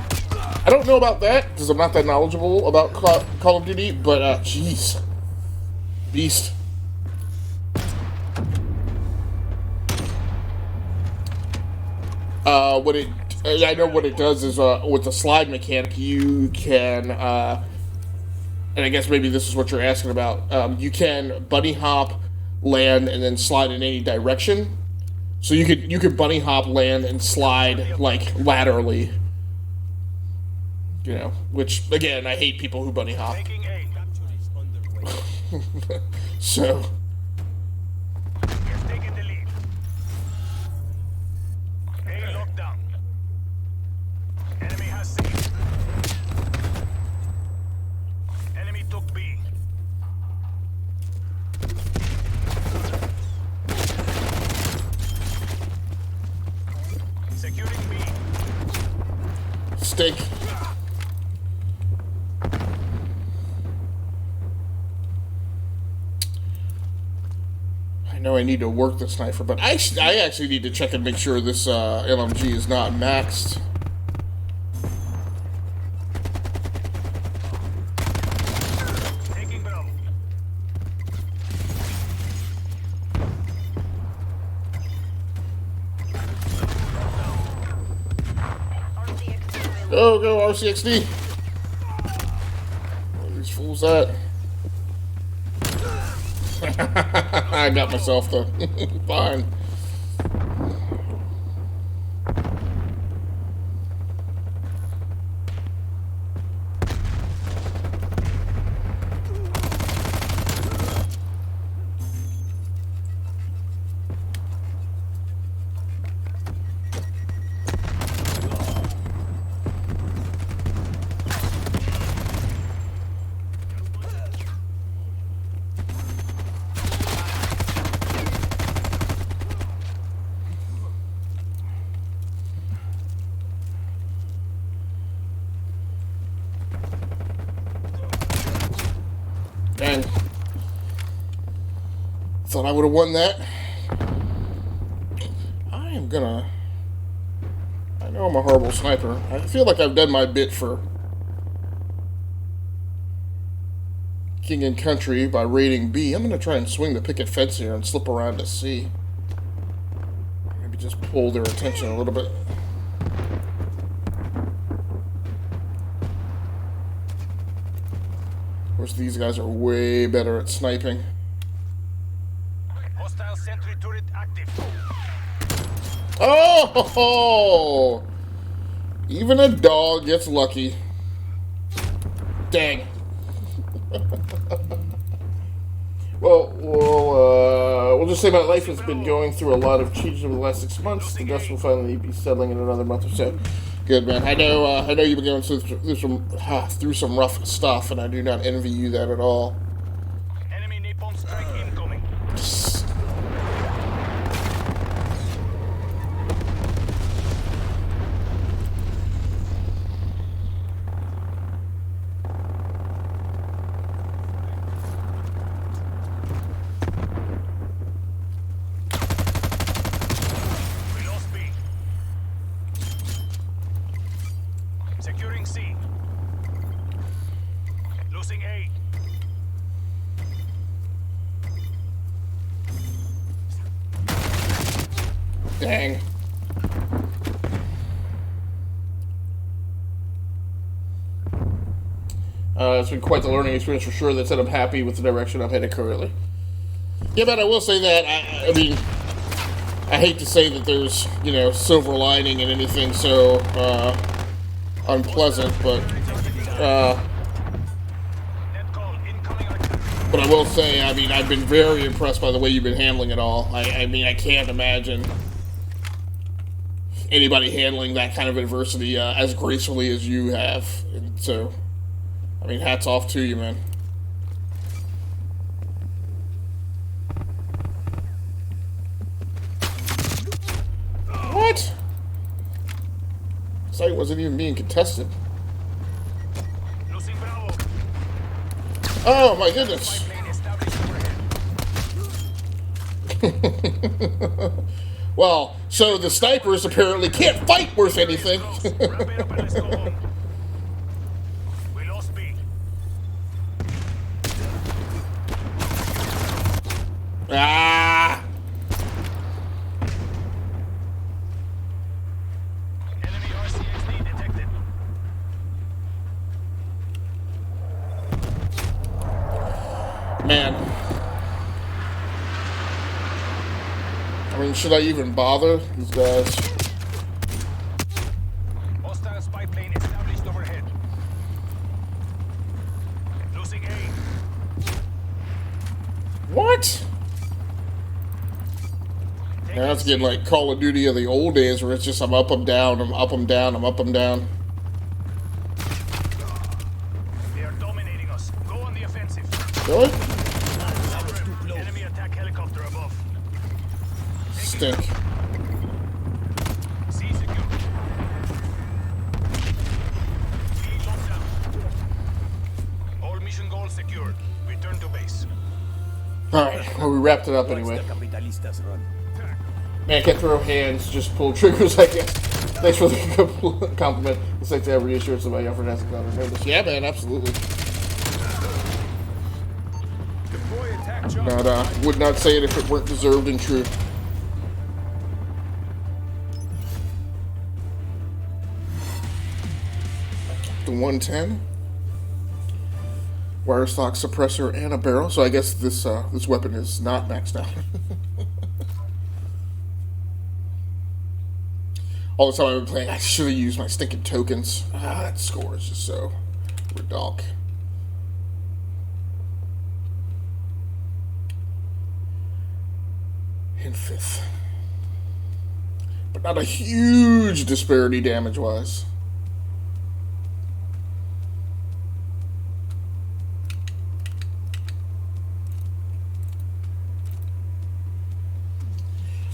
don't know about that, because I'm not that knowledgeable about Call of Duty, but jeez. Beast. I know what it does is with the slide mechanic you can and I guess maybe this is what you're asking about. You can bunny hop, land, and then slide in any direction. So you could bunny hop, land, and slide like laterally. You know, which again I hate people who bunny hop. So. You've taken the lead. A lockdown. Enemy has C. Enemy took B. Securing B. Stink. I know I need to work the sniper, but I actually need to check and make sure this LMG is not maxed. Taking Bravo. Go RCXD. Where are these fools at? I got myself though. Fine. Thought I would have won that. I know I'm a horrible sniper. I feel like I've done my bit for King and Country by raiding B. I'm going to try and swing the picket fence here and slip around to C. Maybe just pull their attention a little bit. Of course, these guys are way better at sniping. Hostile sentry turret active. Oh! Even a dog gets lucky. Dang. We'll just say my life has been going through a lot of changes over the last 6 months. The dust will finally be settling in another month or so. Good, man. I know you've been going through some rough stuff, and I do not envy you that at all. Enemy napalm strike incoming. We lost B. Securing C. Losing A. Dang. It's been quite the learning experience for sure. That said, I'm happy with the direction I'm headed currently. Yeah, but I will say that, I mean, I hate to say that there's, silver lining in anything so unpleasant, but I will say, I mean, I've been very impressed by the way you've been handling it all. I mean, I can't imagine anybody handling that kind of adversity as gracefully as you have. And so, I mean, hats off to you, man. What? Site wasn't even being contested. Losing Bravo. Oh my goodness. Plane established overhead. Well, so the snipers apparently can't fight worth anything. Wrap it up and let's go home. We lost B. Ah! Enemy RCXD detected. Man. I mean, should I even bother these guys? Hostile spy plane established overhead. Losing A. What? Now it's getting like Call of Duty of the old days where it's just I'm up, I'm down, I'm up, I'm down, I'm up, I'm down. They are dominating us. Go on the offensive. Really? Enemy attack helicopter above. Stink. C secure. B locked down. All mission goals secured. Return to base. Alright, well, we wrapped it up anyway. Man, I can't throw hands, just pull triggers, I guess. Thanks for the compliment. It's like to have reassurance of my effort as a notice. Yeah, man, absolutely. Deploy attack jump. Would not say it if it weren't deserved and true. The 110. Wire stock suppressor and a barrel. So I guess this this weapon is not maxed out. All the time I've been playing, I should have used my stinking tokens. That score is just so redonk. In 5th. But not a huge disparity damage-wise.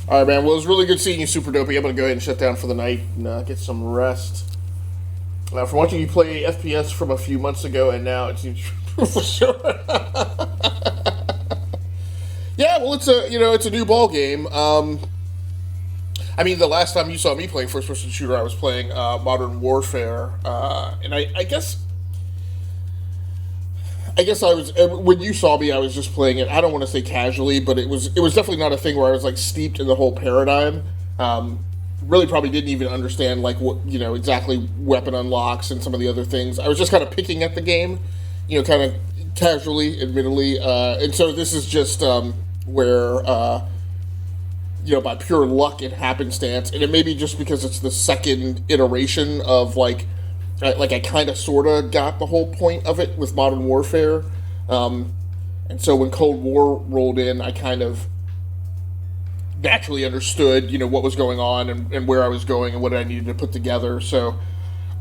Alright, man. Well, it was really good seeing you, Super Dopey. I'm going to go ahead and shut down for the night and get some rest. From watching you play FPS from a few months ago, and now it seems for sure. Yeah, well, it's a new ball game. I mean, the last time you saw me playing first-person shooter, I was playing Modern Warfare, and I guess I was, when you saw me, I was just playing it. I don't want to say casually, but it was definitely not a thing where I was like steeped in the whole paradigm. Really, probably didn't even understand like what exactly weapon unlocks and some of the other things. I was just kind of picking at the game, kind of casually, admittedly, and so this is just where by pure luck and happenstance, and it may be just because it's the second iteration of like I kind of sort of got the whole point of it with Modern Warfare, and so when Cold War rolled in, I kind of naturally understood what was going on and where I was going and what I needed to put together. So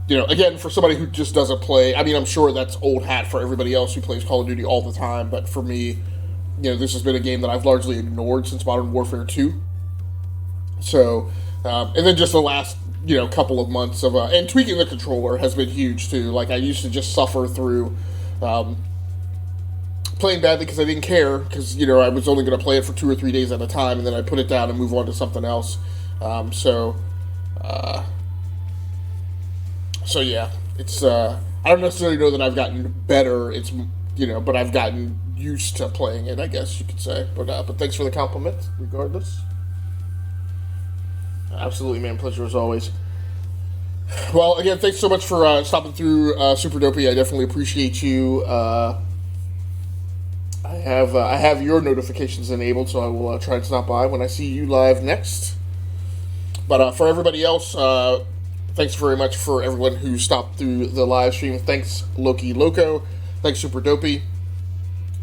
again, for somebody who just doesn't play, I mean, I'm sure that's old hat for everybody else who plays Call of Duty all the time, but for me, this has been a game that I've largely ignored since Modern Warfare 2. So, and then just the last, couple of months of, and tweaking the controller has been huge too. Like, I used to just suffer through playing badly because I didn't care, because, I was only going to play it for 2 or 3 days at a time, and then I'd put it down and move on to something else. So yeah, it's, I don't necessarily know that I've gotten better, it's, but I've gotten used to playing it, I guess you could say. But thanks for the compliment, regardless. Absolutely, man. Pleasure as always. Well, again, thanks so much for stopping through, Super Dopey. I definitely appreciate you. I have your notifications enabled, so I will try and stop by when I see you live next. But for everybody else, thanks very much for everyone who stopped through the live stream. Thanks, Loki Loco. Thanks, Super Dopey.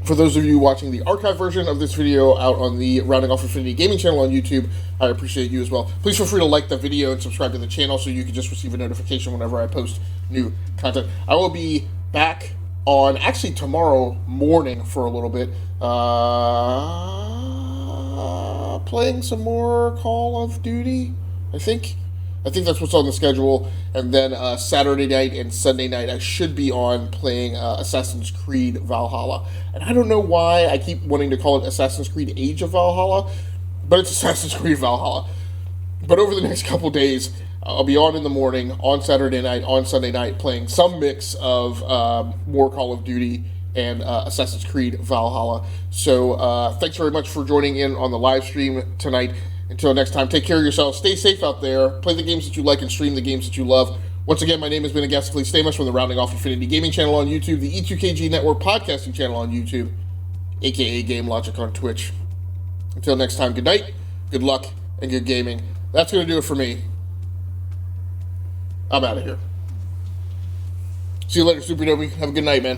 For those of you watching the archive version of this video out on the Rounding Off Infinity Gaming channel on YouTube, I appreciate you as well. Please feel free to like the video and subscribe to the channel so you can just receive a notification whenever I post new content. I will be back on, actually, tomorrow morning for a little bit, playing some more Call of Duty, I think that's what's on the schedule. And then Saturday night and Sunday night, I should be on playing Assassin's Creed Valhalla. And I don't know why I keep wanting to call it Assassin's Creed Age of Valhalla, but it's Assassin's Creed Valhalla. But over the next couple days, I'll be on in the morning, on Saturday night, on Sunday night, playing some mix of more Call of Duty and Assassin's Creed Valhalla. So thanks very much for joining in on the live stream tonight. Until next time, take care of yourselves, stay safe out there, play the games that you like, and stream the games that you love. Once again, my name has been Agastically Stamus from the Rounding Off Infinity Gaming channel on YouTube, the E2KG Network podcasting channel on YouTube, aka Game Logic on Twitch. Until next time, good night, good luck, and good gaming. That's going to do it for me. I'm out of here. See you later, Super Dopey. Have a good night, man.